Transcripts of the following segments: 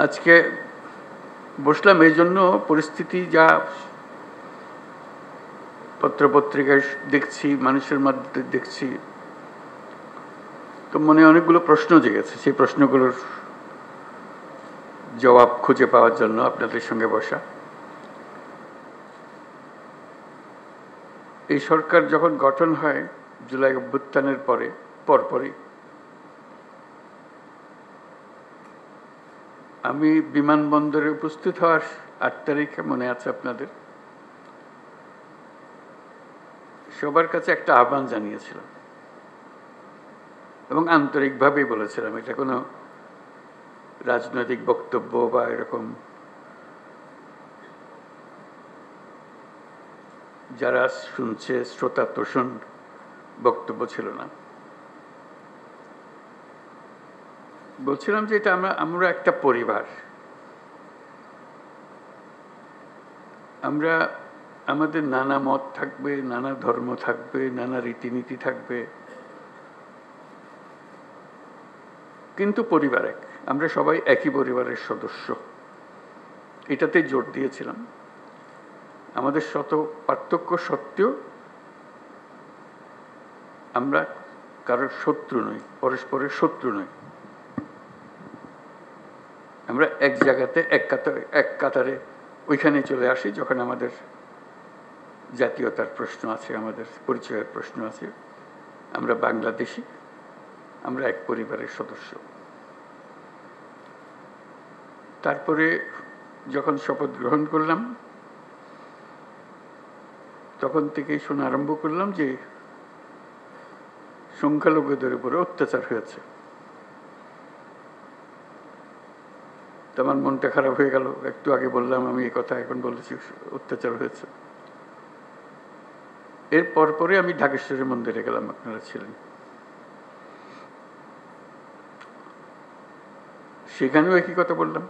আজকে বসলাম এই জন্য, পরিস্থিতি যা পত্রপত্রিকায় দেখছি, মানুষের মধ্যে দেখছি, তো মনে অনেকগুলো প্রশ্ন জেগেছে। সেই প্রশ্নগুলোর জবাব খুঁজে পাওয়ার জন্য আপনাদের সঙ্গে বসা। এই সরকার যখন গঠন হয় জুলাই অভ্যুত্থানের পরপরই আমি বিমানবন্দরে উপস্থিত হওয়ার 8 তারিখে, মনে আছে আপনাদের, সবার কাছে একটা আহ্বান জানিয়েছিলাম এবং আন্তরিকভাবেই বলেছিলাম। এটা কোনো রাজনৈতিক বক্তব্য বা এরকম যারা শুনছে শ্রোতা তোষণ বক্তব্য ছিল না। বলছিলাম যে এটা আমরা একটা পরিবার। আমরা আমাদের নানা মত থাকবে, নানা ধর্ম থাকবে, নানা রীতিনীতি থাকবে, কিন্তু পরিবার এক। আমরা সবাই একই পরিবারের সদস্য, এটাতে জোর দিয়েছিলাম। আমাদের শত পার্থক্য সত্ত্বেও আমরা কারোর শত্রু নই, পরস্পরের শত্রু নই। আমরা এক জায়গাতে এক কাতারে ওইখানে চলে আসি যখন আমাদের জাতীয়তার প্রশ্ন আছে, আমাদের পরিচয়ের প্রশ্ন আছে। আমরা বাংলাদেশি, আমরা এক পরিবারের সদস্য। তারপরে যখন শপথ গ্রহণ করলাম, তখন থেকেই শোনা আরম্ভ করলাম যে সংখ্যালঘুদের উপরে অত্যাচার হয়েছে। তো আমার মনটা খারাপ হয়ে গেল। একটু আগে বললাম আমি এই কথা, এখন বলেছি অত্যাচার হয়েছে। এর পরে আমি ঢাকেশ্বরী মন্দিরে গেলাম, আপনারা ছিলেন। সেখানেও একই কথা বললাম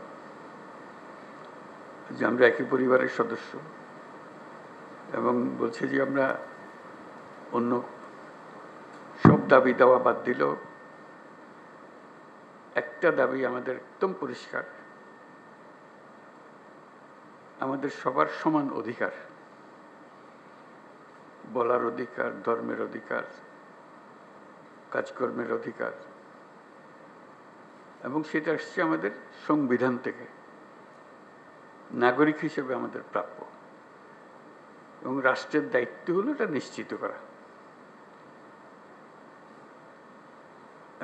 যে আমরা একই পরিবারের সদস্য, এবং বলছে যে আমরা অন্য সব দাবি দেওয়া বাদ দিল, একটা দাবি আমাদের একদম পরিষ্কার, আমাদের সবার সমান অধিকার, বলার অধিকার, ধর্মের অধিকার, কাজকর্মের অধিকার, এবং সেটা আসছে আমাদের সংবিধান থেকে, নাগরিক হিসেবে আমাদের প্রাপ্য, এবং রাষ্ট্রের দায়িত্ব হলো এটা নিশ্চিত করা।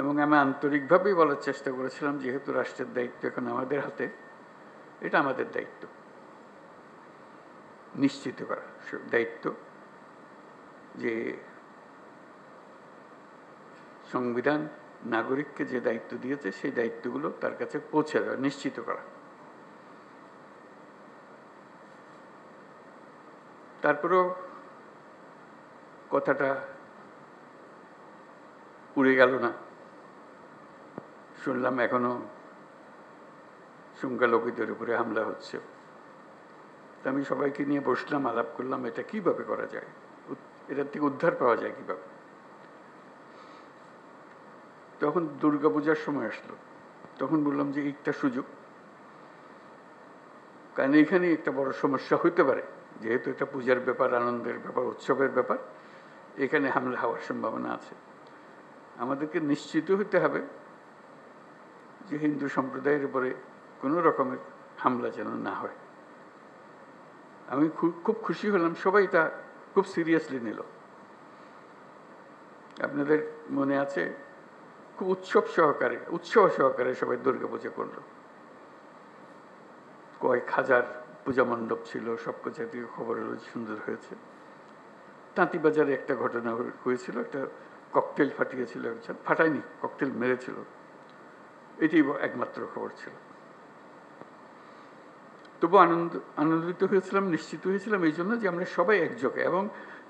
এবং আমি আন্তরিকভাবেই বলার চেষ্টা করেছিলাম, যেহেতু রাষ্ট্রের দায়িত্ব এখন আমাদের হাতে, এটা আমাদের দায়িত্ব নিশ্চিত করা, দায়িত্ব যে সংবিধান নাগরিককে যে দায়িত্ব দিয়েছে সেই দায়িত্বগুলো তার কাছে পৌঁছে দেওয়া, নিশ্চিত করা। তারপরেও কথাটা উড়ে গেল না। শুনলাম এখনো সংখ্যালঘুদের উপরে হামলা হচ্ছে। আমি সবাইকে নিয়ে বসলাম, আলাপ করলাম এটা কিভাবে করা যায়, এটার থেকে উদ্ধার পাওয়া যায় কিভাবে। তখন দুর্গাপূজার সময় আসলো, তখন বললাম যে একটা সুযোগ, কারণ এখানে একটা বড় সমস্যা হইতে পারে, যেহেতু এটা পূজার ব্যাপার, আনন্দের ব্যাপার, উৎসবের ব্যাপার, এখানে হামলা হওয়ার সম্ভাবনা আছে। আমাদেরকে নিশ্চিত হতে হবে যে হিন্দু সম্প্রদায়ের উপরে কোনো রকমের হামলা যেন না হয়। আমি খুব খুশি হলাম, সবাই তা খুব সিরিয়াসলি নিল। আপনাদের মনে আছে, খুব উৎসব সহকারে সবাই দুর্গাপূজা করলো। কয়েক হাজার পূজা মণ্ডপ ছিল, সব কিছু থেকে খবর হলো সুন্দর হয়েছে। তাঁতিবাজারে একটা ঘটনা হয়েছিল, একটা ককটেল ফাটিয়েছিল একজন, ফাটায়নি, ককটেল মেরেছিল, এটি একমাত্র খবর ছিল। তবু আনন্দিত হয়েছিলাম, নিশ্চিত হয়েছিলাম এই জন্য যে আমরা সবাই একযোগে, এবং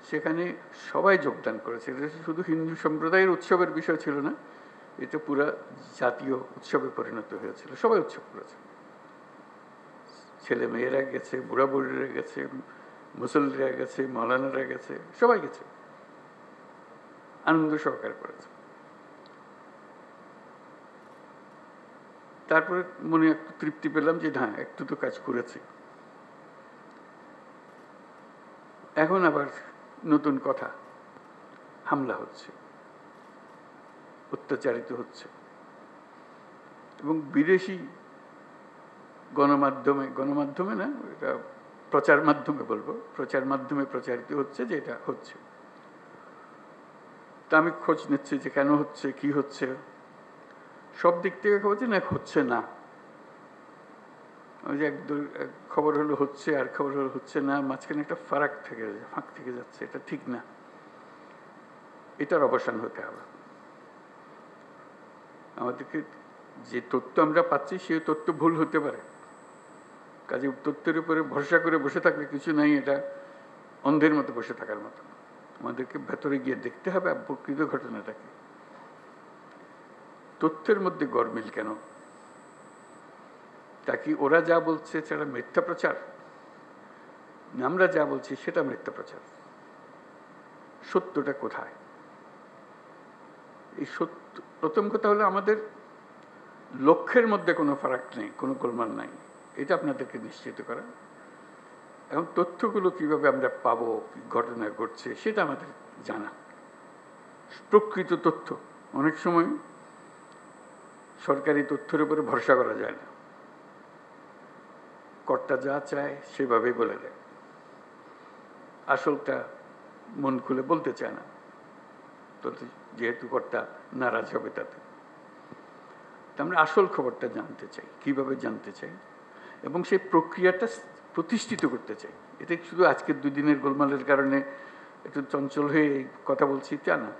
সেখানে সবাই যোগদান করেছে। এটা শুধু হিন্দু সম্প্রদায়ের উৎসবের বিষয় ছিল না, এটা পুরা জাতীয় উৎসবে পরিণত হয়েছিল। সবাই উৎসব করেছে, ছেলে মেয়েরা গেছে, বুড়া বুড়িরা গেছে, মুসল্লিরা গেছে, মৌলানারা গেছে, সবাই গেছে, আনন্দ সহকারে করেছে। তারপরে মনে একটু তৃপ্তি পেলাম যে না, একটু তো কাজ করেছে। এখন আবার নতুন কথা, হামলা হচ্ছে, অত্যাচারিত হচ্ছে, এবং বিদেশি গণমাধ্যমে না, এটা প্রচার মাধ্যমে বলবো, প্রচার মাধ্যমে প্রচারিত হচ্ছে যে এটা হচ্ছে। তা আমি খোঁজ নিচ্ছি যে কেন হচ্ছে, কি হচ্ছে। সব দিক থেকে খবর যে না, হচ্ছে না। ওই যে এক খবর হলো হচ্ছে, আর খবর হলো হচ্ছে না, মাঝখানে একটা ফাঁক থেকে যাচ্ছে। এটা ঠিক না, এটার অবসান হতে হবে। আমাদেরকে যে তথ্য আমরা পাচ্ছি সেই তথ্য ভুল হতে পারে, কাজে তথ্যের উপরে ভরসা করে বসে থাকলে কিছু নাই, এটা অন্ধের মতো বসে থাকার মতো। আমাদেরকে ভেতরে গিয়ে দেখতে হবে প্রকৃত ঘটনাটাকে। তথ্যের মধ্যে গরমিল কেন? তা কি ওরা যা বলছে সেটা মিথ্যা প্রচার? আমরা যা বলছি সেটা মিথ্যা প্রচার? সত্যটা কোথায়? এই সত্য, প্রথম কথা হলো আমাদের লক্ষ্যের মধ্যে কোনো ফারাক নেই, কোনো গোলমাল নাই, এটা আপনাদেরকে নিশ্চিত করা। এখন তথ্যগুলো কিভাবে আমরা পাবো, ঘটনা ঘটছে সেটা আমাদের জানা। প্রকৃত তথ্য, অনেক সময় সরকারি তথ্যের উপরে ভরসা করা যায় না। কর্তা যা চায় সেভাবেই বলে দেয়, আসলটা মন খুলে বলতে চায় না, যেহেতু কর্তা নারাজ হবে তাতে। আমরা আসল খবরটা জানতে চাই, কিভাবে জানতে চাই, এবং সেই প্রক্রিয়াটা প্রতিষ্ঠিত করতে চাই। এটা শুধু আজকের দুদিনের গোলমালের কারণে একটু চঞ্চল হয়ে কথা বলছি তা না।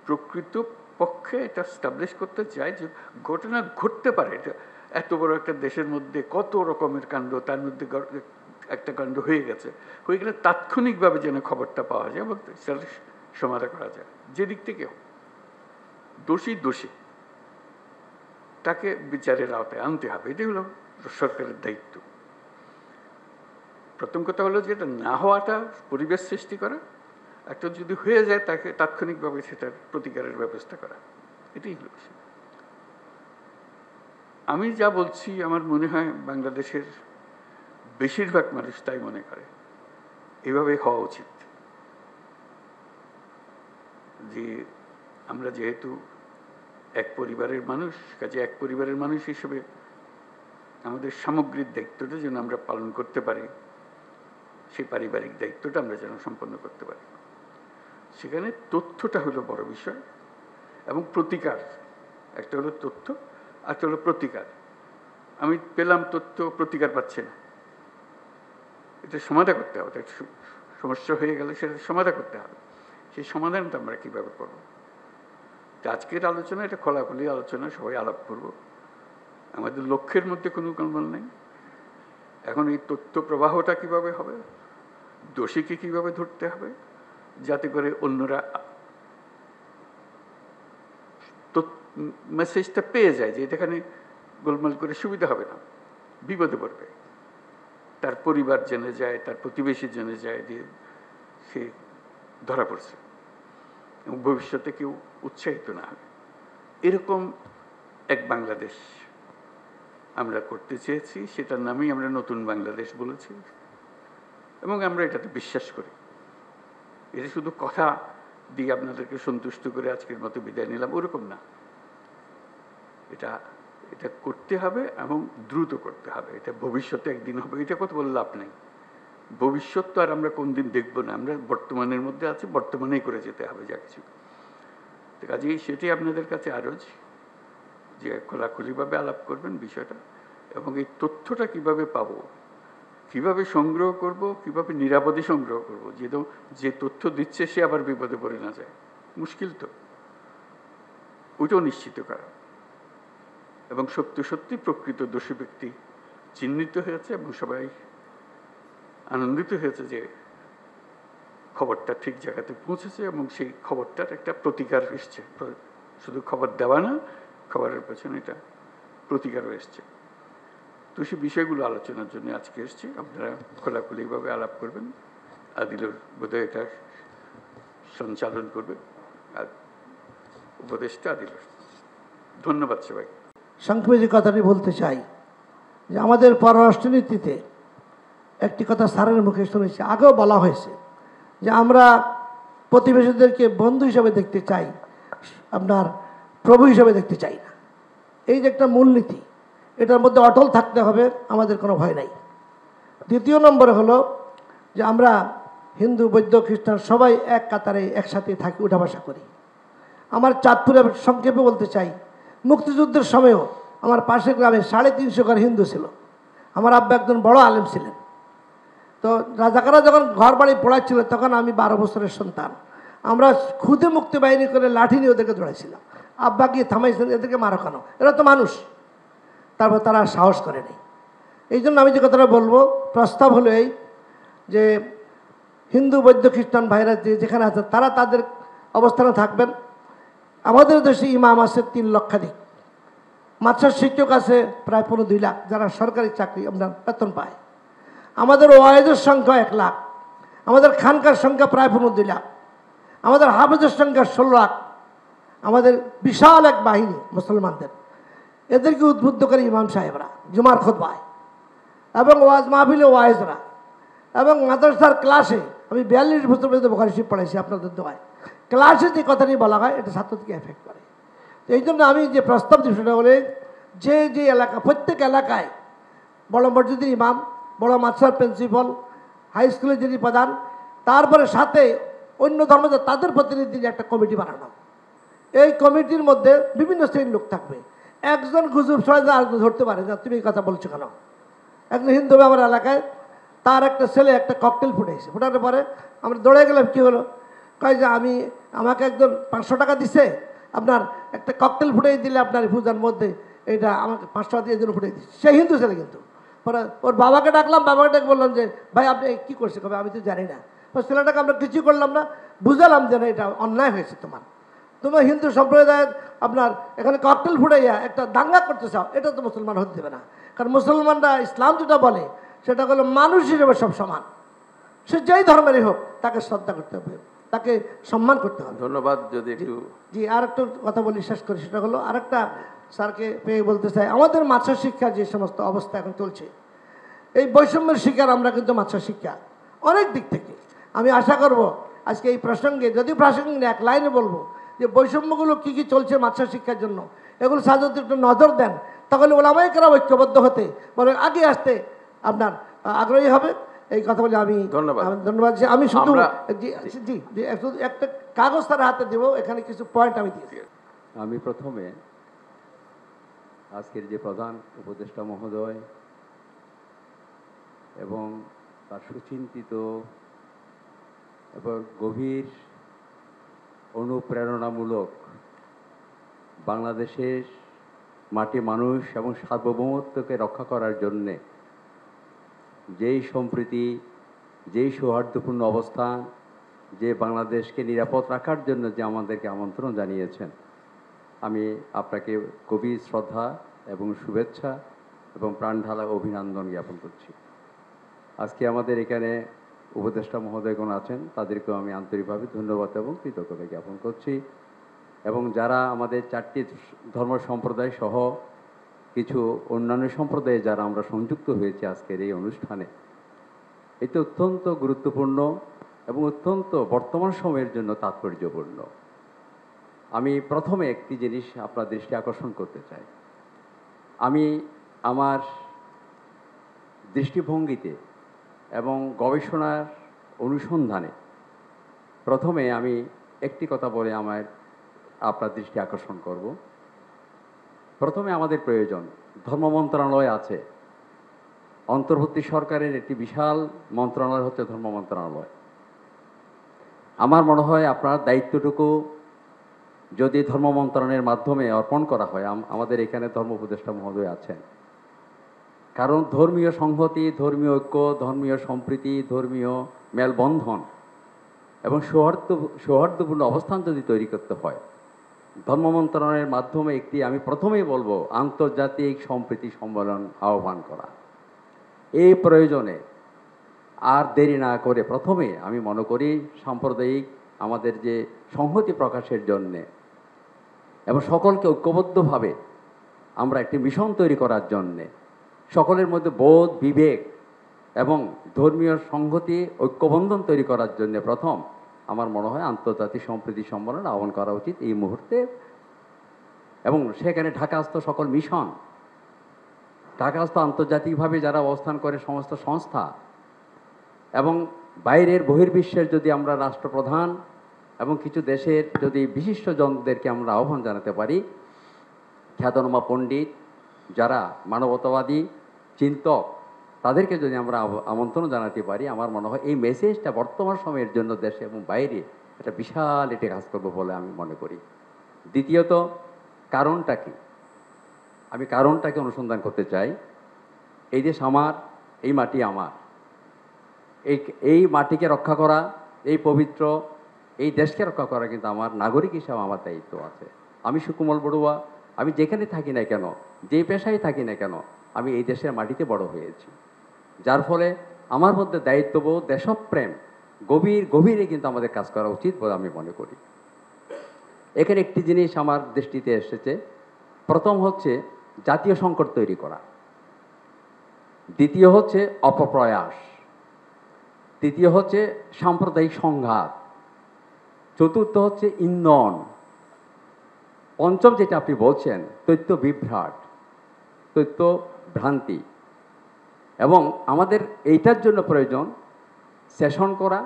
প্রকৃত পক্ষে এটা স্টাবলিশ করতে চাই যে ঘটনা ঘটতে পারে। এটা এত বড় একটা দেশের মধ্যে কত রকমের কাণ্ড, তার মধ্যে একটা কাণ্ড হয়ে গেছে, হয়ে গেলে তাৎক্ষণিকভাবে যেন খবরটা পাওয়া যায় এবং সেটা সমাধান করা যায়। যে দিক থেকে দোষী তাকে বিচারের আওতায় আনতে হবে, এটাই হলো সরকারের দায়িত্ব। প্রথম কথা হলো যে এটা না হওয়াটা পরিবেশ সৃষ্টি করা, একটা যদি হয়ে যায় তাকে তাৎক্ষণিকভাবে সেটার প্রতিকারের ব্যবস্থা করা, এটাই হলো বিষয়। আমি যা বলছি আমার মনে হয় বাংলাদেশের বেশিরভাগ মানুষ তাই মনে করে, এভাবে হওয়া উচিত। যে আমরা যেহেতু এক পরিবারের মানুষ, কাজে এক পরিবারের মানুষ হিসেবে আমাদের সামগ্রিক দায়িত্বটা যেন আমরা পালন করতে পারি, সেই পারিবারিক দায়িত্বটা আমরা যেন সম্পন্ন করতে পারি। সেখানে তথ্যটা হলো বড় বিষয়, এবং প্রতিকার। একটা হলো তথ্য, একটা হলো প্রতিকার। আমি পেলাম তথ্য, প্রতিকার পাচ্ছি না, এটা সমাধান করতে হবে। সমস্যা হয়ে গেলে সেটা সমাধান করতে হবে। সেই সমাধানটা আমরা কীভাবে করব? আজকের আলোচনা এটা খোলাখুলি আলোচনা, সবাই আলাপ করব। আমাদের লক্ষ্যের মধ্যে কোনো গোলমাল নেই। এখন এই তথ্য প্রবাহটা কিভাবে হবে, দোষীকে কিভাবে ধরতে হবে, যাতে করে অন্যরা মেসেজটা পেয়ে যায় যে এখানে গোলমাল করে সুবিধা হবে না, বিপদে পড়বে, তার পরিবার জেনে যায়, তার প্রতিবেশী জেনে যায় যে সে ধরা পড়ছে, এবং ভবিষ্যতে কেউ উৎসাহিত না হবে। এরকম এক বাংলাদেশ আমরা করতে চেয়েছি, সেটার নামেই আমরা নতুন বাংলাদেশ বলেছি, এবং আমরা এটাতে বিশ্বাস করি। এটা শুধু কথা দিয়ে আপনাদেরকে সন্তুষ্ট করে আজকের মতো বিদায় নিলাম ওরকম না। এটা করতে হবে এবং দ্রুত করতে হবে। এটা ভবিষ্যতে একদিন হবে, এটা কথা বলে লাভ নেই। ভবিষ্যৎ তো আর আমরা কোন দিন দেখবো না, আমরা বর্তমানের মধ্যে আছি, বর্তমানেই করে যেতে হবে যা কিছু। কাজেই সেটাই আপনাদের কাছে আরজ যে খোলাখুলিভাবে আলাপ করবেন বিষয়টা, এবং এই তথ্যটা কিভাবে পাবো, কিভাবে সংগ্রহ করব, কিভাবে নিরাপদে সংগ্রহ করব, যে তথ্য দিচ্ছে সে আবার বিপদে পড়ে না যায়, মুশকিল তো, ওইটাও নিশ্চিত করা। এবং সত্যি প্রকৃত দোষী ব্যক্তি চিহ্নিত হয়েছে এবং সবাই আনন্দিত হয়েছে যে খবরটা ঠিক জায়গাতে পৌঁছেছে, এবং সেই খবরটার একটা প্রতিকার এসছে। শুধু খবর দেওয়া না, খবরের পেছনে এটা প্রতিকারও এসছে। তো সেই বিষয়গুলো আলোচনার জন্য আজকে এসছি। আপনারা খোলাখুলিভাবে আলাপ করবেন। আদিলুর বোধহয় এটা সঞ্চালন করবে, আর উপদেষ্টা আদিলুর। ধন্যবাদ সবাই। সংক্ষেপে যে কথাটি বলতে চাই যে আমাদের পররাষ্ট্রনীতিতে একটি কথা স্যারের মুখে শুনেছি, আগেও বলা হয়েছে যে আমরা প্রতিবেশীদেরকে বন্ধু হিসাবে দেখতে চাই, আপনার প্রভু হিসাবে দেখতে চাই না। এই যে একটা মূলনীতি, এটার মধ্যে অটল থাকতে হবে, আমাদের কোনো ভয় নাই। দ্বিতীয় নম্বরে হলো যে আমরা হিন্দু, বৌদ্ধ, খ্রিস্টান সবাই এক কাতারে একসাথে থাকি, উঠা বসা করি। আমার চাঁদপুরে সংক্ষেপে বলতে চাই, মুক্তিযুদ্ধের সময়ও আমার পাশের গ্রামে 350 ঘর হিন্দু ছিল। আমার আব্বা একজন বড় আলেম ছিলেন। তো রাজাকাররা যখন ঘর বাড়ি পড়াচ্ছিল তখন আমি 12 বছরের সন্তান। আমরা খুদে মুক্তি বাহিনী করে লাঠি নিয়ে ওদেরকে দৌড়াইছিলাম। আব্বা গিয়ে থামাইছিলেন, এদেরকে মারো কেন, এরা তো মানুষ। তারপর তারা সাহস করে নেই। এই জন্য আমি যে কথাটা বলবো, প্রস্তাব হলো এই যে হিন্দু, বৌদ্ধ, খ্রিস্টান ভাইরা যেখানে আছেন তারা তাদের অবস্থানে থাকবেন। আমাদের দেশে ইমাম আছে 3 লক্ষাধিক, মাদ্রাসার শিক্ষক আছে প্রায় 2 লাখ যারা সরকারি চাকরি আপনার বেতন পায়। আমাদের ওয়াইজের সংখ্যা 1 লাখ, আমাদের খানকার সংখ্যা প্রায় 2 লাখ, আমাদের হাফেজের সংখ্যা 16 লাখ। আমাদের বিশাল এক বাহিনী মুসলমানদের, এদেরকে উদ্বুদ্ধ করে ইমাম সাহেবরা জুমার খুতবায় এবং ওয়াজ মাহফিলে ওয়াইজরা এবং মাদ্রাসার ক্লাসে। আমি 42 বছর পর্যন্ত বুখারী শরীফ পড়াইছি আপনাদের দোয়ায়। ক্লাসে যে কথাটি বলা হয় এটা ছাত্রদেরকে এফেক্ট করে। তো এই জন্য আমি যে প্রস্তাব দিই সেটা বলে যে যে এলাকা, প্রত্যেক এলাকায় বড় মসজিদের ইমাম, বড় মাদ্রাসার প্রিন্সিপাল, হাই স্কুলের যিনি প্রধান, তারপরে সাথে অন্য ধর্ম তাদের প্রতিনিধি একটা কমিটি বানানো। এই কমিটির মধ্যে বিভিন্ন শ্রেণীর লোক থাকবে। একজন গুজব ছড়ায় আরেকজন ধরতে পারে না তুমি এই কথা বলছো কেন। একজন হিন্দু আমার এলাকায়, তার একটা ছেলে একটা ককটেল ফুটেছে, ফুটানোর পরে আমরা দৌড়ে গেলাম, কী হলো, কয় যে আমাকে একজন 500 টাকা দিছে, আপনার একটা ককটেল ফুটিয়ে দিলে আপনার পূজার মধ্যে এটা আমাকে 500 টাকা দিয়ে জন্য ফুটিয়ে দিচ্ছে। সে হিন্দু ছেলে, কিন্তু পরে ওর বাবাকে ডাকলাম, বাবাকে ডাক বললাম যে ভাই আপনি কী করছে, কবে আমি তো জানি না। ছেলেটাকে আমরা কিছু করলাম না, বুঝালাম যে না এটা অন্যায় হয়েছে, তোমার হিন্দু সম্প্রদায়ের আপনার এখানে ককটেল ফুটাইয়া একটা দাঙ্গা করতে চাও, এটা তো মুসলমান হতে দেবে না। কারণ মুসলমানরা ইসলাম যেটা বলে সেটা হলো মানুষ হিসেবে সব সমান, সে যেই ধর্মেরই হোক তাকে শ্রদ্ধা করতে হবে, তাকে সম্মান করতে হবে। ধন্যবাদ। যদি একটু জি আর একটু কথা বলি শেষ করি, সেটা হলো আরেকটা স্যারকে পেয়ে বলতে চাই, আমাদের মাদ্রাসা শিক্ষার যে সমস্ত অবস্থা এখন চলছে, এই বৈষম্যের শিকার আমরা কিন্তু মাদ্রাসা শিক্ষা অনেক দিক থেকে। আমি আশা করব আজকে এই প্রসঙ্গে, যদি প্রাসঙ্গিক এক লাইনে বলবো যে বৈষম্যগুলো কী কী চলছে মাদ্রাসা শিক্ষার জন্য, এগুলো স্যার যদি একটু নজর দেন তাহলে ওলামায়ে কেরাম ঐক্যবদ্ধ হতে বলে আগে আসতে আপনার আগ্রহী হবে। এই কথা বলে আমি ধন্যবাদ। যে আমি শুধু জি একটা কাগজ তার হাতে দেবো, এখানে কিছু পয়েন্ট আমি দিয়েছি। আমি প্রথমে আজকের যে প্রধান উপদেষ্টা মহোদয় এবং তার সুচিন্তিত এবং গভীর অনুপ্রেরণামূলক বাংলাদেশের মাটি, মানুষ এবং সার্বভৌমত্বকে রক্ষা করার জন্যে যেই সম্প্রীতি, যেই সৌহার্দ্যপূর্ণ অবস্থান, যে বাংলাদেশকে নিরাপদ রাখার জন্য যে আমাদেরকে আমন্ত্রণ জানিয়েছেন, আমি আপনাকে গভীর শ্রদ্ধা এবং শুভেচ্ছা এবং প্রাণঢালা অভিনন্দন জ্ঞাপন করছি। আজকে আমাদের এখানে উপদেষ্টা মহোদয়গণ আছেন, তাদেরকেও আমি আন্তরিকভাবে ধন্যবাদ এবং কৃতজ্ঞতা জ্ঞাপন করছি। এবং যারা আমাদের 4টি ধর্ম সম্প্রদায় সহ কিছু অন্যান্য সম্প্রদায়ে যারা আমরা সংযুক্ত হয়েছি আজকের এই অনুষ্ঠানে, এটি অত্যন্ত গুরুত্বপূর্ণ এবং অত্যন্ত বর্তমান সময়ের জন্য তাৎপর্যপূর্ণ। আমি প্রথমে একটি জিনিস আপনার দৃষ্টি আকর্ষণ করতে চাই। আমি আমার দৃষ্টিভঙ্গিতে এবং গবেষণার অনুসন্ধানে প্রথমে আমি একটি কথা বলে আপনার দৃষ্টি আকর্ষণ করব। প্রথমে আমাদের প্রয়োজন, ধর্ম মন্ত্রণালয় আছে, অন্তর্বর্তী সরকারের একটি বিশাল মন্ত্রণালয় হচ্ছে ধর্ম মন্ত্রণালয়। আমার মনে হয় আপনার দায়িত্বটুকু যদি ধর্ম মন্ত্রণালয়ের মাধ্যমে অর্পণ করা হয়, আমাদের এখানে ধর্ম উপদেষ্টা মহোদয় আছেন, কারণ ধর্মীয় সংহতি, ধর্মীয় ঐক্য, ধর্মীয় সম্প্রীতি, ধর্মীয় মেলবন্ধন এবং সৌহার্দ্যপূর্ণ অবস্থান যদি তৈরি করতে হয়, ধর্ম মন্ত্রণালয়ের মাধ্যমে একটি, আমি প্রথমেই বলবো, আন্তর্জাতিক সম্প্রীতি সম্মেলন আহ্বান করা। এই প্রয়োজনে আর দেরি না করে প্রথমে আমি মনে করি সাম্প্রদায়িক আমাদের যে সংহতি প্রকাশের জন্যে এবং সকলকে ঐক্যবদ্ধভাবে আমরা একটি মিশন তৈরি করার জন্যে সকলের মধ্যে বোধ বিবেক এবং ধর্মীয় সংহতি ঐক্যবন্ধন তৈরি করার জন্য প্রথম আমার মনে হয় আন্তর্জাতিক সম্প্রীতি সম্মেলন আহ্বান করা উচিত এই মুহূর্তে। এবং সেখানে ঢাকাস্থ সকল মিশন, ঢাকাস্থ আন্তর্জাতিকভাবে যারা অবস্থান করে সমস্ত সংস্থা এবং বাইরের বহির্বিশ্বের যদি আমরা রাষ্ট্রপ্রধান এবং কিছু দেশের যদি বিশিষ্টজনদেরকে আমরা আহ্বান জানাতে পারি, খ্যাতনামা পণ্ডিত যারা মানবতাবাদী চিন্তক, তাদেরকে যদি আমরা আমন্ত্রণ জানাতে পারি, আমার মনে হয় এই মেসেজটা বর্তমান সময়ের জন্য দেশে এবং বাইরে একটা বিশাল এটি কাজ করবে বলে আমি মনে করি। দ্বিতীয়ত, কারণটা কি? আমি কারণটাকে অনুসন্ধান করতে চাই। এই দেশ আমার, এই মাটি আমার, এই মাটিকে রক্ষা করা, এই পবিত্র এই দেশকে রক্ষা করা কিন্তু আমার নাগরিক হিসাবে আমার দায়িত্ব আছে। আমি সুকুমল বড়ুয়া, আমি যেখানে থাকি না কেন, যে পেশায় থাকি না কেন, আমি এই দেশের মাটিতে বড় হয়েছি, যার ফলে আমার মধ্যে দায়িত্ববোধ, দেশপ্রেম গভীরে কিন্তু আমাদের কাজ করা উচিত বলে আমি মনে করি। এখানে একটি জিনিস আমার দৃষ্টিতে এসেছে। প্রথম হচ্ছে জাতীয় সংকট তৈরি করা, দ্বিতীয় হচ্ছে অপপ্রয়াস, তৃতীয় হচ্ছে সাম্প্রদায়িক সংঘাত, চতুর্থ হচ্ছে ইন্ধন, পঞ্চম যেটা আপনি বলছেন তথ্য বিভ্রাট, তথ্য ভ্রান্তি। এবং আমাদের এইটার জন্য প্রয়োজন সেশন করা,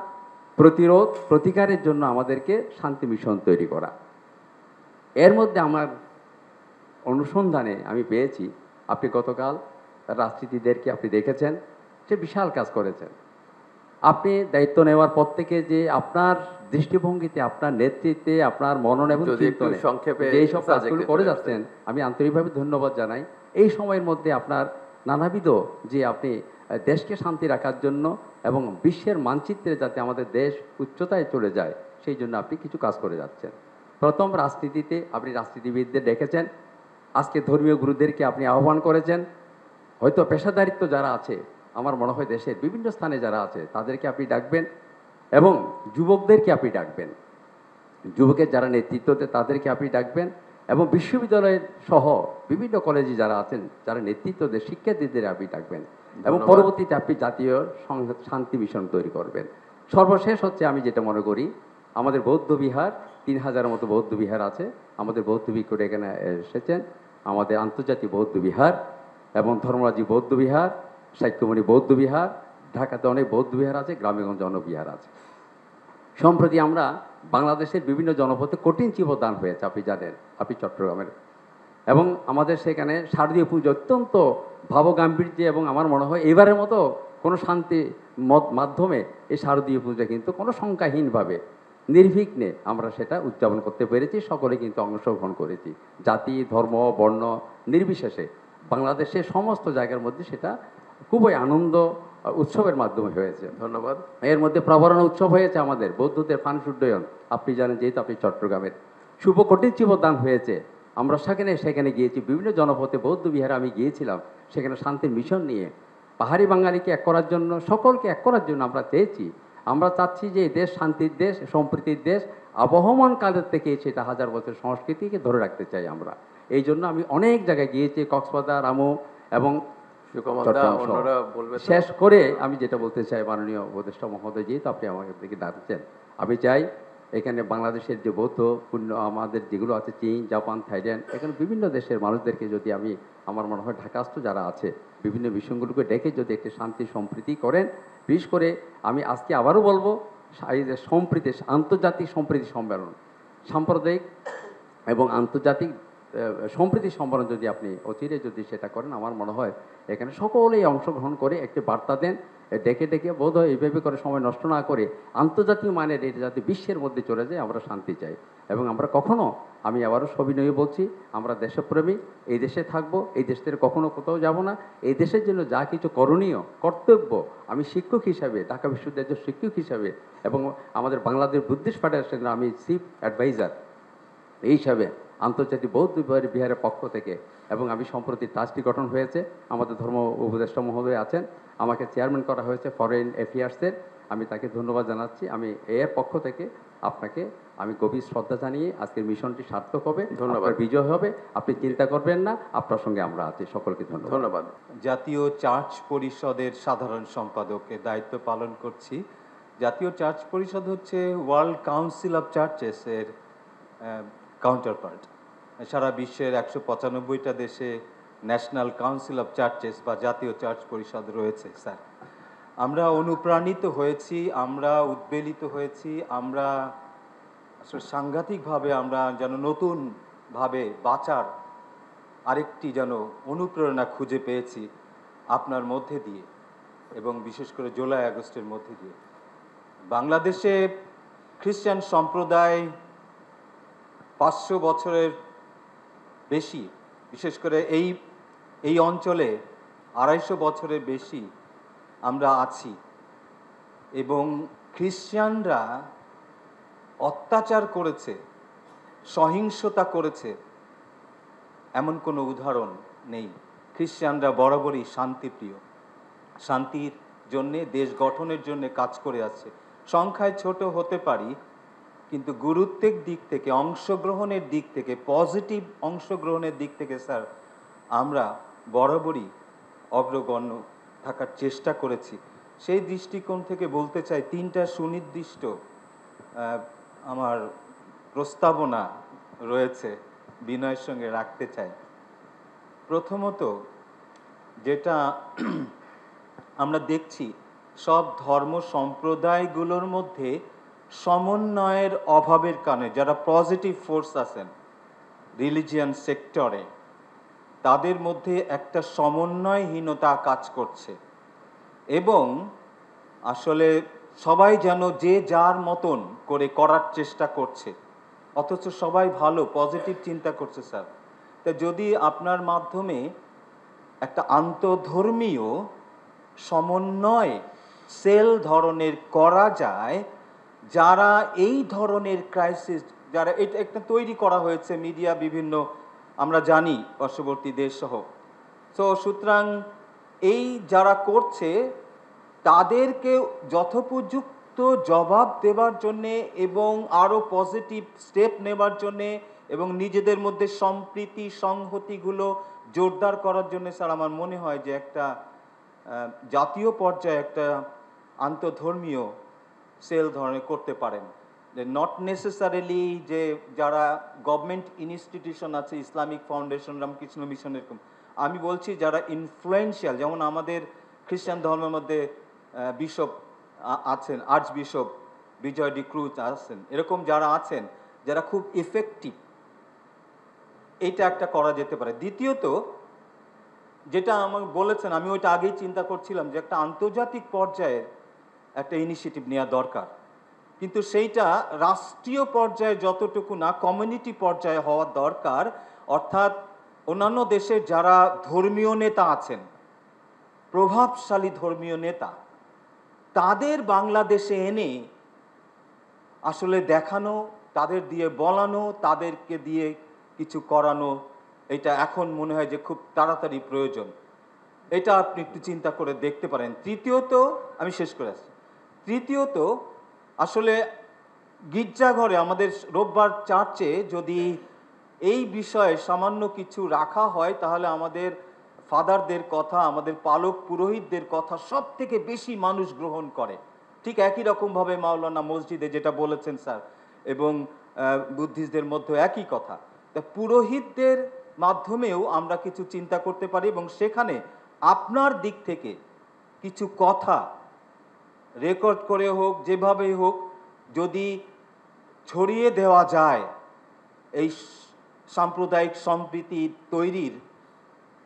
প্রতিরোধ প্রতিকারের জন্য আমাদেরকে শান্তি মিশন তৈরি করা। এর মধ্যে আমার অনুসন্ধানে আমি পেয়েছি, আপনি গতকাল রাজনীতিদেরকে আপনি দেখেছেন, সে বিশাল কাজ করেছেন। আপনি দায়িত্ব নেওয়ার পর থেকে যে আপনার দৃষ্টিভঙ্গিতে, আপনার নেতৃত্বে, আপনার মনন এবং চিন্তনে যেই সব কাজগুলো করে যাচ্ছেন, আমি আন্তরিকভাবে ধন্যবাদ জানাই। এই সময়ের মধ্যে আপনার নানাবিধ যে আপনি দেশকে শান্তি রাখার জন্য এবং বিশ্বের মানচিত্রে যাতে আমাদের দেশ উচ্চতায় চলে যায়, সেই জন্য আপনি কিছু কাজ করে যাচ্ছেন। প্রথম, রাজনীতিতে আপনি রাজনীতিবিদদের ডেকেছেন, আজকে ধর্মীয় গুরুদেরকে আপনি আহ্বান করেছেন। হয়তো পেশাদারিত্ব যারা আছে, আমার মনে হয় দেশের বিভিন্ন স্থানে যারা আছে তাদেরকে আপনি ডাকবেন এবং যুবকদেরকে আপনি ডাকবেন, যুবকের যারা নেতৃত্বতে তাদেরকে আপনি ডাকবেন এবং বিশ্ববিদ্যালয়ের সহ বিভিন্ন কলেজে যারা আছেন, যারা নেতৃত্বদের শিক্ষার্থীদের আপনি ডাকবেন এবং পরবর্তীতে আপনি জাতীয় শান্তি মিশন তৈরি করবেন। সর্বশেষ হচ্ছে আমি যেটা মনে করি, আমাদের বৌদ্ধ বিহার 3000-এর মতো বৌদ্ধ বিহার আছে, আমাদের বৌদ্ধ ভিক্ষুরা এখানে এসেছেন, আমাদের আন্তর্জাতিক বৌদ্ধ বিহার এবং ধর্মরাজি বৌদ্ধ বিহার, সাক্ষ্যমণি বৌদ্ধ বিহার, ঢাকাতে অনেক বৌদ্ধ বিহার আছে, গ্রামেগঞ্জে অনেক বিহার আছে। সম্প্রতি আমরা বাংলাদেশের বিভিন্ন জনপদে কঠিন জীবদান হয়েছে, আপনি জানেন, আপনি চট্টগ্রামের, এবং আমাদের সেখানে শারদীয় পুজো অত্যন্ত ভাবগাম্ভীর্যে এবং আমার মনে হয় এবারের মতো কোনো শান্তি মাধ্যমে এই শারদীয় পূজা কিন্তু কোনো সংখ্যাহীনভাবে নির্বিঘ্নে আমরা সেটা উদযাপন করতে পেরেছি, সকলে কিন্তু অংশগ্রহণ করেছি, জাতি ধর্ম বর্ণ নির্বিশেষে বাংলাদেশের সমস্ত জায়গার মধ্যে সেটা খুবই আনন্দ উৎসবের মাধ্যমে হয়েছে। ধন্যবাদ। এর মধ্যে প্রবরণ উৎসব হয়েছে আমাদের বৌদ্ধদের ফানুস উড্ডয়ন, আপনি জানেন যেহেতু আপনি চট্টগ্রামের, শুভ কঠিন জীবদান হয়েছে। আমরা সেখানে গিয়েছি, বিভিন্ন জনপথে বৌদ্ধ বিহারে আমি গিয়েছিলাম, সেখানে শান্তির মিশন নিয়ে পাহাড়ি বাঙালিকে এক করার জন্য, সকলকে এক করার জন্য আমরা চেয়েছি। আমরা চাচ্ছি যে এই দেশ শান্তির দেশ, সম্প্রীতির দেশ, আবহমান কালের থেকে সেটা 1000 বছর সংস্কৃতিকে ধরে রাখতে চাই আমরা। এই জন্য আমি অনেক জায়গায় গিয়েছি, কক্সবাজার, রামু এবং শেষ করে আমি যেটা বলতে চাই, মাননীয় উপদেষ্টা মহোদয়, যেহেতু আপনি আমাকে দিকে ডাকছেন, আমি চাই এখানে বাংলাদেশের যে বৌদ্ধ পুণ্য আমাদের যেগুলো আছে, চীন, জাপান, থাইল্যান্ড, এখানে বিভিন্ন দেশের মানুষদেরকে যদি আমি, আমার মনে হয় ঢাকাস্থ যারা আছে, বিভিন্ন বিষয়গুলোকে ডেকে যদি একটি শান্তি সম্প্রীতি করেন। বিশেষ করে আমি আজকে আবারও বলবো, এই যে সম্প্রীতি, আন্তর্জাতিক সম্প্রীতি সম্মেলন, সাম্প্রদায়িক এবং আন্তর্জাতিক সম্প্রীতি সম্মেলন যদি আপনি অচিরে যদি সেটা করেন, আমার মনে হয় এখানে সকলেই অংশগ্রহণ করে একটি বার্তা দেন, ডেকে বোধ হয় এইভাবে করে সময় নষ্ট না করে আন্তর্জাতিক মানের এটা যাতে বিশ্বের মধ্যে চলে যায়, আমরা শান্তি চাই। এবং আমরা কখনো, আমি আবারও সবিনয়ে বলছি, আমরা দেশপ্রেমী, এই দেশে থাকবো, এই দেশ থেকে কখনো কোথাও যাব না। এই দেশের জন্য যা কিছু করণীয় কর্তব্য, আমি শিক্ষক হিসাবে, ঢাকা বিশ্ববিদ্যালয়ের শিক্ষক হিসাবে এবং আমাদের বাংলাদেশ বুদ্ধিস্ট ফেডারেশনের আমি চিফ অ্যাডভাইজার এই হিসাবে আন্তর্জাতিক বৌদ্ধ বিহারের পক্ষ থেকে, এবং আমি সম্প্রতি ট্রাস্টি গঠন হয়েছে, আমাদের ধর্ম উপদেষ্টা মহোদয় আছেন, আমাকে চেয়ারম্যান করা হয়েছে ফরেন অ্যাফেয়ার্সের, আমি তাকে ধন্যবাদ জানাচ্ছি। আমি এর পক্ষ থেকে আপনাকে আমি গভীর শ্রদ্ধা জানিয়ে আজকের মিশনটি সার্থক হবে, ধন্যবাদ। আপনার বিজয় হবে। আপনি চিন্তা করবেন না, আপনার সঙ্গে আমরা আছি। সকলকে ধন্যবাদ। ধন্যবাদ। জাতীয় চার্চ পরিষদের সাধারণ সম্পাদকের দায়িত্ব পালন করছি। জাতীয় চার্চ পরিষদ হচ্ছে ওয়ার্ল্ড কাউন্সিল অফ চার্চেস এর কাউন্টার পার্ট। সারা বিশ্বের 195টা দেশে ন্যাশনাল কাউন্সিল অফ চার্চেস বা জাতীয় চার্চ পরিষদ রয়েছে। স্যার, আমরা অনুপ্রাণিত হয়েছি, আমরা উদ্বেলিত হয়েছি, আমরা আসলে সাংঘাতিকভাবে আমরা যেন নতুনভাবে বাঁচার আরেকটি যেন অনুপ্রেরণা খুঁজে পেয়েছি আপনার মধ্যে দিয়ে, এবং বিশেষ করে জুলাই আগস্টের মধ্যে দিয়ে। বাংলাদেশে খ্রিস্টান সম্প্রদায় 500 বছরের বেশি, বিশেষ করে এই অঞ্চলে 250 বছরের বেশি আমরা আছি, এবং খ্রিস্টানরা অত্যাচার করেছে, সহিংসতা করেছে এমন কোনো উদাহরণ নেই। খ্রিস্টানরা বরাবরই শান্তিপ্রিয়, শান্তির জন্যে, দেশ গঠনের জন্য কাজ করে আছে। সংখ্যায় ছোট হতে পারি, কিন্তু গুরুত্বের দিক থেকে, অংশগ্রহণের দিক থেকে, পজিটিভ অংশগ্রহণের দিক থেকে স্যার আমরা বরাবরই অগ্রগণ্য থাকার চেষ্টা করেছি। সেই দৃষ্টিকোণ থেকে বলতে চাই, 3টা সুনির্দিষ্ট আমার প্রস্তাবনা রয়েছে, বিনয়ের সঙ্গে রাখতে চাই। প্রথমত, যেটা আমরা দেখছি, সব ধর্ম সম্প্রদায়গুলোর মধ্যে সমন্বয়ের অভাবের কারণে যারা পজিটিভ ফোর্স আছেন রিলিজিয়ান সেক্টরে, তাদের মধ্যে একটা সমন্বয়হীনতা কাজ করছে, এবং আসলে সবাই যেন যে যার মতন করে করার চেষ্টা করছে, অথচ সবাই ভালো পজিটিভ চিন্তা করছে। স্যার, তা যদি আপনার মাধ্যমে একটা আন্তধর্মীয় সমন্বয় সেল ধরনের করা যায়, যারা এই ধরনের ক্রাইসিস, যারা এটা একটা তৈরি করা হয়েছে মিডিয়া বিভিন্ন, আমরা জানি পার্শ্ববর্তী দেশ সহ, তো সুতরাং এই যারা করছে তাদেরকে যথোপযুক্ত জবাব দেবার জন্যে এবং আরও পজিটিভ স্টেপ নেবার জন্যে এবং নিজেদের মধ্যে সম্প্রীতি সংহতিগুলো জোরদার করার জন্য স্যার আমার মনে হয় যে একটা জাতীয় পর্যায়ে একটা আন্তধর্মীয় সেল ধরনের করতে পারেন। যে নট নেসেসারিলি যে যারা গভর্নমেন্ট ইনস্টিটিউশন আছে, ইসলামিক ফাউন্ডেশন, রামকৃষ্ণ মিশন, এরকম আমি বলছি যারা ইনফ্লুয়েন্সিয়াল, যেমন আমাদের খ্রিস্টান ধর্মের মধ্যে বিশপ আছেন, আর্চ বিশপ বিজয় ডি ক্রুজ আছেন, এরকম যারা আছেন যারা খুব ইফেক্টিভ, এইটা একটা করা যেতে পারে। দ্বিতীয়ত, যেটা আমাকে বলেছেন, আমি ওইটা আগেই চিন্তা করছিলাম যে একটা আন্তর্জাতিক পর্যায়ে একটা ইনিশিয়েটিভ নেওয়া দরকার, কিন্তু সেইটা রাষ্ট্রীয় পর্যায়ে যতটুকু না, কমিউনিটি পর্যায়ে হওয়া দরকার। অর্থাৎ অন্যান্য দেশের যারা ধর্মীয় নেতা আছেন, প্রভাবশালী ধর্মীয় নেতা, তাদের বাংলাদেশে এনে আসলে দেখানো, তাদের দিয়ে বলানো, তাদেরকে দিয়ে কিছু করানো, এটা এখন মনে হয় যে খুব তাড়াতাড়ি প্রয়োজন। এটা আপনি একটু চিন্তা করে দেখতে পারেন। তৃতীয়ত, আমি শেষ করে আসছি, তৃতীয়ত আসলে গির্জাঘরে আমাদের রোববার চার্চে যদি এই বিষয়ে সামান্য কিছু রাখা হয়, তাহলে আমাদের ফাদারদের কথা, আমাদের পালক পুরোহিতদের কথা সব থেকে বেশি মানুষ গ্রহণ করে। ঠিক একই রকমভাবে মাওলানা মসজিদে যেটা বলেছেন স্যার, এবং বুদ্ধিস্টদের মধ্যে একই কথা। তা পুরোহিতদের মাধ্যমেও আমরা কিছু চিন্তা করতে পারি, এবং সেখানে আপনার দিক থেকে কিছু কথা রেকর্ড করে হোক, যেভাবেই হোক, যদি ছড়িয়ে দেওয়া যায় এই সাম্প্রদায়িক সম্প্রীতি তৈরির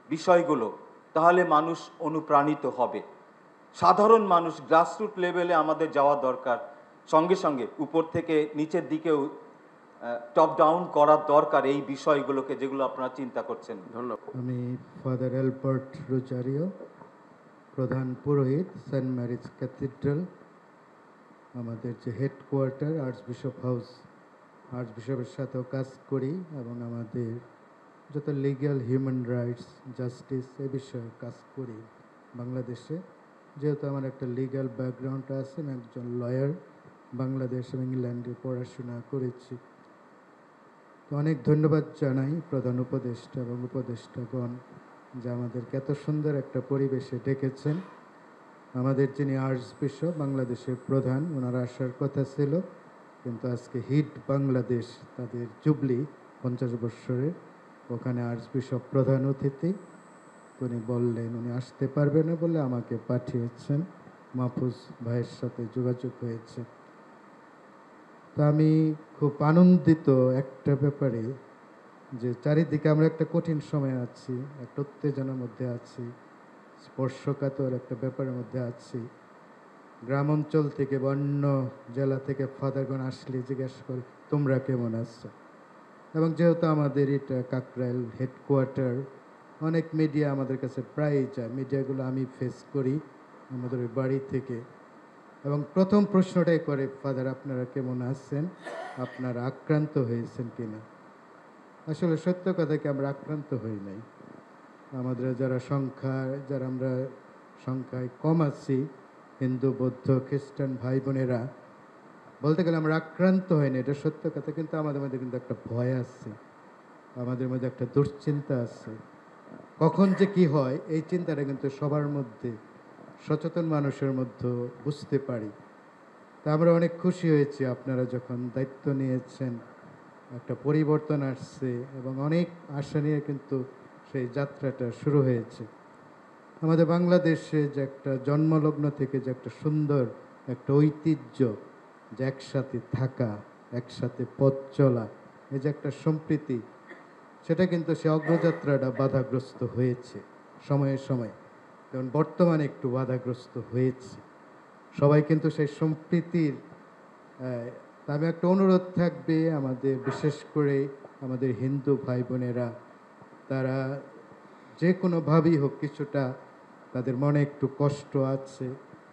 বিষয়গুলো, তাহলে মানুষ অনুপ্রাণিত হবে। সাধারণ মানুষ গ্রাসরুট লেভেলে আমাদের যাওয়া দরকার, সঙ্গে সঙ্গে উপর থেকে নিচের দিকেও টপ ডাউন করার দরকার এই বিষয়গুলোকে, যেগুলো আপনারা চিন্তা করছেন। ধন্যবাদ। আমি ফাদার অ্যালবার্ট রোজারিও, প্রধান পুরোহিত সেন্ট ম্যারিজ ক্যাথিড্রাল, আমাদের যে হেডকোয়ার্টার আর্চবিশপ হাউস, আর্চবিশপের সাথেও কাজ করি, এবং আমাদের যত লিগ্যাল হিউম্যান রাইটস জাস্টিস এ বিষয়ে কাজ করি বাংলাদেশে। যেহেতু আমার একটা লিগ্যাল ব্যাকগ্রাউন্ড আছে, আমি একজন লয়ার, বাংলাদেশ এবং ইংল্যান্ডে পড়াশোনা করেছি। তো অনেক ধন্যবাদ জানাই প্রধান উপদেষ্টা এবং উপদেষ্টাগণ যে আমাদেরকে এত সুন্দর একটা পরিবেশে ডেকেছেন। আমাদের যিনি আর্চ বিশপ বাংলাদেশের প্রধান, ওনারা আসার কথা ছিল, কিন্তু আজকে হিট বাংলাদেশ তাদের জুবলি 50 বৎসরের, ওখানে আর্চ বিশপ প্রধান অতিথি, উনি বললেন উনি আসতে পারবেন না বলে আমাকে পাঠিয়েছেন। মাহফুজ ভাইয়ের সাথে যোগাযোগ হয়েছে। তো আমি খুব আনন্দিত একটা ব্যাপারে, যে চারিদিকে আমরা একটা কঠিন সময় আছি, একটা উত্তেজনার মধ্যে আছি, স্পর্শকাতর একটা ব্যাপারের মধ্যে আছি। গ্রাম অঞ্চল থেকে বা অন্য জেলা থেকে ফাদারগণ আসলে জিজ্ঞেস করে তোমরা কেমন আছো, এবং যেহেতু আমাদের এটা কাকরাইল হেডকোয়ার্টার, অনেক মিডিয়া আমাদের কাছে প্রায়ই যায়, মিডিয়াগুলো আমি ফেস করি আমাদের ওই বাড়ি থেকে, এবং প্রথম প্রশ্নটাই করে ফাদার আপনারা কেমন আছেন, আপনারা আক্রান্ত হয়েছেন কিনা। আসলে সত্য কথা কি আমরা আক্রান্ত হই নাই। আমাদের যারা আমরা সংখ্যায় কম আছি, হিন্দু বৌদ্ধ খ্রিস্টান ভাই বোনেরা, বলতে গেলে আমরা আক্রান্ত হয়নি, এটা সত্য কথা, কিন্তু আমাদের মধ্যে কিন্তু একটা ভয় আছে, আমাদের মধ্যে একটা দুশ্চিন্তা আছে। কখন যে কি হয় এই চিন্তাটা কিন্তু সবার মধ্যে, সচেতন মানুষের মধ্যে বুঝতে পারি। তা আমরা অনেক খুশি হয়েছি আপনারা যখন দায়িত্ব নিয়েছেন, একটা পরিবর্তন আসছে এবং অনেক আশা নিয়ে কিন্তু সেই যাত্রাটা শুরু হয়েছে। আমাদের বাংলাদেশে যে একটা জন্মলগ্ন থেকে যে একটা সুন্দর একটা ঐতিহ্য, যে একসাথে থাকা, একসাথে পথ চলা, এই যে একটা সম্প্রীতি, সেটা কিন্তু সে অগ্রযাত্রাটা বাধাগ্রস্ত হয়েছে সময়ে সময়ে, যেমন বর্তমানে একটু বাধাগ্রস্ত হয়েছে। সবাই কিন্তু সেই সম্প্রীতির তা আমি একটা অনুরোধ থাকবে আমাদের, বিশেষ করে আমাদের হিন্দু ভাই বোনেরা, তারা যে কোনোভাবেই হোক কিছুটা তাদের মনে একটু কষ্ট আছে,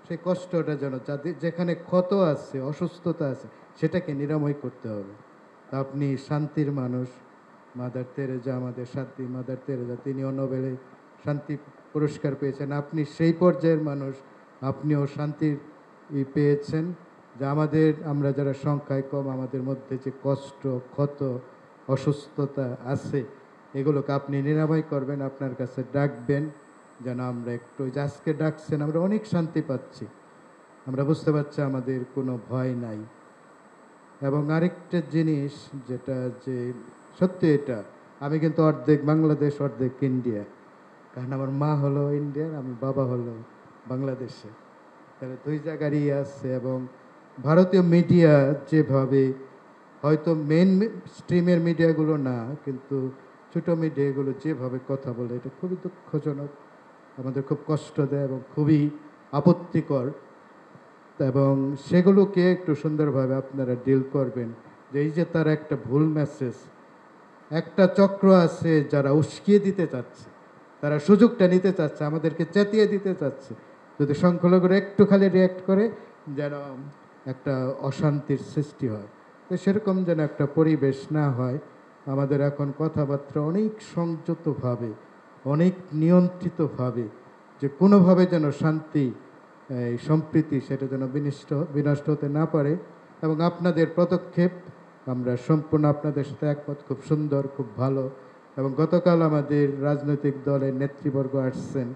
সেই কষ্টটা যেন যাদের যেখানে ক্ষত আছে, অসুস্থতা আছে, সেটাকে নিরাময় করতে হবে। তা আপনি শান্তির মানুষ, মাদার তেরেজা, আমাদের সাথী মাদার তেরেজা, তিনিও নোবেলে শান্তি পুরস্কার পেয়েছেন, আপনি সেই পর্যায়ের মানুষ, আপনিও শান্তির পেয়েছেন। যে আমরা যারা সংখ্যায় কম, আমাদের মধ্যে যে কষ্ট, ক্ষত, অসুস্থতা আছে, এগুলোকে আপনি নিরাময় করবেন, আপনার কাছে ডাকবেন, যেন আমরা একটু, যে আজকে ডাকছেন আমরা অনেক শান্তি পাচ্ছি, আমরা বুঝতে পারছি আমাদের কোনো ভয় নাই। এবং আরেকটা জিনিস যেটা, যে সত্যি এটা, আমি কিন্তু অর্ধেক বাংলাদেশ অর্ধেক ইন্ডিয়া, কারণ আমার মা হলো ইন্ডিয়ান, আমি বাবা হলো বাংলাদেশে, তাহলে দুই জায়গারই আছে। এবং ভারতীয় মিডিয়া যেভাবে, হয়তো মেন স্ট্রিমের মিডিয়াগুলো না, কিন্তু ছোটো মিডিয়াগুলো যেভাবে কথা বলে, এটা খুবই দুঃখজনক, আমাদের খুব কষ্ট দেয় এবং খুবই আপত্তিকর। এবং সেগুলোকে একটু সুন্দরভাবে আপনারা ডিল করবেন, যে এই যে তার একটা ভুল মেসেজ, একটা চক্র আছে যারা উস্কিয়ে দিতে চাচ্ছে, তারা সুযোগটা নিতে চাচ্ছে, আমাদেরকে চেতিয়ে দিতে চাচ্ছে, যদি সংখ্যালঘুরা একটু খালি রিয়্যাক্ট করে যেন একটা অশান্তির সৃষ্টি হয়। তো সেরকম যেন একটা পরিবেশ না হয়। আমাদের এখন কথাবার্তা অনেক সংযতভাবে, অনেক নিয়ন্ত্রিতভাবে, যে কোনোভাবে যেন শান্তি, এই সম্প্রীতি, সেটা যেন বিনষ্ট হতে না পারে। এবং আপনাদের পদক্ষেপ আমরা সম্পূর্ণ আপনাদের সাথে একমত, খুব সুন্দর, খুব ভালো। এবং গতকাল আমাদের রাজনৈতিক দলের নেতৃবর্গ আসছেন,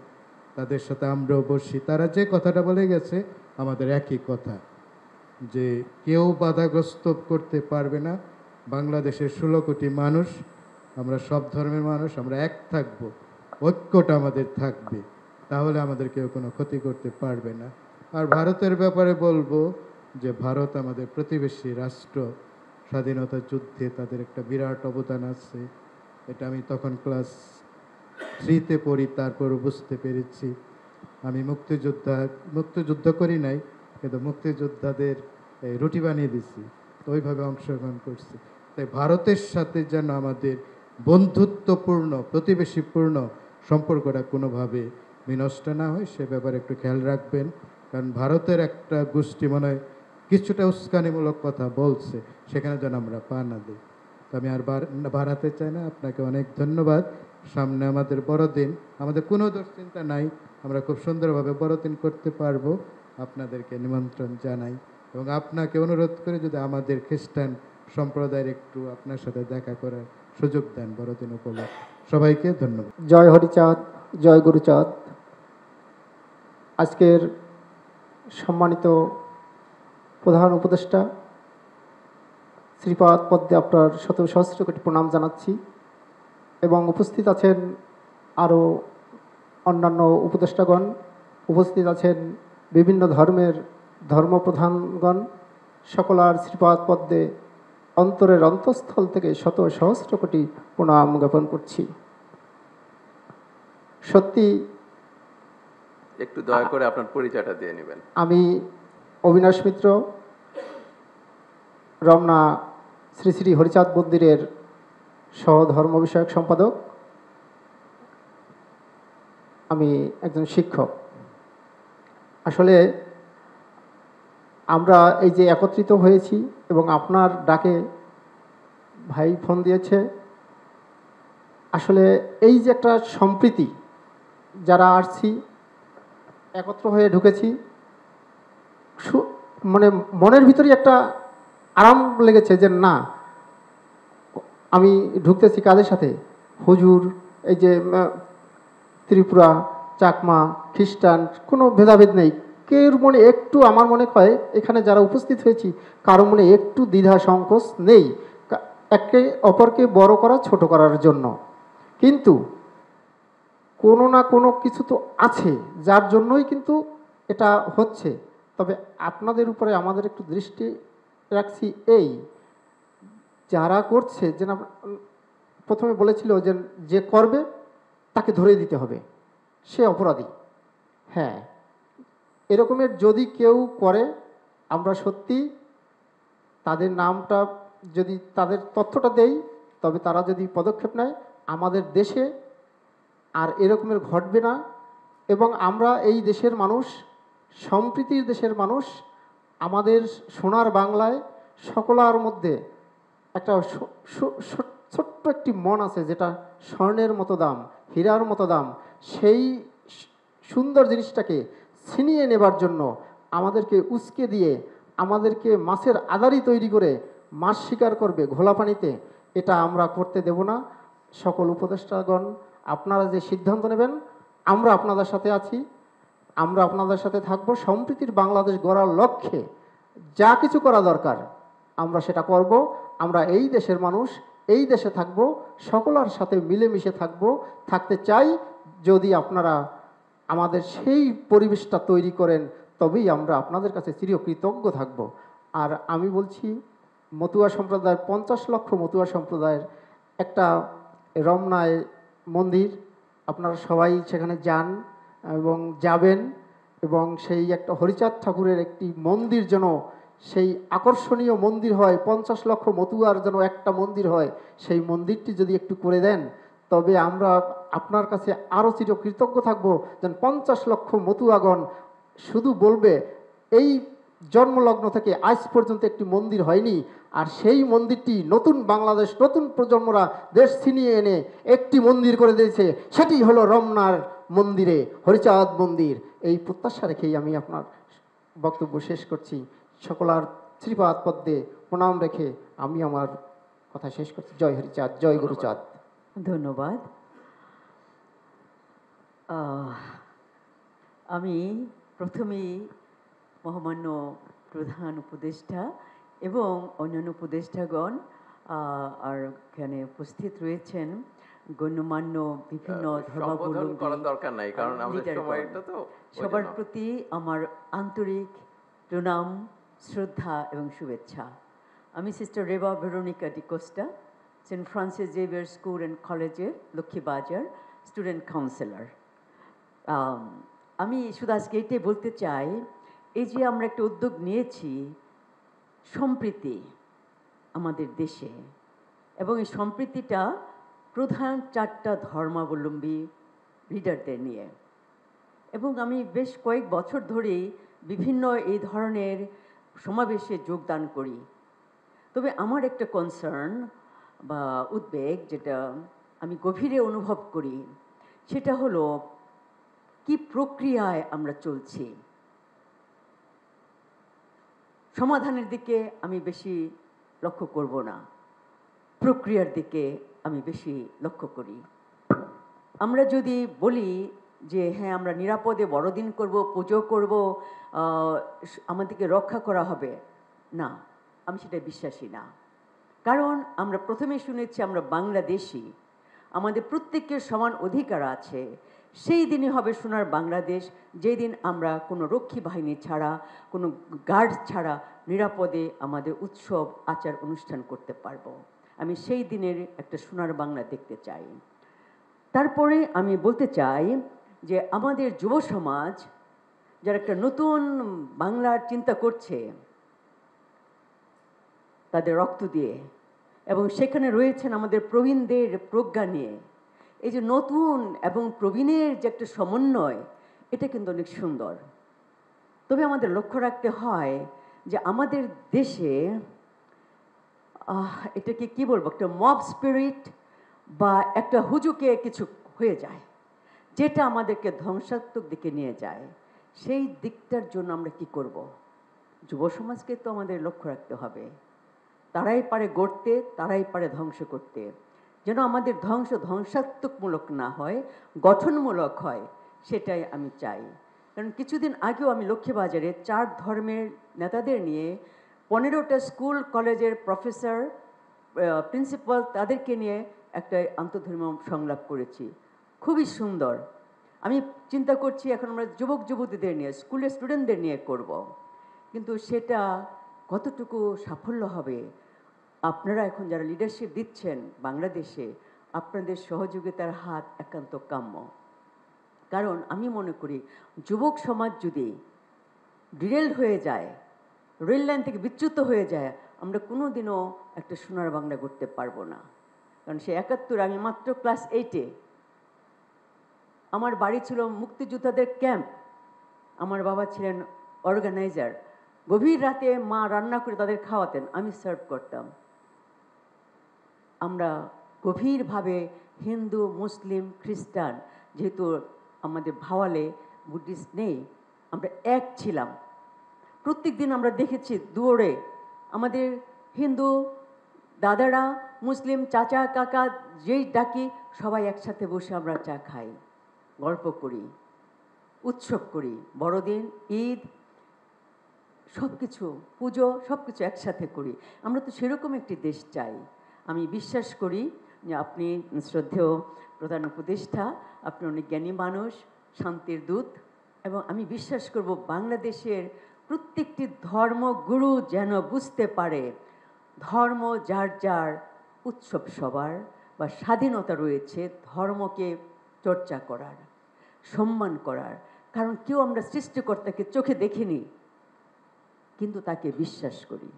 তাদের সাথে আমরাও বসি, তারা যে কথাটা বলে গেছে আমাদের একই কথা, যে কেউ বাধাগ্রস্ত করতে পারবে না। বাংলাদেশের 16 কোটি মানুষ, আমরা সব ধর্মের মানুষ, আমরা এক থাকবো, ঐক্যটা আমাদের থাকবে, তাহলে আমাদের কেউ কোনো ক্ষতি করতে পারবে না। আর ভারতের ব্যাপারে বলবো যে ভারত আমাদের প্রতিবেশী রাষ্ট্র, স্বাধীনতা যুদ্ধে তাদের একটা বিরাট অবদান আছে, এটা আমি তখন ক্লাস 3-তে পড়ি, তারপরও বুঝতে পেরেছি। আমি মুক্তিযুদ্ধ করি নাই, কিন্তু মুক্তিযোদ্ধাদের রুটি বানিয়ে দিছি, তো ওইভাবে অংশগ্রহণ করছি। তাই ভারতের সাথে যেন আমাদের বন্ধুত্বপূর্ণ, প্রতিবেশীপূর্ণ সম্পর্কটা কোনোভাবে বিনষ্ট না হয়, সে ব্যাপারে একটু খেয়াল রাখবেন। কারণ ভারতের একটা গোষ্ঠী মনে হয় কিছুটা উস্কানিমূলক কথা বলছে, সেখানে যেন আমরা পা না দিই। তো আমি আর বাড়াতে চাই না, আপনাকে অনেক ধন্যবাদ। সামনে আমাদের বড়দিন, আমাদের কোনো দুশ্চিন্তা নাই, আমরা খুব সুন্দরভাবে বড়দিন করতে পারবো, আপনাদেরকে নিমন্ত্রণ জানাই। এবং আপনাকে অনুরোধ করে যদি আমাদের খ্রিস্টান সম্প্রদায়ের একটু আপনার সাথে দেখা করার সুযোগ দেন বড়দিন উপলক্ষে। সবাইকে ধন্যবাদ। জয় হরিচাঁদ, জয় গুরুচাঁদ। আজকের সম্মানিত প্রধান উপদেষ্টা শ্রীপাদ পদ্মে আপনার শত সহস্র কোটি প্রণাম জানাচ্ছি এবং উপস্থিত আছেন আরও অন্যান্য উপদেষ্টাগণ, উপস্থিত আছেন বিভিন্ন ধর্মের ধর্মপ্রধানগণ। সকলার শ্রীপাদ পদ্মে অন্তরের অন্তঃস্থল থেকে শত সহস্র কোটি প্রণাম জ্ঞাপন করছি। সত্যি একটু দয়া করে আপনার পরিচয়টা দিয়ে নেবেন। আমি অবিনাশ মিত্র, রমনা শ্রী শ্রী হরিচাঁদ মন্দিরের সহধর্ম বিষয়ক সম্পাদক। আমি একজন শিক্ষক। আসলে আমরা এই যে একত্রিত হয়েছি এবং আপনার ডাকে ভাই ফোন দিয়েছে, আসলে এই যে একটা সম্প্রীতি, যারা আসছি একত্র হয়ে ঢুকেছি, মানে মনের ভিতরেই একটা আরাম লেগেছে যে না, আমি ঢুকতেছি কাদের সাথে, হুজুর, এই যে ত্রিপুরা, চাকমা, খ্রিস্টান, কোনো ভেদাভেদ নেই। কেউর মনে একটু, আমার মনে হয় এখানে যারা উপস্থিত হয়েছি কারো মনে একটু দ্বিধা সংকোচ নেই একে অপরকে বড় করা, ছোট করার জন্য। কিন্তু কোনো না কোনো কিছু তো আছে যার জন্যই কিন্তু এটা হচ্ছে। তবে আপনাদের উপরে আমাদের একটু দৃষ্টি রাখছি, এই যারা করছে, যে প্রথমে বলেছিল যে করবে তাকে ধরে দিতে হবে, সে অপরাধী। হ্যাঁ, এরকমের যদি কেউ করে, আমরা সত্যি তাদের নামটা যদি, তাদের তথ্যটা দেই, তবে তারা যদি পদক্ষেপ নেয়, আমাদের দেশে আর এরকমের ঘটবে না। এবং আমরা এই দেশের মানুষ, সম্প্রীতির দেশের মানুষ, আমাদের সোনার বাংলায় সকলার মধ্যে একটা ছোট্ট একটি মন আছে যেটা স্বর্ণের মতো দাম, হীরার মতো দাম। সেই সুন্দর জিনিসটাকে ছিনিয়ে নেবার জন্য আমাদেরকে উস্কে দিয়ে, আমাদেরকে মাছের আদারি তৈরি করে মাছ শিকার করবে ঘোলা পানিতে, এটা আমরা করতে দেব না। সকল উপদেষ্টাগণ, আপনারা যে সিদ্ধান্ত নেবেন, আমরা আপনাদের সাথে আছি, আমরা আপনাদের সাথে থাকব। সম্প্রীতির বাংলাদেশ গড়ার লক্ষ্যে যা কিছু করা দরকার আমরা সেটা করব। আমরা এই দেশের মানুষ, এই দেশে থাকব, সকলের সাথে মিলেমিশে থাকব, থাকতে চাই। যদি আপনারা আমাদের সেই পরিবেশটা তৈরি করেন, তবেই আমরা আপনাদের কাছে চিরকৃতজ্ঞ থাকব। আর আমি বলছি, মতুয়া সম্প্রদায়ের 50 লক্ষ মতুয়া সম্প্রদায়ের একটা রমনায় মন্দির, আপনারা সবাই সেখানে যান এবং যাবেন, এবং সেই একটা হরিচাঁদ ঠাকুরের একটি মন্দির যেন সেই আকর্ষণীয় মন্দির হয়, 50 লক্ষ মতুয়ার যেন একটা মন্দির হয়, সেই মন্দিরটি যদি একটু করে দেন, তবে আমরা আপনার কাছে আরও চিরকৃতজ্ঞ থাকব। যেন 50 লক্ষ মতুয়াগণ শুধু বলবে এই জন্মলগ্ন থেকে আজ পর্যন্ত একটি মন্দির হয়নি, আর সেই মন্দিরটি নতুন বাংলাদেশ, নতুন প্রজন্মরা দেশ ছিনিয়ে এনে একটি মন্দির করে দিয়েছে, সেটি হলো রমনার মন্দিরে হরিচাঁদ মন্দির। এই প্রত্যাশা রেখেই আমি আপনার বক্তব্য শেষ করছি। সকলার শ্রীপাদ পদ্মে প্রণাম রেখে আমি আমার কথা শেষ করছি। জয় হরিচাঁদ, জয় গুরুচাঁদ। ধন্যবাদ। আমি প্রথমেই মহামান্য প্রধান উপদেষ্টা এবং অন্যান্য উপদেষ্টাগণ আর এখানে উপস্থিত রয়েছেন গণ্যমান্য বিভিন্ন সম্বোধন করার দরকার নাই, কারণ আমাদের সময়টা তো। সবার প্রতি আমার আন্তরিক প্রণাম, শ্রদ্ধা এবং শুভেচ্ছা। আমি sister Reba Veronica D'Costa, saint Francis Xavier school and কলেজের লক্ষ্মীবাজার স্টুডেন্ট কাউন্সিলর। আমি শুধু আজকে এটাই বলতে চাই, এই যে আমরা একটা উদ্যোগ নিয়েছি সম্প্রীতি আমাদের দেশে, এবং এই সম্প্রীতিটা প্রধান 4টা ধর্মাবলম্বী লিডারদের নিয়ে, এবং আমি বেশ কয়েক বছর ধরেই বিভিন্ন এই ধরনের সমাবেশে যোগদান করি। তবে আমার একটা কনসার্ন বা উদ্বেগ, যেটা আমি গভীরে অনুভব করি, সেটা হলো কি প্রক্রিয়ায় আমরা চলছি। সমাধানের দিকে আমি বেশি লক্ষ্য করব না, প্রক্রিয়ার দিকে আমি বেশি লক্ষ্য করি। আমরা যদি বলি যে হ্যাঁ আমরা নিরাপদে বড়দিন করব, পুজো করব, আমাদেরকে রক্ষা করা হবে, না, আমি সেটা বিশ্বাসী না। কারণ আমরা প্রথমে শুনেছি আমরা বাংলাদেশি, আমাদের প্রত্যেকের সমান অধিকার আছে। সেই দিনই হবে সোনার বাংলাদেশ, যেই দিন আমরা কোনো রক্ষী বাহিনী ছাড়া, কোনো গার্ড ছাড়া নিরাপদে আমাদের উৎসব আচার অনুষ্ঠান করতে পারবো। আমি সেই দিনের একটা সোনার বাংলা দেখতে চাই। তারপরে আমি বলতে চাই যে আমাদের যুব সমাজ যারা একটা নতুন বাংলার চিন্তা করছে তাদের রক্ত দিয়ে, এবং সেখানে রয়েছেন আমাদের প্রবীণদের প্রজ্ঞা নিয়ে, এই যে নতুন এবং প্রবীণের যে একটা সমন্বয়, এটা কিন্তু অনেক সুন্দর। তবে আমাদের লক্ষ্য রাখতে হয় যে আমাদের দেশে এটাকে কি বলবো, একটা মব স্পিরিট বা একটা হুজুকে কিছু হয়ে যায় যেটা আমাদেরকে ধ্বংসাত্মক দিকে নিয়ে যায়। সেই দিকটার জন্য আমরা কি করব? যুব সমাজকে তো আমাদের লক্ষ্য রাখতে হবে। তারাই পারে গড়তে, তারাই পারে ধ্বংস করতে। যেন আমাদের ধ্বংসাত্মকমূলক না হয়, গঠনমূলক হয়, সেটাই আমি চাই। কারণ কিছুদিন আগেও আমি লক্ষ্মীবাজারে 4 ধর্মের নেতাদের নিয়ে 15টা স্কুল কলেজের প্রফেসর, প্রিন্সিপাল, তাদেরকে নিয়ে একটা আন্তঃধর্মীয় সংলাপ করেছি, খুবই সুন্দর। আমি চিন্তা করছি এখন আমরা যুবক যুবতীদের নিয়ে, স্কুলের স্টুডেন্টদের নিয়ে করব, কিন্তু সেটা কতটুকু সাফল্য হবে? আপনারা এখন যারা লিডারশিপ দিচ্ছেন বাংলাদেশে, আপনাদের সহযোগিতার হাত একান্ত কাম্য। কারণ আমি মনে করি যুবক সমাজ যদি ডিরেল হয়ে যায়, রেল লাইন থেকে বিচ্যুত হয়ে যায়, আমরা কোনো দিনও একটা সোনার বাংলা করতে পারবো না। কারণ সে 71, আমি মাত্র ক্লাস 8-এ, আমার বাড়ি ছিল মুক্তিযোদ্ধাদের ক্যাম্প, আমার বাবা ছিলেন অর্গানাইজার। গভীর রাতে মা রান্না করে তাদের খাওয়াতেন, আমি সার্ভ করতাম। আমরা গভীরভাবে হিন্দু, মুসলিম, খ্রিস্টান, যেহেতু আমাদের ভাওয়ালে বুদ্ধিস্ট নেই, আমরা এক ছিলাম। প্রত্যেক দিন আমরা দেখেছি দুয়ারে আমাদের হিন্দু দাদারা, মুসলিম চাচা কাকা যেই ডাকি, সবাই একসাথে বসে আমরা চা খাই, গল্প করি, উৎসব করি, বড়দিন, ঈদ, সব কিছু, পুজো, সব কিছু একসাথে করি। আমরা তো সেরকম একটি দেশ চাই। আমি বিশ্বাস করি যে আপনি শ্রদ্ধেয় প্রধান উপদেষ্টা, আপনি অনেক জ্ঞানী মানুষ, শান্তির দূত, এবং আমি বিশ্বাস করব বাংলাদেশের প্রত্যেকটি ধর্মগুরু যেন বুঝতে পারে ধর্ম যার যার, উৎসব সবার, বা স্বাধীনতা রয়েছে ধর্মকে চর্চা করার, সম্মান করার। কারণ কেউ আমরা সৃষ্টিকর্তাকে চোখে দেখিনি, কিন্তু তাকে বিশ্বাস করি,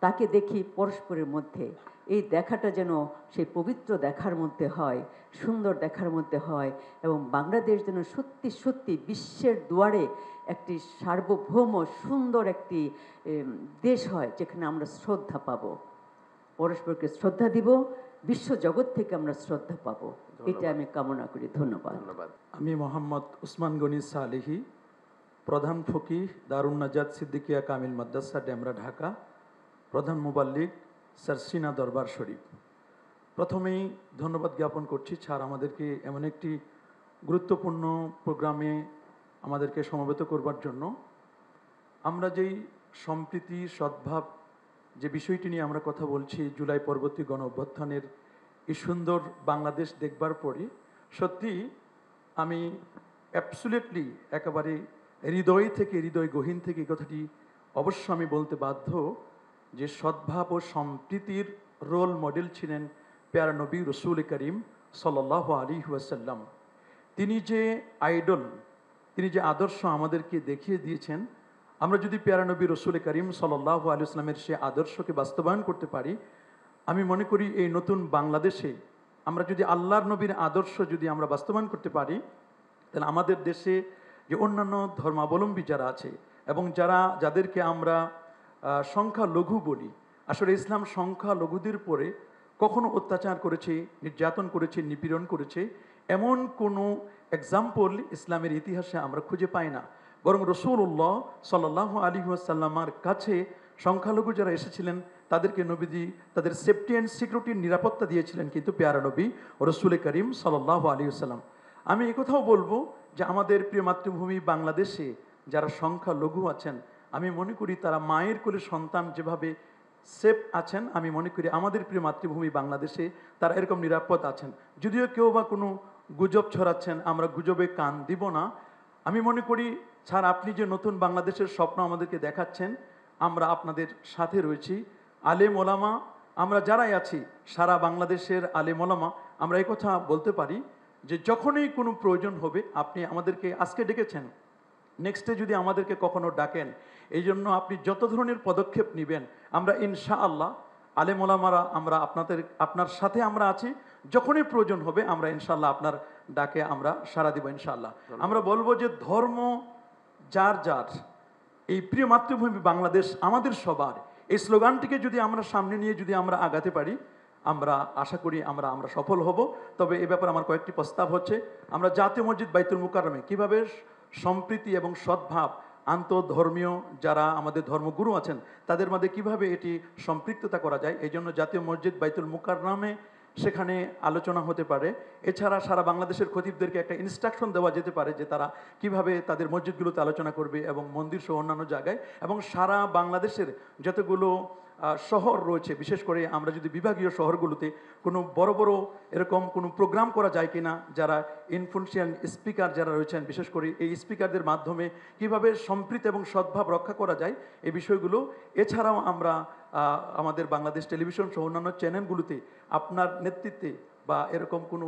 তাকে দেখি পরস্পরের মধ্যে। এই দেখাটা যেন সেই পবিত্র দেখার মধ্যে হয়, সুন্দর দেখার মধ্যে হয়, এবং বাংলাদেশ যেন সত্যি সত্যি বিশ্বের দুয়ারে একটি সার্বভৌম সুন্দর একটি দেশ হয়, যেখানে আমরা শ্রদ্ধা পাব, পরস্পরকে শ্রদ্ধা দিব, বিশ্বজগৎ থেকে আমরা শ্রদ্ধা পাব। এটা আমি কামনা করি। ধন্যবাদ। আমি মোহাম্মদ উসমান গনি সালেহি, প্রধান ফকিহ দারুন নাজাত সিদ্দিকিয়া কামিল মাদ্রাসা, ডেমরা, ঢাকা, প্রধান মুবাল্লিগ সারসিনা দরবার শরীফ। প্রথমেই ধন্যবাদ জ্ঞাপন করছি স্যার আমাদেরকে এমন একটি গুরুত্বপূর্ণ প্রোগ্রামে আমাদেরকে সমবেত করবার জন্য। আমরা যেই সম্প্রীতি, সদ্ভাব, যে বিষয়টি নিয়ে আমরা কথা বলছি, জুলাই পরবর্তী গণ অভ্যুত্থানের এই সুন্দর বাংলাদেশ দেখবার পরে সত্যি আমি অ্যাবসুলেটলি একেবারে হৃদয় থেকে, হৃদয় গহীন থেকে এই কথাটি অবশ্য আমি বলতে বাধ্য যে সদ্ভাব ও সম্প্রীতির রোল মডেল ছিলেন প্যারা নবী রসুল করিম সাল্লাল্লাহু আলাইহি ওয়াসাল্লাম। তিনি যে আইডল, তিনি যে আদর্শ আমাদেরকে দেখিয়ে দিয়েছেন, আমরা যদি প্যারা নবী রসুল করিম সাল্লাল্লাহু আলাইহি ওয়াসাল্লামের সে আদর্শকে বাস্তবায়ন করতে পারি, আমি মনে করি এই নতুন বাংলাদেশে আমরা যদি আল্লাহর নবীর আদর্শ যদি আমরা বাস্তবায়ন করতে পারি, তাহলে আমাদের দেশে যে অন্যান্য ধর্মাবলম্বী যারা আছে এবং যাদেরকে আমরা সংখ্যালঘু বলি, আসলে ইসলাম সংখ্যালঘুদের পরে কখনো অত্যাচার করেছে, নির্যাতন করেছে, নিপীড়ন করেছে, এমন কোনো এক্সাম্পল ইসলামের ইতিহাসে আমরা খুঁজে পাই না। বরং রসুল্লাহ সাল্লাল্লাহু আলাইহি ওয়াসাল্লামের কাছে সংখ্যালঘু যারা এসেছিলেন তাদেরকে নবীজি তাদের সেফটি অ্যান্ড সিকিউরিটির নিরাপত্তা দিয়েছিলেন কিন্তু পেয়ারা নবী রসুল করিম সাল্লাল্লাহু আলাইহি ওয়াসাল্লাম। আমি একথাও বলবো যে আমাদের প্রিয় মাতৃভূমি বাংলাদেশে যারা সংখ্যালঘু আছেন, আমি মনে করি তারা মায়ের কোলে সন্তান যেভাবে সেফ আছেন, আমি মনে করি আমাদের প্রিয় মাতৃভূমি বাংলাদেশে তারা এরকম নিরাপদ আছেন। যদিও কেউ বা কোনো গুজব ছড়াচ্ছেন, আমরা গুজবে কান দিব না। আমি মনে করি স্যার, আপনি যে নতুন বাংলাদেশের স্বপ্ন আমাদেরকে দেখাচ্ছেন, আমরা আপনাদের সাথে রয়েছি। আলেম ওলামা আমরা যারাই আছি, সারা বাংলাদেশের আলেম ওলামা আমরা এই কথা বলতে পারি যে যখনই কোনো প্রয়োজন হবে আপনি আমাদেরকে আজকে ডেকেছেন, নেক্সটে যদি আমাদেরকে কখনো ডাকেন, এই জন্য আপনি যত ধরনের পদক্ষেপ নেবেন আমরা ইনশাআল্লাহ আলেম ওলামারা আমরা আপনার সাথে আমরা আছি। যখনই প্রয়োজন হবে আমরা ইনশাআল্লাহ আপনার ডাকে আমরা সাড়া দিব ইনশাআল্লাহ। আমরা বলবো যে ধর্ম যার যার, এই প্রিয় মাতৃভূমি বাংলাদেশ আমাদের সবার, এই স্লোগানটিকে যদি আমরা সামনে নিয়ে যদি আমরা আগাতে পারি, আমরা আশা করি আমরা সফল হব। তবে এ ব্যাপারে আমার কয়েকটি প্রস্তাব হচ্ছে, আমরা জাতীয় মসজিদ বাইতুল মুকাররমে কিভাবে সম্প্রীতি এবং সদ্ভাব, আন্তঃধর্মীয় যারা আমাদের ধর্মগুরু আছেন তাদের মধ্যে কিভাবে এটি সম্পৃক্ততা করা যায়, এই জন্য জাতীয় মসজিদ বাইতুল মুকাররমে সেখানে আলোচনা হতে পারে। এছাড়া সারা বাংলাদেশের খতিবদেরকে একটা ইনস্ট্রাকশন দেওয়া যেতে পারে যে তারা কিভাবে তাদের মসজিদগুলোতে আলোচনা করবে এবং মন্দির সহ অন্যান্য জায়গায়, এবং সারা বাংলাদেশের যতগুলো শহর রয়েছে, বিশেষ করে আমরা যদি বিভাগীয় শহরগুলোতে কোনো বড় বড় এরকম কোনো প্রোগ্রাম করা যায় কিনা, যারা ইনফ্লুয়েন্সিয়াল স্পিকার যারা রয়েছেন, বিশেষ করে এই স্পিকারদের মাধ্যমে কিভাবে সম্প্রীতি এবং সদ্ভাব রক্ষা করা যায় এই বিষয়গুলো। এছাড়াও আমরা আমাদের বাংলাদেশ টেলিভিশন সহ অন্যান্য চ্যানেলগুলোতে আপনার নেতৃত্বে বা এরকম কোনো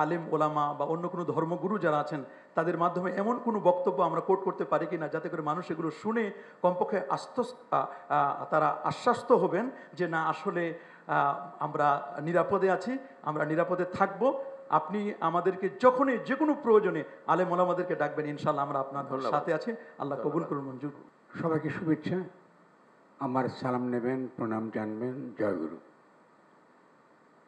আলেম ওলামা বা অন্য কোনো ধর্মগুরু যারা আছেন তাদের মাধ্যমে এমন কোনো বক্তব্য আমরা কোট করতে পারি কিনা যাতে করে মানুষ এগুলো শুনে কমপক্ষে তারা আশ্বস্ত হবেন যে না, আসলে আমরা নিরাপদে আছি, আমরা নিরাপদে থাকব। আপনি আমাদেরকে যখনই যে কোনো প্রয়োজনে আলেম ওলামাদেরকে ডাকবেন, ইনশাআল্লাহ আমরা আপনার সাথে আছি। আল্লাহ কবুল করুন, মঞ্জুর। সবাইকে শুভেচ্ছা, আমার সালাম নেবেন, প্রণাম জানবেন, জয়গুরু।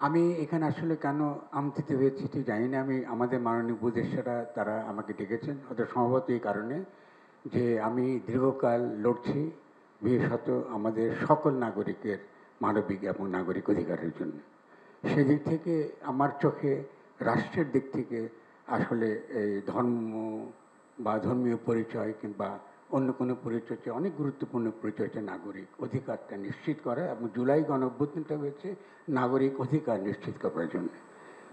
আমি এখানে আসলে কেন আমন্ত্রিত হয়েছি ঠিক জানি না। আমি আমাদের মাননীয় উপদেষ্টারা তারা আমাকে ডেকেছেন, ওদের সম্ভবত এই কারণে যে আমি দীর্ঘকাল লড়ছি বিশেষত আমাদের সকল নাগরিকের মানবিক এবং নাগরিক অধিকারের জন্য। সেদিক থেকে আমার চোখে রাষ্ট্রের দিক থেকে আসলে এই ধর্ম বা ধর্মীয় পরিচয় কিংবা অন্য কোনো পরিচয় অনেক গুরুত্বপূর্ণ পরিচয় হচ্ছে নাগরিক অধিকারটা নিশ্চিত করা, এবং জুলাই গণঅভ্যুত্থানটা হয়েছে নাগরিক অধিকার নিশ্চিত করার জন্য।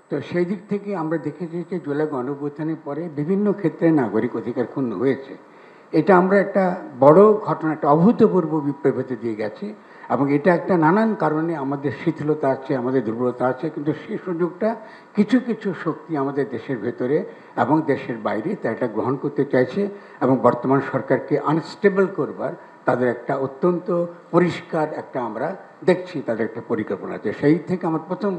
তো সেই দিক থেকে আমরা দেখেছি যে জুলাই গণঅভ্যুত্থানের পরে বিভিন্ন ক্ষেত্রে নাগরিক অধিকার ক্ষুণ্ণ হয়েছে। এটা আমরা একটা বড় ঘটনা, একটা অভূতপূর্ব বিপ্লবতে দিয়ে গেছি, এবং এটা একটা নানান কারণে আমাদের শিথিলতা আছে, আমাদের দুর্বলতা আছে, কিন্তু সেই সুযোগটা কিছু কিছু শক্তি আমাদের দেশের ভেতরে এবং দেশের বাইরে তা এটা গ্রহণ করতে চাইছে, এবং বর্তমান সরকারকে আনস্টেবল করবার তাদের একটা অত্যন্ত পরিষ্কার একটা আমরা দেখছি তাদের একটা পরিকল্পনা আছে। সেই থেকে আমার প্রথম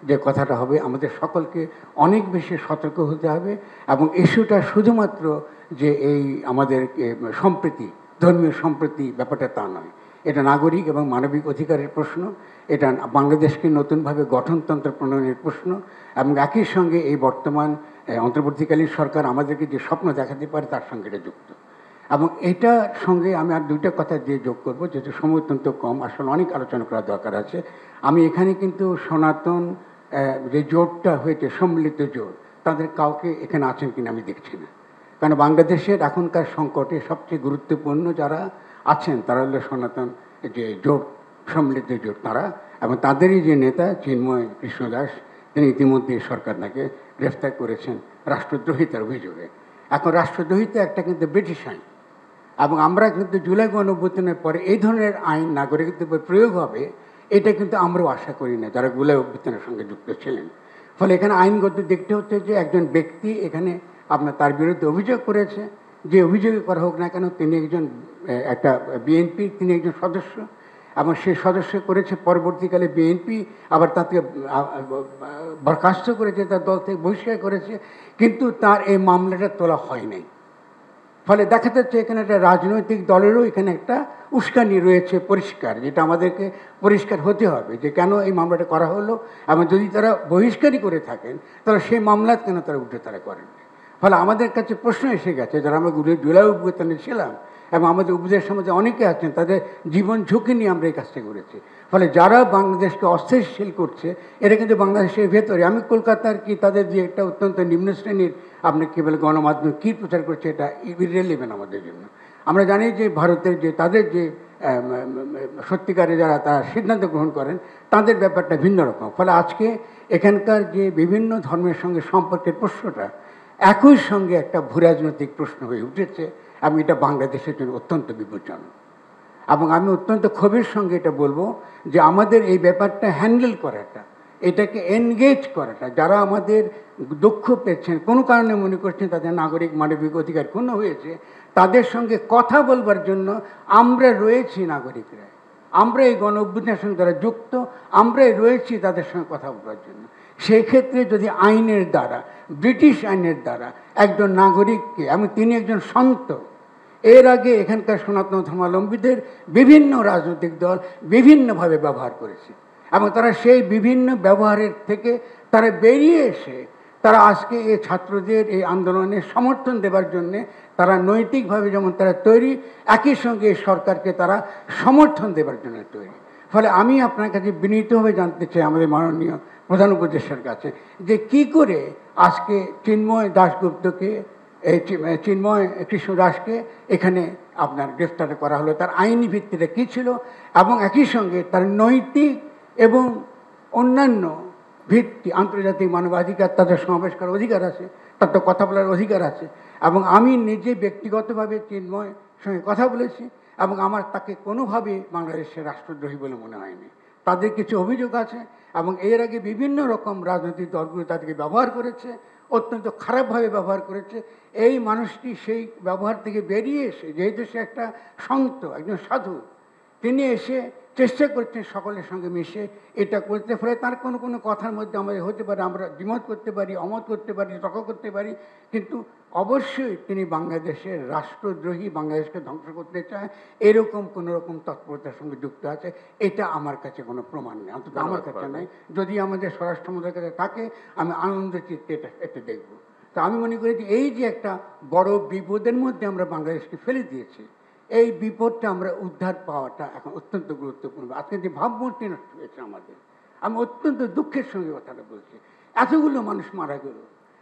যে কথাটা হবে, আমাদের সকলকে অনেক বেশি সতর্ক হতে হবে, এবং ইস্যুটা শুধুমাত্র যে এই আমাদের সম্প্রীতি, ধর্মীয় সম্প্রীতি ব্যাপারটা তা নয়, এটা নাগরিক এবং মানবিক অধিকারের প্রশ্ন, এটা বাংলাদেশকে নতুনভাবে গঠনতন্ত্র প্রণয়নের প্রশ্ন, এবং একই সঙ্গে এই বর্তমান অন্তর্বর্তীকালীন সরকার আমাদেরকে যে স্বপ্ন দেখাতে পারে তার সঙ্গে এটা যুক্ত। এবং এটার সঙ্গে আমি আর দুইটা কথা দিয়ে যোগ করবো, যেহেতু সময় অত্যন্ত কম, আসলে অনেক আলোচনা করার দরকার আছে। আমি এখানে কিন্তু সনাতন যে জোটটা হয়েছে, সম্মিলিত জোট, তাদের কাউকে এখানে আছেন কিনা আমি দেখছি না। কারণ বাংলাদেশের এখনকার সংকটে সবচেয়ে গুরুত্বপূর্ণ যারা আছেন তারা হলো সনাতন যে জোট, সম্মিলিত জোট তারা, এবং তাদেরই যে নেতা চিন্ময় কৃষ্ণ দাস, তিনি ইতিমধ্যে সরকার তাকে গ্রেফতার করেছেন রাষ্ট্রদ্রোহিতার অভিযোগে। এখন রাষ্ট্রদ্রোহিতা একটা কিন্তু ব্রিটিশ আইন, এবং আমরা কিন্তু জুলাই গণঅভ্যুত্থানের পরে এই ধরনের আইন নাগরিকদের উপর প্রয়োগ হবে এটা কিন্তু আমরাও আশা করি না যারা জুলাই অভ্যুত্থানের সঙ্গে যুক্ত ছিলেন। ফলে এখানে আইনগত দেখতে হচ্ছে যে একজন ব্যক্তি এখানে আপনার তার বিরুদ্ধে অভিযোগ করেছে, যে অভিযোগে করা হোক না কেন, তিনি একজন একটা বিএনপি, তিনি একজন সদস্য, এবং সেই সদস্য করেছে, পরবর্তীকালে বিএনপি আবার তাকে বরখাস্ত করেছে, তার দল থেকে বহিষ্কার করেছে, কিন্তু তার এই মামলাটা তোলা হয় নাই। ফলে দেখা যাচ্ছে এখানে একটা রাজনৈতিক দলেরও এখানে একটা উস্কানি রয়েছে পরিষ্কার, যেটা আমাদেরকে পরিষ্কার হতে হবে যে কেন এই মামলাটা করা হলো, এবং যদি তারা বহিষ্কারই করে থাকেন তাহলে সেই মামলা কেন তারা উঠে তারা করেন। ফলে আমাদের কাছে প্রশ্ন এসে গেছে, যারা আমরা জুলাই অভ্যুত্থানে ছিলাম এবং আমাদের উপদেশ সমাজে অনেকে আছেন, তাদের জীবন ঝুঁকি নিয়ে আমরা এই কাজটা করেছি। ফলে যারা বাংলাদেশকে অস্থিতিশীল করছে, এরা কিন্তু বাংলাদেশের ভেতরে, আমি কলকাতার কি তাদের যে একটা অত্যন্ত নিম্ন শ্রেণীর আপনি কী বলে গণমাধ্যম কী প্রচার করছে, এটা ইররিলেভেন্ট আমাদের জন্য। আমরা জানি যে ভারতের যে তাদের যে সত্যিকারে যারা তারা সিদ্ধান্ত গ্রহণ করেন, তাদের ব্যাপারটা ভিন্ন রকম। ফলে আজকে এখানকার যে বিভিন্ন ধর্মের সঙ্গে সম্পর্কের প্রশ্নটা একই সঙ্গে একটা ভূরাজনৈতিক প্রশ্ন হয়ে উঠেছে, এবং এটা বাংলাদেশের জন্য অত্যন্ত বিপজ্জনক। এবং আমি অত্যন্ত ক্ষোভের সঙ্গে এটা বলবো যে আমাদের এই ব্যাপারটা হ্যান্ডেল করাটা, এটাকে এনগেজ করাটা, যারা আমাদের দুঃখ পেয়েছেন, কোনো কারণে মনে করছেন তাদের নাগরিক মানবিক অধিকার ক্ষুণ্ণ হয়েছে, তাদের সঙ্গে কথা বলবার জন্য আমরা রয়েছি নাগরিকরা, আমরা এই গণ অভ্যুত্থানের সঙ্গে যারা যুক্ত, আমরাই রয়েছি তাদের সঙ্গে কথা বলবার জন্য। সেই ক্ষেত্রে যদি আইনের দ্বারা, ব্রিটিশ আইনের দ্বারা একজন নাগরিককে, এবং তিনি একজন সন্ত, এর আগে এখানকার সনাতন ধর্মাবলম্বীদের বিভিন্ন রাজনৈতিক দল বিভিন্নভাবে ব্যবহার করেছে, এবং তারা সেই বিভিন্ন ব্যবহারের থেকে তারা বেরিয়ে এসে তারা আজকে এই ছাত্রদের এই আন্দোলনে সমর্থন দেবার জন্যে তারা নৈতিকভাবে যেমন তারা তৈরি, একই সঙ্গে এই সরকারকে তারা সমর্থন দেবার জন্য তৈরি। ফলে আমি আপনার কাছে বিনীতভাবে জানতে চাই, আমাদের মাননীয় প্রধান উপদেষ্টার কাছে, যে কি করে আজকে চিন্ময় দাশগুপ্তকে, চিন্ময় কৃষ্ণ দাসকে এখানে আপনার গ্রেফতার করা হলো, তার আইনি ভিত্তিটা কী ছিল, এবং একই সঙ্গে তার নৈতিক এবং অন্যান্য ভিত্তি, আন্তর্জাতিক মানবাধিকার, তাদের সমাবেশ করার অধিকার আছে, তার তো কথা বলার অধিকার আছে। এবং আমি নিজে ব্যক্তিগতভাবে চিন্ময়ের সঙ্গে কথা বলেছি, এবং আমার তাকে কোনোভাবে বাংলাদেশের রাষ্ট্রদ্রোহী বলে মনে হয়নি। তাদের কিছু অভিযোগ আছে, এবং এর আগে বিভিন্ন রকম রাজনৈতিক দলগুলো তাদেরকে ব্যবহার করেছে, অত্যন্ত খারাপভাবে ব্যবহার করেছে। এই মানুষটি সেই ব্যবহার থেকে বেরিয়ে এসে, যেহেতু সে একটা সন্ত, একজন সাধু, তিনি এসে চেষ্টা করছেন সকলের সঙ্গে মিশে এটা করতে। ফলে তার কোনো কোনো কথার মধ্যে আমাদের হতে পারে, আমরা দ্বিমত করতে পারি, অমত করতে পারি, তর্ক করতে পারি, কিন্তু অবশ্যই তিনি বাংলাদেশের রাষ্ট্রদ্রোহী, বাংলাদেশকে ধ্বংস করতে চায়, এরকম কোনো রকম তৎপরতার সঙ্গে যুক্ত আছে। এটা আমার কাছে কোনো প্রমাণ নেই, অন্তত আমার কাছে নেই। যদি আমাদের স্বরাষ্ট্র মন্ত্রীর কাছে থাকে, আমি আনন্দ চিত্তে এটা দেখব। তো আমি মনে করি যে এই যে একটা বড় বিপদের মধ্যে আমরা বাংলাদেশকে ফেলে দিয়েছি, এই বিপদটা আমরা উদ্ধার পাওয়াটা এখন অত্যন্ত গুরুত্বপূর্ণ। আজকে যে ভাবমূর্তি নষ্ট হয়েছে আমাদের, আমি অত্যন্ত দুঃখের সঙ্গে কথাটা বলছি। এতগুলো মানুষ মারা গেল,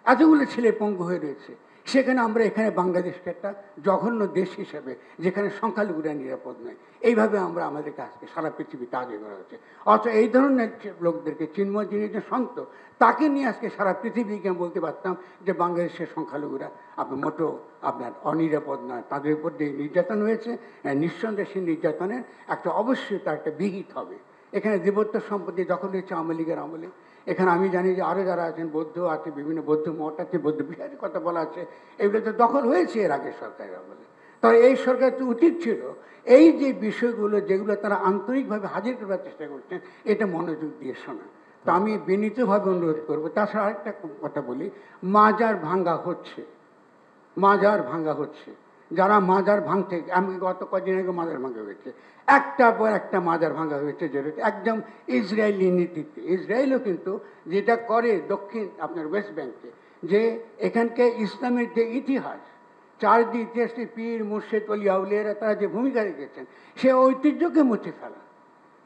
এতগুলো ছেলে পঙ্গু হয়ে রয়েছে, সেখানে আমরা এখানে বাংলাদেশকে একটা জঘন্য দেশ হিসেবে, যেখানে সংখ্যালঘুরা নিরাপদ নয়, এইভাবে আমরা আমাদের কাজকে সারা পৃথিবীতে আগে করা হচ্ছে। অথচ এই ধরনের লোকদেরকে, চিন্ময় যিনি যে সন্ত, তাকে নিয়ে আজকে সারা পৃথিবীকে বলতে পারতাম যে বাংলাদেশের সংখ্যালঘুরা আপনার মোটো আপনার অনিরাপদ নয়, তাদের উপর যে নির্যাতন হয়েছে, নিঃসন্দেহে সেই নির্যাতনের একটা অবশ্যই তার একটা বিহিত হবে। এখানে দেবত্ব সম্পত্তি দখল হয়েছে আওয়ামী লীগের আমলে। এখানে আমি জানি যে আরও যারা আছেন, বৌদ্ধ আছে, বিভিন্ন বৌদ্ধ মঠ আছে, বৌদ্ধ বিহারের কথা বলা আছে, এগুলো তো দখল হয়েছে এর আগের সরকারের আমলে। তবে এই সরকার তো উচিত ছিল এই যে বিষয়গুলো, যেগুলো তারা আন্তরিকভাবে হাজির করবার চেষ্টা করছেন, এটা মনোযোগ দিয়ে শোনা। তো আমি বিনীতভাবে অনুরোধ করবো। তাছাড়া আরেকটা কথা বলি, মাজার ভাঙ্গা হচ্ছে, মাজার ভাঙ্গা হচ্ছে। যারা মাজার ভাঙতে, আমি গত কদিন আগে মাজার ভাঙ্গা হয়েছে, একটার পর একটা মাজার ভাঙ্গা হয়েছে, যেটা একদম ইসরায়েলি নীতিতে। ইসরায়েলও কিন্তু যেটা করে দক্ষিণ আপনার ওয়েস্ট ব্যাংকে, যে এখানকার ইসলামের যে ইতিহাস, চারদিক ইতিহাসে পীর মুর্শেদ অলি আউলিয়ারা তারা যে ভূমিকা রেখেছেন, সে ঐতিহ্যকে মুছে ফেলা,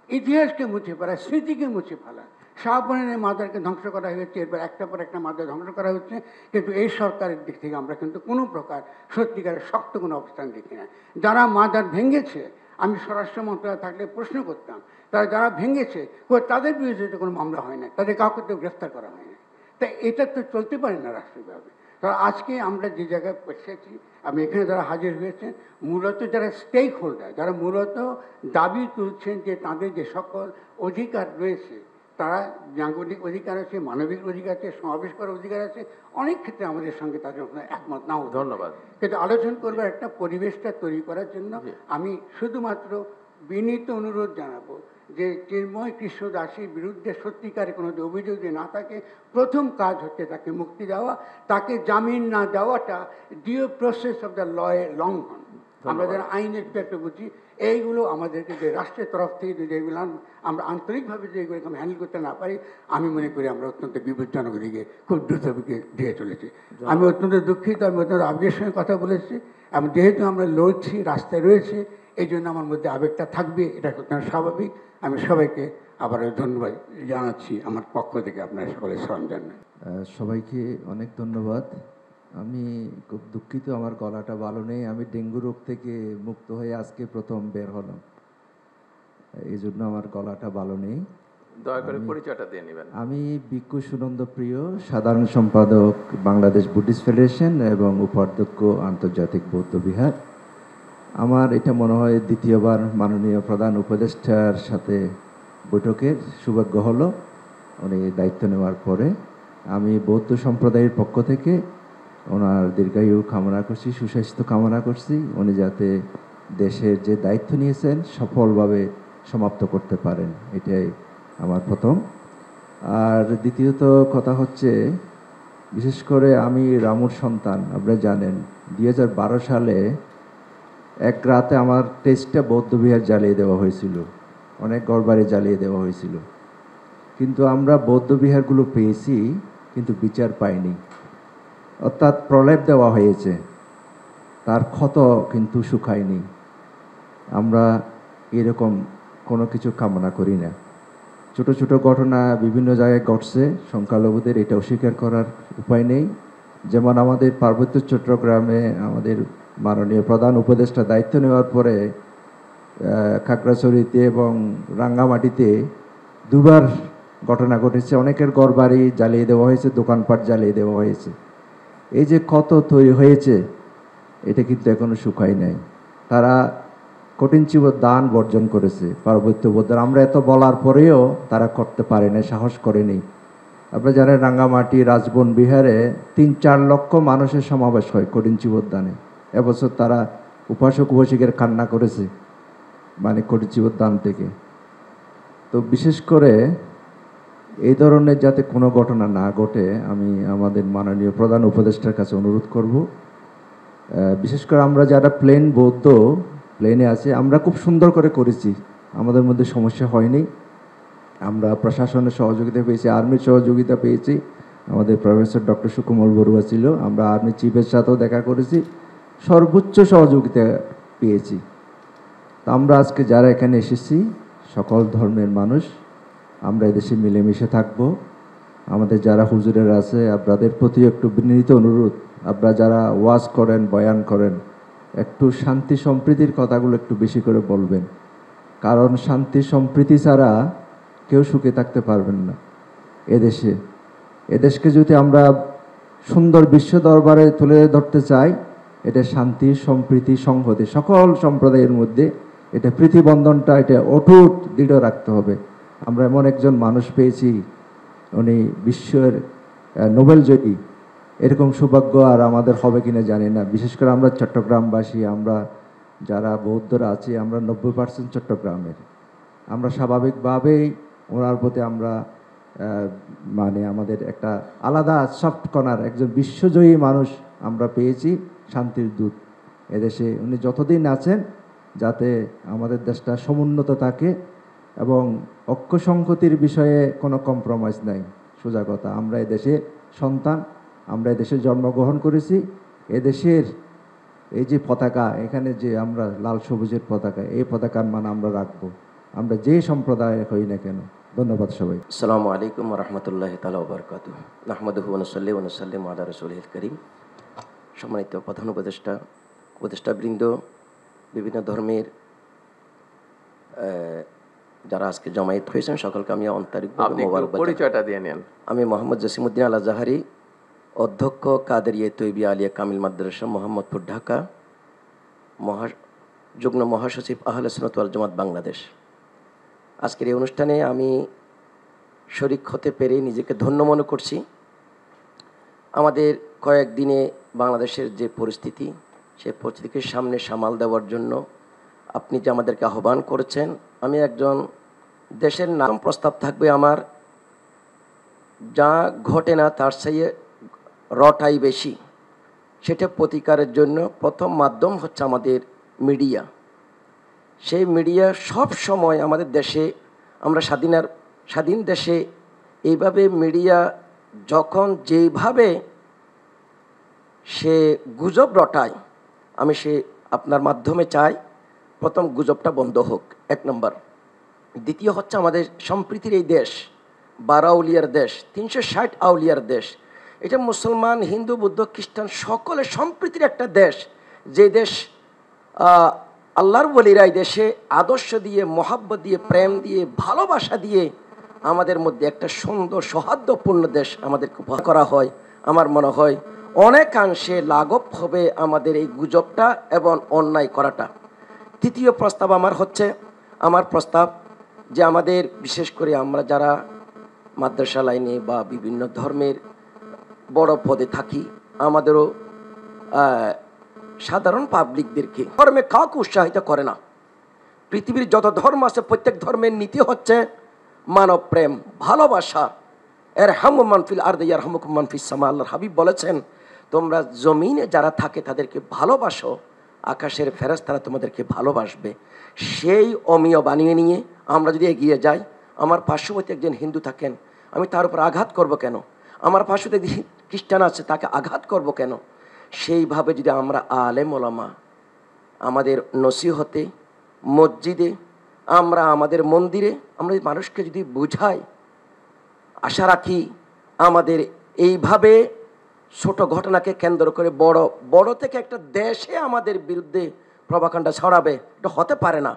ইতিহাসকে মুছে ফেলা, স্মৃতিকে মুছে ফেলা। শাহপরানের মাজারকে ধ্বংস করা হয়েছে, এরপর একটা পর একটা মাজার ধ্বংস করা হচ্ছে, কিন্তু এই সরকারের দিক থেকে আমরা কিন্তু কোনো প্রকার সত্যিকারের শক্ত কোনো অবস্থান দেখি না। যারা মাজার ভেঙেছে, আমি স্বরাষ্ট্র মন্ত্রণালয় থাকলে প্রশ্ন করতাম, তারা যারা ভেঙেছে তাদের বিরুদ্ধে তো কোনো মামলা হয় না, তাদের কাউকে তো গ্রেফতার করা হয় না। তাই এটা তো চলতে পারে না রাষ্ট্রীয়ভাবে। কারণ আজকে আমরা যে জায়গায় এসেছি, আমি এখানে যারা হাজির হয়েছেন, মূলত যারা স্টেক হোল্ডার, যারা মূলত দাবি তুলছেন যে তাদের যে সকল অধিকার রয়েছে, তারা নাগরিক অধিকার আছে, মানবিক অধিকার আছে, সমাবেশ করার অধিকার আছে, অনেক ক্ষেত্রে আমাদের সঙ্গে তাদের একমত নাও। ধন্যবাদ। কিন্তু আলোচনা করবার একটা পরিবেশটা তৈরি করার জন্য আমি শুধুমাত্র বিনীত অনুরোধ জানাবো যে চিন্ময় কৃষ্ণ দাসের বিরুদ্ধে সত্যিকারের কোনো অভিযোগ যদি না থাকে, প্রথম কাজ হচ্ছে তাকে মুক্তি দেওয়া, তাকে জামিন না দেওয়াটা due process of the law এর লঙ্ঘন। আমরা যারা আইনের একটা বুঝি, এইগুলো আমাদেরকে যে রাষ্ট্রের তরফ থেকে যদি এগুলো আমরা আন্তরিকভাবে যে এগুলো হ্যান্ডেল করতে না পারি, আমি মনে করি আমরা অত্যন্ত বিপজ্জনক দিকে খুব দ্রুত দিয়ে চলেছি। আমি অত্যন্ত দুঃখিত, আমি অত্যন্ত আবেগের সঙ্গে কথা বলেছি, এবং যেহেতু আমরা লড়ছি, রাস্তায় রয়েছে, এই জন্য আমার মধ্যে আবেগটা থাকবে, এটা স্বাভাবিক। আমি সবাইকে আবারও ধন্যবাদ জানাচ্ছি আমার পক্ষ থেকে, আপনারা সকলের সরঞ্জাম। সবাইকে অনেক ধন্যবাদ। আমি খুব দুঃখিত, আমার গলাটা ভালো নেই। আমি ডেঙ্গু রোগ থেকে মুক্ত হয়ে আজকে প্রথম বের হলাম, এই জন্য আমার গলাটা ভালো নেই। দয়া করে পরিচয়টা দিয়ে নেবেন। আমি ভিক্ষু সুনন্দ প্রিয়, সাধারণ সম্পাদক বাংলাদেশ বুদ্ধিস্ট ফেডারেশন এবং উপাধ্যক্ষ আন্তর্জাতিক বৌদ্ধ বিহার। আমার এটা মনে হয় দ্বিতীয়বার মাননীয় প্রধান উপদেষ্টার সাথে বৈঠকের সৌভাগ্য হলো উনি দায়িত্ব নেওয়ার পরে। আমি বৌদ্ধ সম্প্রদায়ের পক্ষ থেকে ওনার দীর্ঘায়ু কামনা করছি, সুস্বাস্থ্য কামনা করছি, উনি যাতে দেশের যে দায়িত্ব নিয়েছেন সফলভাবে সমাপ্ত করতে পারেন, এটাই আমার প্রথম। আর দ্বিতীয়ত কথা হচ্ছে, বিশেষ করে আমি রামুর সন্তান, আপনারা জানেন 2012 সালে এক রাতে আমার টেস্টটা বৌদ্ধবিহার জ্বালিয়ে দেওয়া হয়েছিল, অনেক ঘরবাড়ি জ্বালিয়ে দেওয়া হয়েছিল, কিন্তু আমরা বৌদ্ধবিহারগুলো পেয়েছি কিন্তু বিচার পাইনি। অর্থাৎ প্রলেপ দেওয়া হয়েছে, তার ক্ষত কিন্তু শুকায়নি। আমরা এরকম কোনো কিছু কামনা করি না। ছোট ছোট ঘটনা বিভিন্ন জায়গায় ঘটছে, সংখ্যালঘুদের এটা অস্বীকার করার উপায় নেই। যেমন আমাদের পার্বত্য চট্টগ্রামে আমাদের মাননীয় প্রধান উপদেষ্টা দায়িত্ব নেওয়ার পরে খাগড়াছড়িতে এবং রাঙ্গামাটিতে দুবার ঘটনা ঘটেছে, অনেকের ঘরবাড়ি জ্বালিয়ে দেওয়া হয়েছে, দোকানপাট জ্বালিয়ে দেওয়া হয়েছে। এই যে ক্ষত তৈরি হয়েছে এটা কিন্তু এখনো শুকায় নাই। তারা কঠিন চিব দান বর্জন করেছে পার্বত্য বৌদ্ধরা। আমরা এত বলার পরেও তারা করতে পারে না, সাহস করেনি। আপনারা জানেন রাঙ্গামাটি রাজবন বিহারে 3-4 লক্ষ মানুষের সমাবেশ হয় কঠিন চিবোদ্দানে। এবছর তারা উপাসক উপাসিকের কান্না করেছে মানে কঠিন চিবোদ্দান থেকে। তো বিশেষ করে এই ধরনের যাতে কোনো ঘটনা না ঘটে আমি আমাদের মাননীয় প্রধান উপদেষ্টার কাছে অনুরোধ করব। বিশেষ করে আমরা যারা প্লেন বৌদ্ধ প্লেনে আছে, আমরা খুব সুন্দর করে করেছি, আমাদের মধ্যে সমস্যা হয়নি। আমরা প্রশাসনের সহযোগিতা পেয়েছি, আর্মির সহযোগিতা পেয়েছি, আমাদের প্রফেসর ডক্টর সুকুমল বড়ুয়া ছিল, আমরা আর্মি চিফের সাথেও দেখা করেছি, সর্বোচ্চ সহযোগিতা পেয়েছি। তো আমরা আজকে যারা এখানে এসেছি সকল ধর্মের মানুষ, আমরা এদেশে মিলেমিশে থাকব। আমাদের যারা হুজুরের আছে আপনাদের প্রতি একটু বিনীত অনুরোধ, আপনারা যারা ওয়াজ করেন বয়ান করেন একটু শান্তি সম্প্রীতির কথাগুলো একটু বেশি করে বলবেন, কারণ শান্তি সম্প্রীতি ছাড়া কেউ সুখে থাকতে পারবেন না এদেশে। এদেশকে যদি আমরা সুন্দর বিশ্ব দরবারে তুলে ধরতে চাই, এটা শান্তি সম্প্রীতি সংহতি সকল সম্প্রদায়ের মধ্যে এটা প্রীতিবন্ধনটা এটা অটুট দৃঢ় রাখতে হবে। আমরা এমন একজন মানুষ পেয়েছি, উনি বিশ্বের নোবেল জয়ী, এরকম সৌভাগ্য আর আমাদের হবে কিনা জানি না। বিশেষ করে আমরা চট্টগ্রামবাসী, আমরা যারা বৌদ্ধরা আছি আমরা 90% চট্টগ্রামের। আমরা স্বাভাবিকভাবেই ওনার প্রতি আমরা মানে আমাদের একটা আলাদা সফট কর্নার, একজন বিশ্বজয়ী মানুষ আমরা পেয়েছি, শান্তির দূত এদেশে। উনি যতদিন আছেন যাতে আমাদের দেশটা সমুন্নত থাকে এবং ঐক্য সংহতির বিষয়ে কোনো কম্প্রোমাইজ নাই। সোজা কথা, আমরা এদেশে সন্তান, আমরা এদেশে জন্মগ্রহণ করেছি। এদেশের এই যে পতাকা, এখানে যে আমরা লাল সবুজের পতাকা, এই পতাকার মান আমরা রাখবো, আমরা যে সম্প্রদায় হই না কেন। ধন্যবাদ সবাই। আসসালামু আলাইকুম ওয়া রাহমাতুল্লাহি তাআলা ওয়া বারাকাতুহু। নাহমাদুহু ওয়া নুসাল্লি ওয়া নুসাল্লিমু আলা রাসূলিল কারীম। সম্মানিত প্রধান উপদেষ্টাবৃন্দ, বিভিন্ন ধর্মের যারা আজকে জমায়েত হয়েছেন সকলকে আমি আন্তরিকভাবে মোবারকবাদ। পরিচয়টা দিয়ে নেন। আমি মোহাম্মদ জসিমউদ্দিন আল আজহারি, অধ্যক্ষ কাদেরিয়া তৈবিয়া আলিয়া কামিল মাদ্রাসা মোহাম্মদপুর, ঢাকা, যুগ্ম মহাসচিব আহলে সুন্নাত ওয়াল জামাত বাংলাদেশ। আজকের এই অনুষ্ঠানে আমি শরিক হতে পেরে নিজেকে ধন্য মনে করছি। আমাদের কয়েকদিনে বাংলাদেশের যে পরিস্থিতি, সেই পরিস্থিতিকে সামনে সামাল দেওয়ার জন্য আপনি যে আমাদেরকে আহ্বান করেছেন, আমি একজন দেশের নাম প্রস্তাব থাকবে আমার, যা ঘটে না তার চেয়ে রটাই বেশি, সেটা প্রতিকারের জন্য প্রথম মাধ্যম হচ্ছে আমাদের মিডিয়া, সেই মিডিয়া সব সময় আমাদের দেশে, আমরা স্বাধীন দেশে এইভাবে মিডিয়া যখন যেইভাবে সে গুজব রটায়, আমি সে আপনার মাধ্যমে চাই প্রথম গুজবটা বন্ধ হোক, 1 নম্বর। দ্বিতীয় হচ্ছে আমাদের সম্প্রীতির এই দেশ, 12 আউলিয়ার দেশ, 360 আউলিয়ার দেশ, এটা মুসলমান, হিন্দু, বৌদ্ধ, খ্রিস্টান সকলে সম্প্রীতির একটা দেশ। যে দেশ আল্লাহর ওলিরা এই দেশে আদর্শ দিয়ে, মহাব্বত দিয়ে, প্রেম দিয়ে, ভালোবাসা দিয়ে আমাদের মধ্যে একটা সুন্দর সৌহার্দ্যপূর্ণ দেশ আমাদেরকে উপহার করা হয়। আমার মনে হয় অনেকাংশে লাঘব হবে আমাদের এই গুজবটা এবং অন্যায় করাটা। তৃতীয় প্রস্তাব আমার প্রস্তাব যে আমাদের বিশেষ করে আমরা যারা মাদ্রাসা লাইনে বা বিভিন্ন ধর্মের বড় পদে থাকি, আমাদেরও সাধারণ পাবলিকদেরকে ধর্মে কাউকে উৎসাহিত করে না। পৃথিবীর যত ধর্ম আছে প্রত্যেক ধর্মের নীতি হচ্ছে মানব প্রেম, ভালোবাসা। ইরহামু মান ফিল আরদি ইয়ারহামুকুম মান ফিস সামা। আল্লাহর হাবিব বলেছেন, তোমরা জমিনে যারা থাকে তাদেরকে ভালোবাসো, আকাশের ফেরেশতারা তোমাদেরকে ভালোবাসবে। সেই অমীয় বানিয়ে নিয়ে আমরা যদি এগিয়ে যাই, আমার পার্শ্ববর্তী একজন হিন্দু থাকেন, আমি তার উপর আঘাত করব কেন? আমার পার্শ্ববর্তী খ্রিস্টান আছে, তাকে আঘাত করব কেন? সেইভাবে যদি আমরা আলেম ওলামা আমাদের নসিহতে, মসজিদে, আমরা আমাদের মন্দিরে আমরা মানুষকে যদি বুঝাই, আশা রাখি আমাদের এইভাবে ছোট ঘটনাকে কেন্দ্র করে বড় থেকে একটা দেশে আমাদের বিরুদ্ধে প্রভাকাণ্ডা ছড়াবে, এটা হতে পারে না।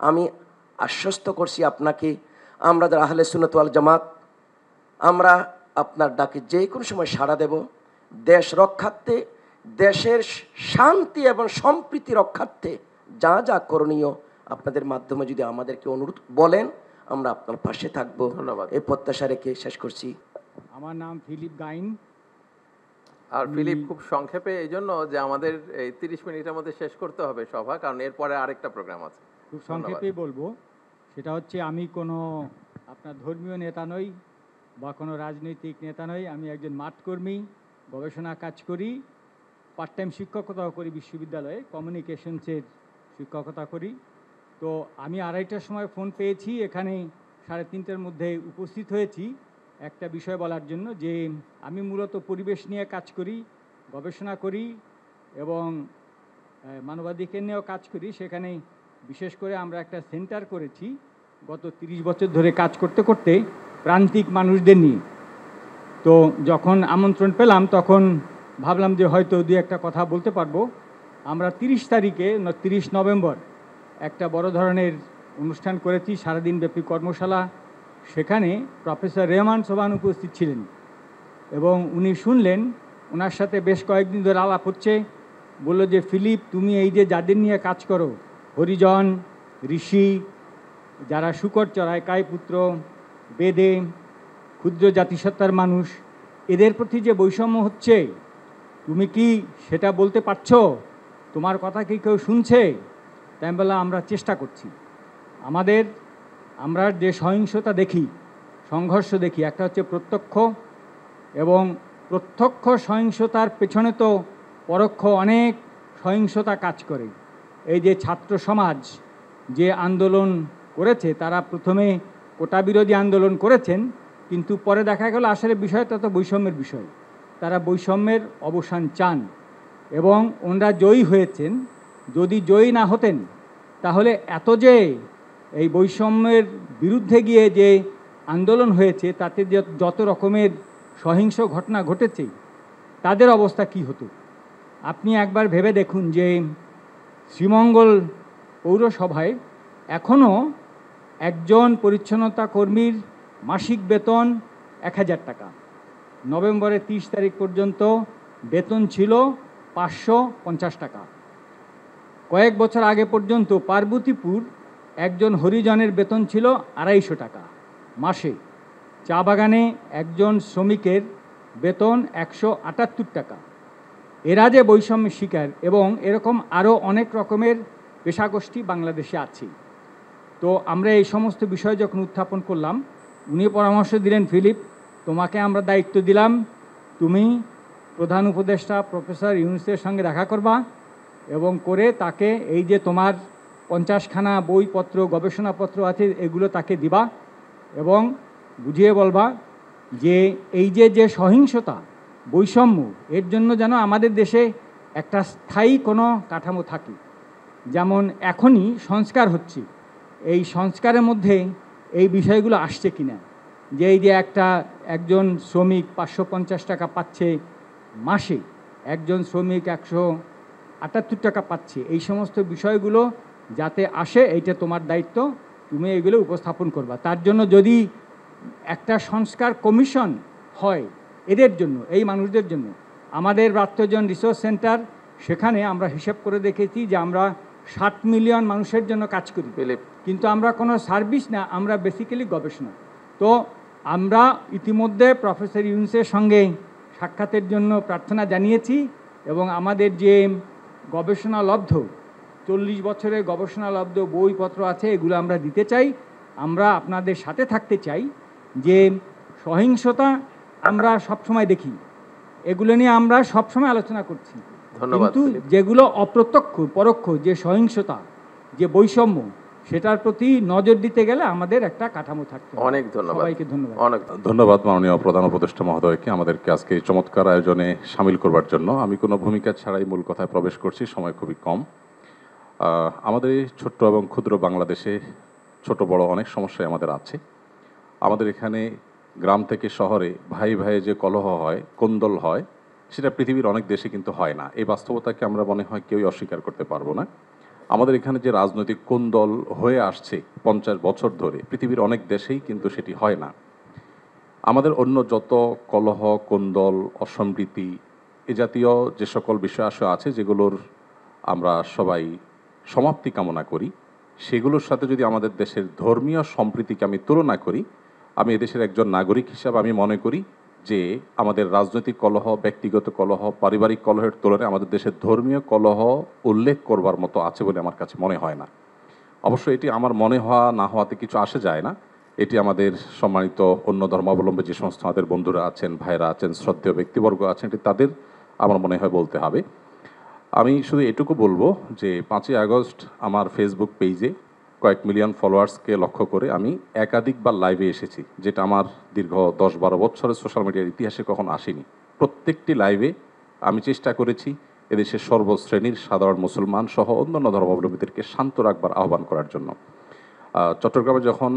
আমি আশ্বস্ত করছি আপনাকে, আমরা যারা আহলে সুন্নাত ওয়াল জামাত, আমরা আপনার ডাকে যে কোনো সময় সাড়া দেব। দেশ রক্ষার্থে, দেশের শান্তি এবং সম্প্রীতি রক্ষার্থে যা যা করণীয় আপনাদের মাধ্যমে যদি আমাদেরকে অনুরোধ বলেন, আমরা আপনার পাশে থাকবো। ধন্যবাদ। এই প্রত্যাশা রেখে শেষ করছি। আমার নাম ফিলিপ গাইন। আর ফিলিপ, খুব সংক্ষেপে, এই জন্য যে আমাদের এই 30 মিনিটের মধ্যে শেষ করতে হবে সভা, কারণ এরপরে আরেকটা প্রোগ্রাম আছে। খুব সংক্ষেপেই বলবো, সেটা হচ্ছে আমি কোনো আপনার ধর্মীয় নেতা নই বা কোনো রাজনৈতিক নেতা নই। আমি একজন মাঠকর্মী, গবেষণা কাজ করি, পার্ট টাইম শিক্ষকতাও করি, বিশ্ববিদ্যালয়ে কমিউনিকেশনসের শিক্ষকতা করি। তো আমি 2:30টার সময় ফোন পেয়েছি, এখানে 3:30টার মধ্যে উপস্থিত হয়েছি একটা বিষয় বলার জন্য, যে আমি মূলত পরিবেশ নিয়ে কাজ করি, গবেষণা করি এবং মানবাধিকার নিয়েও কাজ করি। সেখানে বিশেষ করে আমরা একটা সেন্টার করেছি গত 30 বছর ধরে কাজ করতে করতে প্রান্তিক মানুষদের নিয়ে। তো যখন আমন্ত্রণ পেলাম তখন ভাবলাম যে হয়তো 2-1টা কথা বলতে পারবো। আমরা 30 নভেম্বর একটা বড় ধরনের অনুষ্ঠান করেছি, সারাদিনব্যাপী কর্মশালা। সেখানে প্রফেসর রেহমান সোবহান উপস্থিত ছিলেন এবং উনি শুনলেন, ওনার সাথে বেশ কয়েকদিন ধরে আলাপ হচ্ছে। বলল যে ফিলিপ, তুমি এই যে যাদের নিয়ে কাজ করো, হরিজন, ঋষি, যারা শুকর চড়ায়, কায়পুত্র, বেদে, ক্ষুদ্র জাতিসত্তার মানুষ, এদের প্রতি যে বৈষম্য হচ্ছে, তুমি কি সেটা বলতে পারছো? তোমার কথা কি কেউ শুনছে? তাই আমি বললাম, আমরা চেষ্টা করছি। আমরা যে সহিংসতা দেখি, সংঘর্ষ দেখি, একটা হচ্ছে প্রত্যক্ষ, এবং প্রত্যক্ষ সহিংসতার পেছনে তো পরোক্ষ অনেক সহিংসতা কাজ করে। এই যে ছাত্র সমাজ যে আন্দোলন করেছে, তারা প্রথমে কোটা বিরোধী আন্দোলন করেছেন, কিন্তু পরে দেখা গেল আসলে বিষয়টা তো বৈষম্যের বিষয়। তারা বৈষম্যের অবসান চান এবং ওনারা জয়ী হয়েছেন। যদি জয়ী না হতেন তাহলে এত যে এই বৈষম্যের বিরুদ্ধে গিয়ে যে আন্দোলন হয়েছে, তাতে যত রকমের সহিংস ঘটনা ঘটেছে, তাদের অবস্থা কি হতো? আপনি একবার ভেবে দেখুন যে শ্রীমঙ্গল পৌরসভায় এখনও একজন পরিচ্ছন্নতা কর্মীর মাসিক বেতন 1000 টাকা। নভেম্বরের 30 তারিখ পর্যন্ত বেতন ছিল 550 টাকা। কয়েক বছর আগে পর্যন্ত পার্বতীপুর একজন হরিজনের বেতন ছিল 250 টাকা মাসে। চা বাগানে একজন শ্রমিকের বেতন 178 টাকা। এরা যে বৈষম্যের শিকার, এবং এরকম আরও অনেক রকমের পেশাগোষ্ঠী বাংলাদেশে আছে। তো আমরা এই সমস্ত বিষয় যখন উত্থাপন করলাম, উনি পরামর্শ দিলেন, ফিলিপ, তোমাকে আমরা দায়িত্ব দিলাম, তুমি প্রধান উপদেষ্টা প্রফেসর ইউনূসের সঙ্গে দেখা করবা এবং করে তাকে এই যে তোমার 50খানা বইপত্র গবেষণাপত্র আছে এগুলো তাকে দিবা এবং বুঝিয়ে বলবা যে এই যে সহিংসতা বৈষম্য এর জন্য যেন আমাদের দেশে একটা স্থায়ী কোনো কাঠামো থাকে। যেমন এখনই সংস্কার হচ্ছে, এই সংস্কারের মধ্যে এই বিষয়গুলো আসছে কিনা, যে এই যে একজন শ্রমিক 550 টাকা পাচ্ছে মাসে, একজন শ্রমিক 178 টাকা পাচ্ছে, এই সমস্ত বিষয়গুলো যাতে আসে এইটা তোমার দায়িত্ব, তুমি এগুলো উপস্থাপন করবা। তার জন্য যদি একটা সংস্কার কমিশন হয় এদের জন্য, এই মানুষদের জন্য, আমাদের ব্রাত্যজন রিসোর্স সেন্টার সেখানে আমরা হিসাব করে দেখেছি যে আমরা 7 মিলিয়ন মানুষের জন্য কাজ করি, কিন্তু আমরা কোনো সার্ভিস না, আমরা বেসিক্যালি গবেষণা। তো আমরা ইতিমধ্যে প্রফেসর ইউনূসের সঙ্গে সাক্ষাতের জন্য প্রার্থনা জানিয়েছি এবং আমাদের যে গবেষণালব্ধ 40 বছরের গবেষণালব্ধ বইপত্র আছে এগুলো আমরা দিতে চাই। আমরা আপনাদের সাথে থাকতে চাই। যে সহিংসতা আমরা সবসময় দেখি, এগুলো নিয়ে আমরা সবসময় আলোচনা করছি, কিন্তু যেগুলো অপ্রত্যক্ষ পরোক্ষ যে সহিংসতা, যে বৈষম্য, সেটার প্রতি নজর দিতে গেলে আমাদের একটা কাঠামো থাকতে হবে। অনেক ধন্যবাদ। সবাইকে ধন্যবাদ। অনেক ধন্যবাদ মাননীয় প্রধান উপদেষ্টা মহোদয়কে আমাদেরকে আজকে এই চমৎকার আয়োজনে সামিল করবার জন্য। আমি কোনো ভূমিকা ছাড়াই মূল কথায় প্রবেশ করছি, সময় খুবই কম। আমাদের এই ছোট্ট এবং ক্ষুদ্র বাংলাদেশে ছোট বড় অনেক সমস্যাই আমাদের আছে। আমাদের এখানে গ্রাম থেকে শহরে ভাই ভাইয়ে যে কলহ হয়, কোন্দল হয়, সেটা পৃথিবীর অনেক দেশে কিন্তু হয় না। এই বাস্তবতাকে আমরা মনে হয় কেউই অস্বীকার করতে পারবো না। আমাদের এখানে যে রাজনৈতিক কোন্দল হয়ে আসছে 50 বছর ধরে, পৃথিবীর অনেক দেশেই কিন্তু সেটি হয় না। আমাদের অন্য যত কলহ, কোন্দল, অসম্প্রীতি এ জাতীয় যে সকল বিষয় আছে যেগুলোর আমরা সবাই সমাপ্তি কামনা করি, সেগুলোর সাথে যদি আমাদের দেশের ধর্মীয় সম্প্রীতিকে আমি তুলনা করি, আমি এদেশের একজন নাগরিক হিসাবে আমি মনে করি যে আমাদের রাজনৈতিক কলহ, ব্যক্তিগত কলহ, পারিবারিক কলহের তুলনায় আমাদের দেশের ধর্মীয় কলহ উল্লেখ করবার মতো আছে বলে আমার কাছে মনে হয় না। অবশ্য এটি আমার মনে হওয়া না হওয়াতে কিছু আসে যায় না। এটি আমাদের সম্মানিত অন্য ধর্মাবলম্বী যে সমস্ত আমাদের বন্ধুরা আছেন, ভাইরা আছেন, শ্রদ্ধেয় ব্যক্তিবর্গ আছেন, এটি তাদের আমার মনে হয় বলতে হবে। আমি শুধু এটুকু বলবো যে 5ই আগস্ট আমার ফেসবুক পেজে কয়েক মিলিয়ন ফলোয়ার্সকে লক্ষ্য করে আমি একাধিকবার লাইভে এসেছি, যেটা আমার দীর্ঘ 10-12 বছরের সোশ্যাল মিডিয়ার ইতিহাসে কখনো আসেনি। প্রত্যেকটি লাইভে আমি চেষ্টা করেছি এদেশের সর্বশ্রেণীর সাধারণ মুসলমান সহ অন্যান্য ধর্মাবলম্বীদেরকে শান্ত রাখবার আহ্বান করার জন্য। চট্টগ্রামে যখন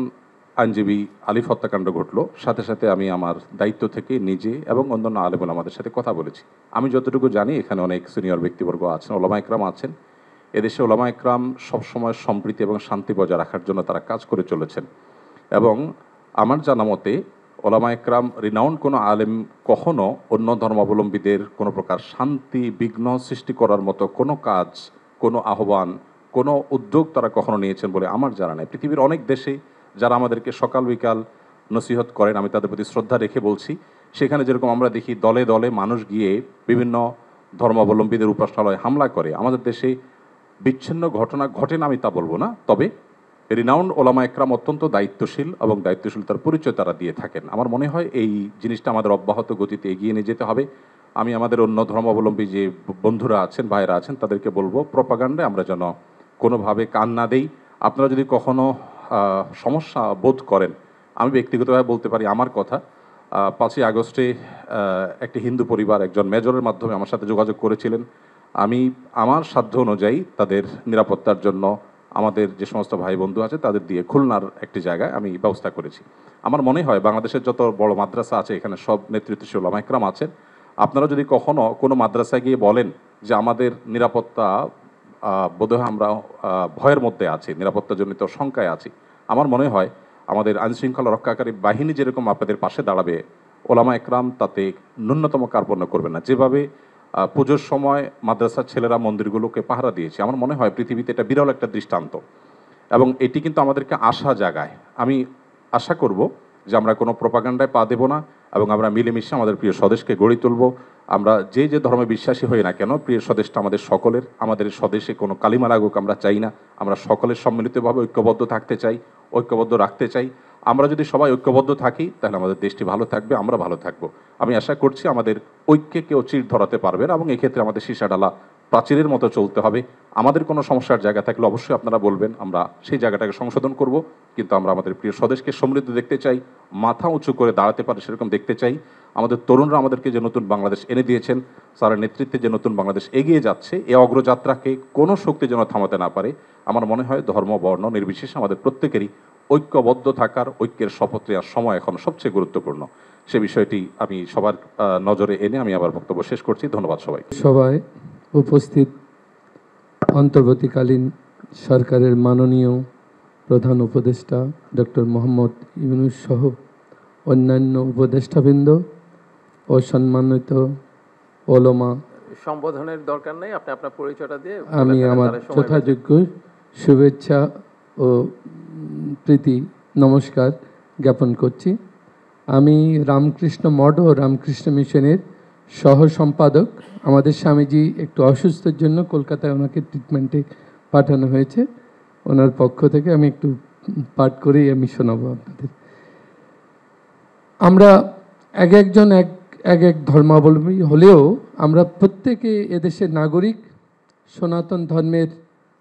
আইনজীবী আলিফ হত্যাকাণ্ড ঘটল, সাথে সাথে আমি আমার দায়িত্ব থেকে নিজে এবং অন্যান্য আলেম ওলামাদের সাথে কথা বলেছি। আমি যতটুকু জানি এখানে অনেক সিনিয়র ব্যক্তিবর্গ আছেন, ওলামা ইকরাম আছেন। এদেশে ওলামা ইকরাম সবসময় সম্প্রীতি এবং শান্তি বজায় রাখার জন্য তারা কাজ করে চলেছেন এবং আমার জানা মতে ওলামা ইকরাম রিনাউন্ড কোনো আলেম কখনো অন্য ধর্মাবলম্বীদের কোনো প্রকার শান্তি বিঘ্ন সৃষ্টি করার মতো কোনো কাজ, কোনো আহ্বান, কোনো উদ্যোগ তারা কখনো নিয়েছেন বলে আমার জানা নেই। পৃথিবীর অনেক দেশে যারা আমাদেরকে সকাল বিকাল নসিহত করেন, আমি তাদের প্রতি শ্রদ্ধা রেখে বলছি, সেখানে যেরকম আমরা দেখি দলে দলে মানুষ গিয়ে বিভিন্ন ধর্মাবলম্বীদের উপাসনালয়ে হামলা করে, আমাদের দেশে বিচ্ছিন্ন ঘটনা ঘটে না আমি তা বলবো না, তবে রিনাউন্ড ওলামা একরাম অত্যন্ত দায়িত্বশীল এবং দায়িত্বশীলতার পরিচয় তারা দিয়ে থাকেন। আমার মনে হয় এই জিনিসটা আমাদের অব্যাহত গতিতে এগিয়ে নিয়ে যেতে হবে। আমি আমাদের অন্য ধর্মাবলম্বী যে বন্ধুরা আছেন, ভাইরা আছেন, তাদেরকে বলবো প্রপাগান্ডায় আমরা যেন কোনোভাবে কান না দেই। আপনারা যদি কখনো সমস্যা বোধ করেন, আমি ব্যক্তিগতভাবে বলতে পারি আমার কথা, 5ই আগস্টে একটি হিন্দু পরিবার একজন মেজরের মাধ্যমে আমার সাথে যোগাযোগ করেছিলেন। আমি আমার সাধ্য অনুযায়ী তাদের নিরাপত্তার জন্য আমাদের যে সমস্ত ভাই বন্ধু আছে তাদের দিয়ে খুলনার একটি জায়গায় আমি ব্যবস্থা করেছি। আমার মনে হয় বাংলাদেশের যত বড় মাদ্রাসা আছে এখানে সব নেতৃত্বশীল ওলামা ইকরাম আছেন। আপনারা যদি কখনো কোনো মাদ্রাসায় গিয়ে বলেন যে আমাদের নিরাপত্তা বোধহয় আমরা ভয়ের মধ্যে আছি, নিরাপত্তাজনিত শঙ্কায় আছি, আমার মনে হয় আমাদের আইনশৃঙ্খলা রক্ষাকারী বাহিনী যেরকম আপনাদের পাশে দাঁড়াবে, ওলামা ইকরাম তাতে ন্যূনতম কার্পণ্য করবে না। যেভাবে পুজোর সময় মাদ্রাসার ছেলেরা মন্দিরগুলোকে পাহারা দিয়েছে, আমার মনে হয় পৃথিবীতে এটা বিরল একটা দৃষ্টান্ত এবং এটি কিন্তু আমাদেরকে আশা জাগায়। আমি আশা করব যে আমরা কোনো প্রপাগান্ডায় পা দেব না এবং আমরা মিলেমিশে আমাদের প্রিয় স্বদেশকে গড়ে তুলব। আমরা যে যে ধর্মে বিশ্বাসী হই না কেন, প্রিয় স্বদেশটা আমাদের সকলের। আমাদের স্বদেশে কোনো কালিমা লাগুক আমরা চাই না। আমরা সকলের সম্মিলিতভাবে ঐক্যবদ্ধ থাকতে চাই, ঐক্যবদ্ধ রাখতে চাই। আমরা যদি সবাই ঐক্যবদ্ধ থাকি তাহলে আমাদের দেশটি ভালো থাকবে, আমরা ভালো থাকবো। আমি আশা করছি আমাদের ঐক্যে কেউ চির ধরাতে পারবে না এবং এক্ষেত্রে আমাদের সীসাডালা প্রাচীরের মতো চলতে হবে। আমাদের কোনো সমস্যার জায়গা থাকলে অবশ্যই আপনারা বলবেন, আমরা সেই জায়গাটাকে সংশোধন করব, কিন্তু আমরা আমাদের প্রিয় স্বদেশকে সমৃদ্ধ দেখতে চাই, মাথা উঁচু করে দাঁড়াতে পারে সেরকম দেখতে চাই। আমাদের তরুণরা আমাদেরকে যে নতুন বাংলাদেশ এনে দিয়েছেন, স্যারের নেতৃত্বে যে নতুন বাংলাদেশ এগিয়ে যাচ্ছে, এই অগ্রযাত্রাকে কোনো শক্তি যেন থামাতে না পারে। আমার মনে হয় ধর্ম বর্ণ নির্বিশেষে আমাদের প্রত্যেকেরই ঐক্যবদ্ধ থাকার, ঐক্যের শপথ নেওয়ার সময় এখন সবচেয়ে গুরুত্বপূর্ণ। সে বিষয়টি আমি সবার নজরে এনে আমি আবার বক্তব্য শেষ করছি। ধন্যবাদ সবাই। সভায় উপস্থিত অন্তর্বর্তীকালীন সরকারের মাননীয় প্রধান উপদেষ্টা ডক্টর মোহাম্মদ ইউনূস সহ অন্যান্য উপদেষ্টাবৃন্দ ও সম্মানিত ওলামা, সম্বোধনের দরকার নেই, আপনি আপনার পরিচয়টা দিয়ে আমি আমার যথাযোগ্য শুভেচ্ছা ও প্রীতি নমস্কার জ্ঞাপন করছি। আমি রামকৃষ্ণ মঠ ও রামকৃষ্ণ মিশনের সহ সম্পাদক। আমাদের স্বামীজি একটু অসুস্থের জন্য কলকাতায় ওনাকে ট্রিটমেন্টে পাঠানো হয়েছে। ওনার পক্ষ থেকে আমি একটু পাঠ করেই আমি শোনাবো আপনাদের। আমরা একজন এক ধর্মাবলম্বী হলেও আমরা প্রত্যেকে এদেশের নাগরিক। সনাতন ধর্মের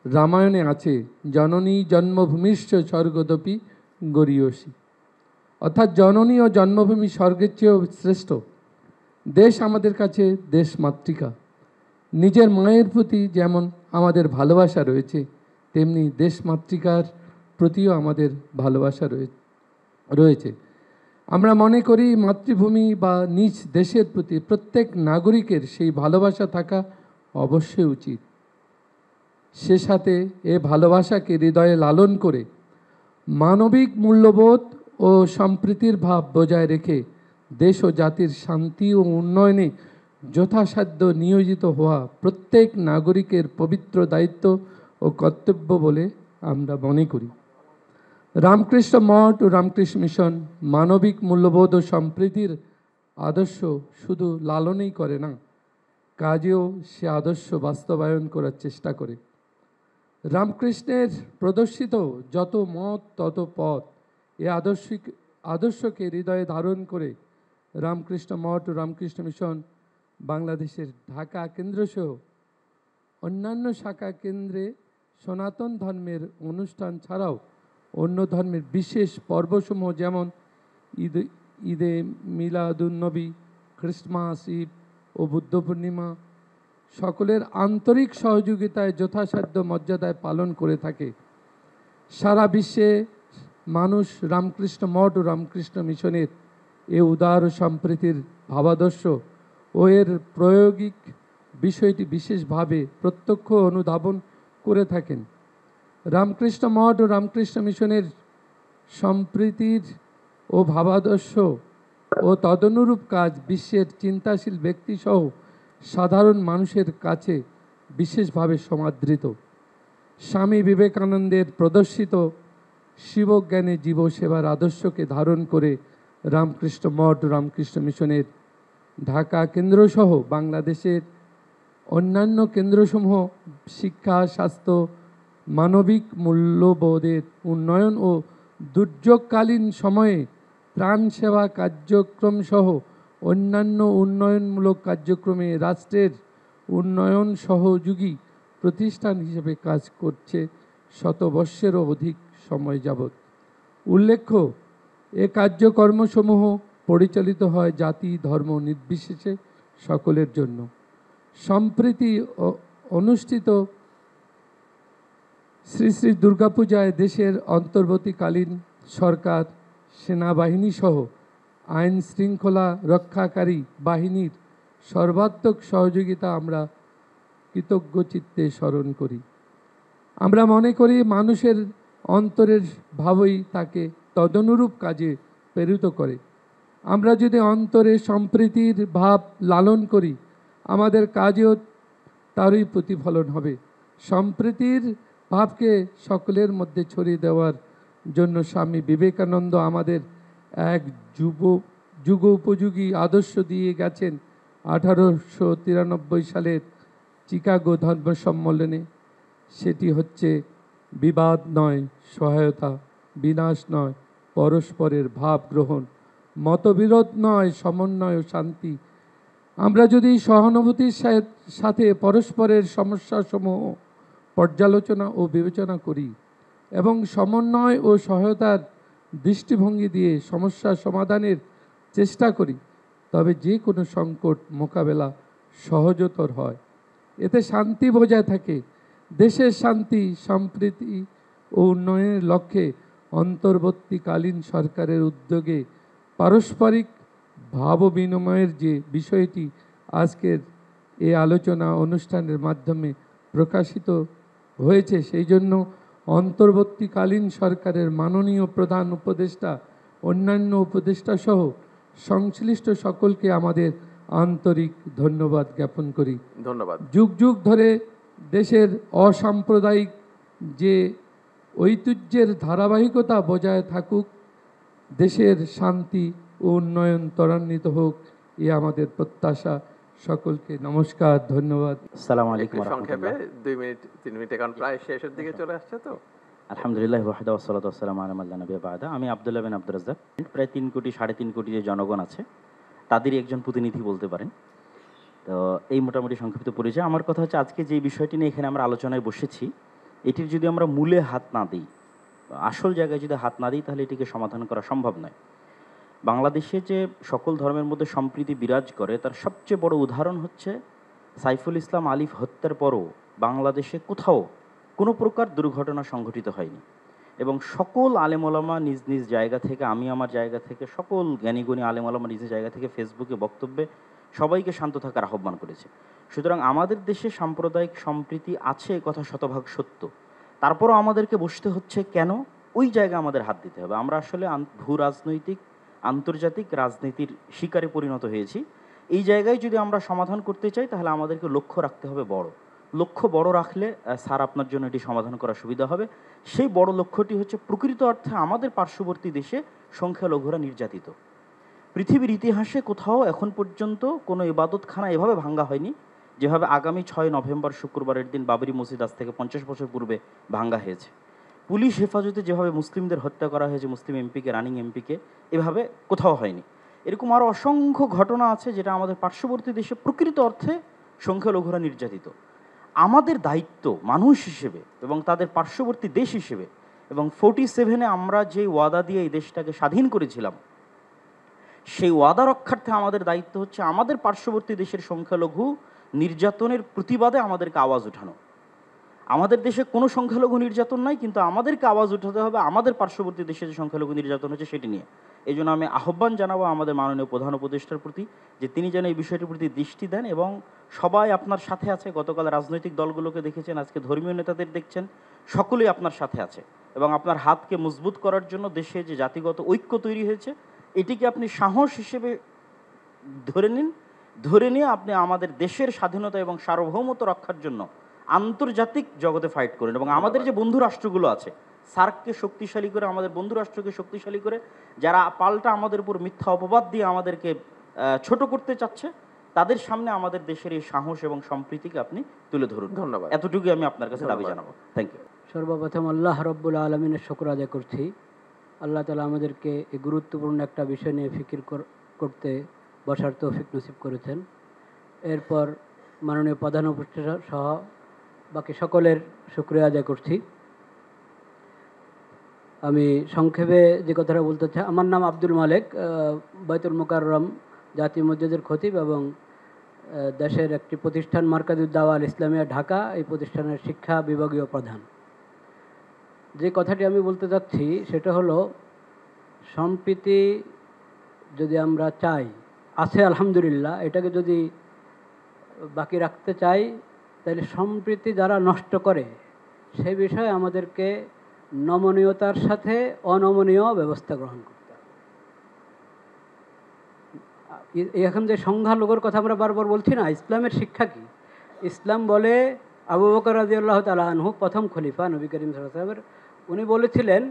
রামায়ণে আছে জননী জন্মভূমিশ্চ স্বর্গদপি গরীয়সী, অর্থাৎ জননী ও জন্মভূমি স্বর্গের চেয়েও শ্রেষ্ঠ। দেশ আমাদের কাছে দেশ মাতৃকা। নিজের মায়ের প্রতি যেমন আমাদের ভালোবাসা রয়েছে, তেমনি দেশ মাতৃকার প্রতিও আমাদের ভালোবাসা রয়েছে। আমরা মনে করি মাতৃভূমি বা নিজ দেশের প্রতি প্রত্যেক নাগরিকের সেই ভালোবাসা থাকা অবশ্যই উচিত। সে সাথে এ ভালোবাসাকে হৃদয়ে লালন করে মানবিক মূল্যবোধ ও সম্প্রীতির ভাব বজায় রেখে দেশ ও জাতির শান্তি ও উন্নয়নে যথাসাধ্য নিয়োজিত হওয়া প্রত্যেক নাগরিকের পবিত্র দায়িত্ব ও কর্তব্য বলে আমরা মনে করি। রামকৃষ্ণ মঠ ও রামকৃষ্ণ মিশন মানবিক মূল্যবোধ ও সম্প্রীতির আদর্শ শুধু লালনই করে না, কাজেও সে আদর্শ বাস্তবায়ন করার চেষ্টা করে। রামকৃষ্ণের প্রদর্শিত যত মত তত পথ, এ আদর্শকে হৃদয়ে ধারণ করে রামকৃষ্ণ মঠ ও রামকৃষ্ণ মিশন বাংলাদেশের ঢাকা কেন্দ্রসহ অন্যান্য শাখা কেন্দ্রে সনাতন ধর্মের অনুষ্ঠান ছাড়াও অন্য ধর্মের বিশেষ পর্বসমূহ যেমন ঈদে মিলাদুন্নবী, খ্রিস্টমাস, ঈদ ও বুদ্ধ পূর্ণিমা সকলের আন্তরিক সহযোগিতায় যথাসাধ্য মর্যাদায় পালন করে থাকে। সারা বিশ্বে মানুষ রামকৃষ্ণ মঠ ও রামকৃষ্ণ মিশনের এ উদার ও সম্প্রীতির ভাবাদর্শ ও এর প্রায়োগিক বিষয়টি বিশেষভাবে প্রত্যক্ষ অনুধাবন করে থাকেন। রামকৃষ্ণ মঠ ও রামকৃষ্ণ মিশনের সম্প্রীতির ও ভাবাদর্শ ও তদনুরূপ কাজ বিশ্বের চিন্তাশীল ব্যক্তিসহ সাধারণ মানুষের কাছে বিশেষভাবে সমাদৃত। স্বামী বিবেকানন্দের প্রদর্শিত শিবজ্ঞানে জীব সেবার আদর্শকে ধারণ করে রামকৃষ্ণ মঠ ও রামকৃষ্ণ মিশনের ঢাকা কেন্দ্রসহ বাংলাদেশের অন্যান্য কেন্দ্রসমূহ শিক্ষা, স্বাস্থ্য, মানবিক মূল্যবোধের উন্নয়ন ও দুর্যোগকালীন সময়ে ত্রাণ সেবা কার্যক্রম সহ অন্যান্য উন্নয়নমূলক কার্যক্রমে রাষ্ট্রের উন্নয়ন সহযোগী প্রতিষ্ঠান হিসেবে কাজ করছে শতবর্ষেরও অধিক সময় যাবৎ। উল্লেখ্য, এ কার্যকর্মসমূহ পরিচালিত হয় জাতি ধর্ম নির্বিশেষে সকলের জন্য। সম্প্রতি অনুষ্ঠিত শ্রী শ্রী দুর্গাপূজায় দেশের অন্তর্বর্তীকালীন সরকার, সেনাবাহিনী সহ আইন শৃঙ্খলা রক্ষাকারী বাহিনীর সর্বাত্মক সহযোগিতা আমরা কৃতজ্ঞ চিত্তে স্মরণ করি। আমরা মনে করি মানুষের অন্তরের ভাবই তাকে তদনুরূপ কাজে প্রেরিত করে। আমরা যদি অন্তরে সম্প্রীতির ভাব লালন করি, আমাদের কাজেও তারই প্রতিফলন হবে। সম্প্রীতির ভাবকে সকলের মধ্যে ছড়িয়ে দেওয়ার জন্য স্বামী বিবেকানন্দ আমাদের এক যুগোপযোগী আদর্শ দিয়ে গেছেন 1893 সালের চিকাগো ধর্ম সম্মেলনে। সেটি হচ্ছে বিবাদ নয় সহায়তা, বিনাশ নয় পরস্পরের ভাব গ্রহণ, মতবিরোধ নয় সমন্বয় ও শান্তি, আমরা যদি সহানুভূতির সাথে পরস্পরের সমস্যাসমূহ পর্যালোচনা ও বিবেচনা করি এবং সমন্বয় ও সহায়তার দৃষ্টিভঙ্গি দিয়ে সমস্যা সমাধানের চেষ্টা করি, তবে যে কোনো সংকট মোকাবেলা সহজতর হয়। এতে শান্তি বজায় থাকে। দেশের শান্তি, সম্প্রীতি ও উন্নয়নের লক্ষ্যে অন্তর্বর্তীকালীন সরকারের উদ্যোগে পারস্পরিক ভাব বিনিময়ের যে বিষয়টি আজকের এই আলোচনা অনুষ্ঠানের মাধ্যমে প্রকাশিত হয়েছে, সেই জন্য অন্তর্বর্তীকালীন সরকারের মাননীয় প্রধান উপদেষ্টা, অন্যান্য উপদেষ্টা সহ সংশ্লিষ্ট সকলকে আমাদের আন্তরিক ধন্যবাদ জ্ঞাপন করি। ধন্যবাদ। যুগ যুগ ধরে দেশের অসাম্প্রদায়িক যে ঐতিহ্যের ধারাবাহিকতা বজায় থাকুক, দেশের শান্তি ও উন্নয়ন ত্বরান্বিত হোক, এ আমাদের প্রত্যাশা। সকলকে নমস্কার, ধন্যবাদ। আসসালামু আলাইকুম। সংক্ষেপে 2 মিনিট 3 মিনিট, এখন প্রায় শেষের দিকে চলে আসছে তো। আলহামদুলিল্লাহ ওয়াহদা ওয়াসসালাতু ওয়াসসালামু আলা মান লা নাবিয়্যা বা'দা। আমি আব্দুল্লাহ বিন আব্দুর রাজ্জাক। প্রায় 3 কোটি 3.5 কোটি যে জনগণ আছে তাদেরই একজন প্রতিনিধি বলতে পারেন। তো এই মোটামুটি সংক্ষিপ্ত পরিচয়। আমার কথা হচ্ছে, আজকে যে বিষয়টি নিয়ে এখানে আমরা আলোচনায় বসেছি, এটির যদি আমরা মূলে হাত না দিই, আসল জায়গায় যদি হাত না দিই, তাহলে এটিকে সমাধান করা সম্ভব নয়। বাংলাদেশে যে সকল ধর্মের মধ্যে সম্প্রীতি বিরাজ করে, তার সবচেয়ে বড় উদাহরণ হচ্ছে সাইফুল ইসলাম আলিফ হত্যার পরও বাংলাদেশে কোথাও কোনো প্রকার দুর্ঘটনা সংঘটিত হয়নি এবং সকল আলেমওলামা নিজ নিজ জায়গা থেকে, আমি আমার জায়গা থেকে, সকল জ্ঞানীগুণী আলেমওলামা নিজ জায়গা থেকে ফেসবুকে বক্তব্যে সবাইকে শান্ত থাকার আহ্বান করেছে। সুতরাং আমাদের দেশে সাম্প্রদায়িক সম্প্রীতি আছে, কথা শতভাগ সত্য। তারপরও আমাদেরকে বসতে হচ্ছে কেন? ওই জায়গায় আমাদের হাত দিতে হবে। আমরা আসলে ভূ রাজনৈতিক আন্তর্জাতিক রাজনীতির শিকারে পরিণত হয়েছি। এই জায়গায় যদি আমরা সমাধান করতে চাই, তাহলে আমাদেরকে লক্ষ্য রাখতে হবে বড়। লক্ষ্য বড় রাখলে স্যার আপনার জন্য এটি সমাধান করা সুবিধা হবে। সেই বড় লক্ষ্যটি হচ্ছে, প্রকৃত অর্থে আমাদের পার্শ্ববর্তী দেশে সংখ্যালঘুরা নির্যাতিত। পৃথিবীর ইতিহাসে কোথাও এখন পর্যন্ত কোনো ইবাদতখানা এভাবে ভাঙ্গা হয়নি যেভাবে আগামী 6 নভেম্বর শুক্রবারের দিন বাবরি মসজিদ আজ থেকে 50 বছর পূর্বে ভাঙ্গা হয়েছে। পুলিশ হেফাজতে যেভাবে মুসলিমদের হত্যা করা হয়েছে, মুসলিম এমপিকে, রানিং এমপিকে, এভাবে কোথাও হয়নি। এরকম আরও অসংখ্য ঘটনা আছে যেটা আমাদের পার্শ্ববর্তী দেশে প্রকৃত অর্থে সংখ্যালঘুরা নির্যাতিত। আমাদের দায়িত্ব মানুষ হিসেবে এবং তাদের পার্শ্ববর্তী দেশ হিসেবে, এবং 47-এ আমরা যে ওয়াদা দিয়ে এই দেশটাকে স্বাধীন করেছিলাম, সেই ওয়াদা রক্ষার্থে আমাদের দায়িত্ব হচ্ছে আমাদের পার্শ্ববর্তী দেশের সংখ্যালঘু নির্যাতনের প্রতিবাদে আমাদেরকে আওয়াজ ওঠানো। আমাদের দেশে কোনো সংখ্যালঘু নির্যাতন নাই, কিন্তু আমাদেরকে আওয়াজ উঠাতে হবে আমাদের পার্শ্ববর্তী দেশে যে সংখ্যালঘু নির্যাতন হচ্ছে সেটি নিয়ে। এই জন্য আমি আহ্বান জানাবো আমাদের মাননীয় প্রধান উপদেষ্টার প্রতি যে তিনি যেন এই বিষয়টির প্রতি দৃষ্টি দেন, এবং সবাই আপনার সাথে আছে। গতকাল রাজনৈতিক দলগুলোকে দেখেছেন, আজকে ধর্মীয় নেতাদের দেখছেন, সকলেই আপনার সাথে আছে এবং আপনার হাতকে মজবুত করার জন্য দেশে যে জাতিগত ঐক্য তৈরি হয়েছে, এটিকে আপনি সাহস হিসেবে ধরে নিন। ধরে নিয়ে আপনি আমাদের দেশের স্বাধীনতা এবং সার্বভৌমত্ব রক্ষার জন্য আন্তর্জাতিক জগতে ফাইট করেন। এবং আমাদের যে বন্ধু রাষ্ট্রগুলো আছে, সার্ককে শক্তিশালী করে, আমাদের বন্ধু রাষ্ট্রকে শক্তিশালী করে, যারা পাল্টা আমাদের উপর মিথ্যা অপবাদ দিয়ে আমাদেরকে ছোট করতে চাচ্ছে, তাদের সামনে আমাদের দেশের এই সাহস এবং সম্প্রীতিকে আপনি তুলে ধরুন। ধন্যবাদ। এতটুকুই আমি আপনার কাছে দাবি জানাবো। Thank you. সর্বপ্রথম আল্লাহ রব্বুল আলমিনের শুকর আদায় করছি। আল্লাহ তালা আমাদেরকে এই গুরুত্বপূর্ণ একটা বিষয় নিয়ে ফিকির করতে বসার তৌফিক নসিব করেছেন। এরপর মাননীয় প্রধান উপদেষ্টা সহ বাকি সকলের শুকরিয়া আদায় করছি। আমি সংক্ষেপে যে কথাটা বলতে চাই, আমার নাম আব্দুল মালেক, বাইতুল মুকাররম জাতীয় মসজিদের খতিব এবং দেশের একটি প্রতিষ্ঠান মার্কাজুদ দাওয়া আল ইসলামিয়া ঢাকা, এই প্রতিষ্ঠানের শিক্ষা বিভাগীয় প্রধান। যে কথাটি আমি বলতে চাচ্ছি সেটা হলো, সম্প্রীতি যদি আমরা চাই, আছে আলহামদুলিল্লাহ, এটাকে যদি বাকি রাখতে চাই, তাহলে সম্প্রীতি যারা নষ্ট করে সেই বিষয়ে আমাদেরকে নমনীয়তার সাথে অনমনীয় ব্যবস্থা গ্রহণ করতে হবে। এখন যে সংখ্যালঘুর কথা আমরা বারবার বলছি না, ইসলামের শিক্ষা কি? ইসলাম বলে, আবু বকর রাদিয়াল্লাহু তাআলা আনহু প্রথম খলিফা নবী করিম সাল্লাল্লাহু আলাইহি ওয়াসাল্লামের, উনি বলেছিলেন,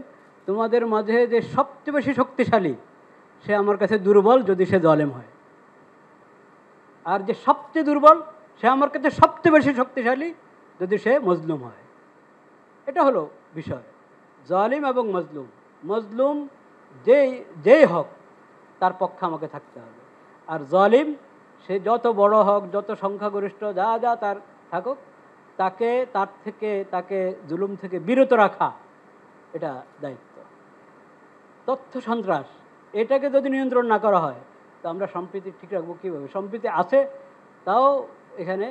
তোমাদের মাঝে যে সবচেয়ে বেশি শক্তিশালী সে আমার কাছে দুর্বল যদি সে জালেম হয়, আর যে সবচেয়ে দুর্বল সে আমার কাছে সবচেয়ে বেশি শক্তিশালী যদি সে মজলুম হয়। এটা হলো বিষয়। জালিম এবং মজলুম, মজলুম যেই হোক তার পক্ষে আমাকে থাকতে হবে, আর জালিম সে যত বড় হোক, যত সংখ্যাগরিষ্ঠ যা যা তার থাকুক, তাকে জুলুম থেকে বিরত রাখা এটা দায়িত্ব। তথ্য সন্ত্রাস এটাকে যদি নিয়ন্ত্রণ না করা হয় তো আমরা সম্প্রীতি ঠিক রাখবো কীভাবে? সম্প্রীতি আছে, তাও এখানে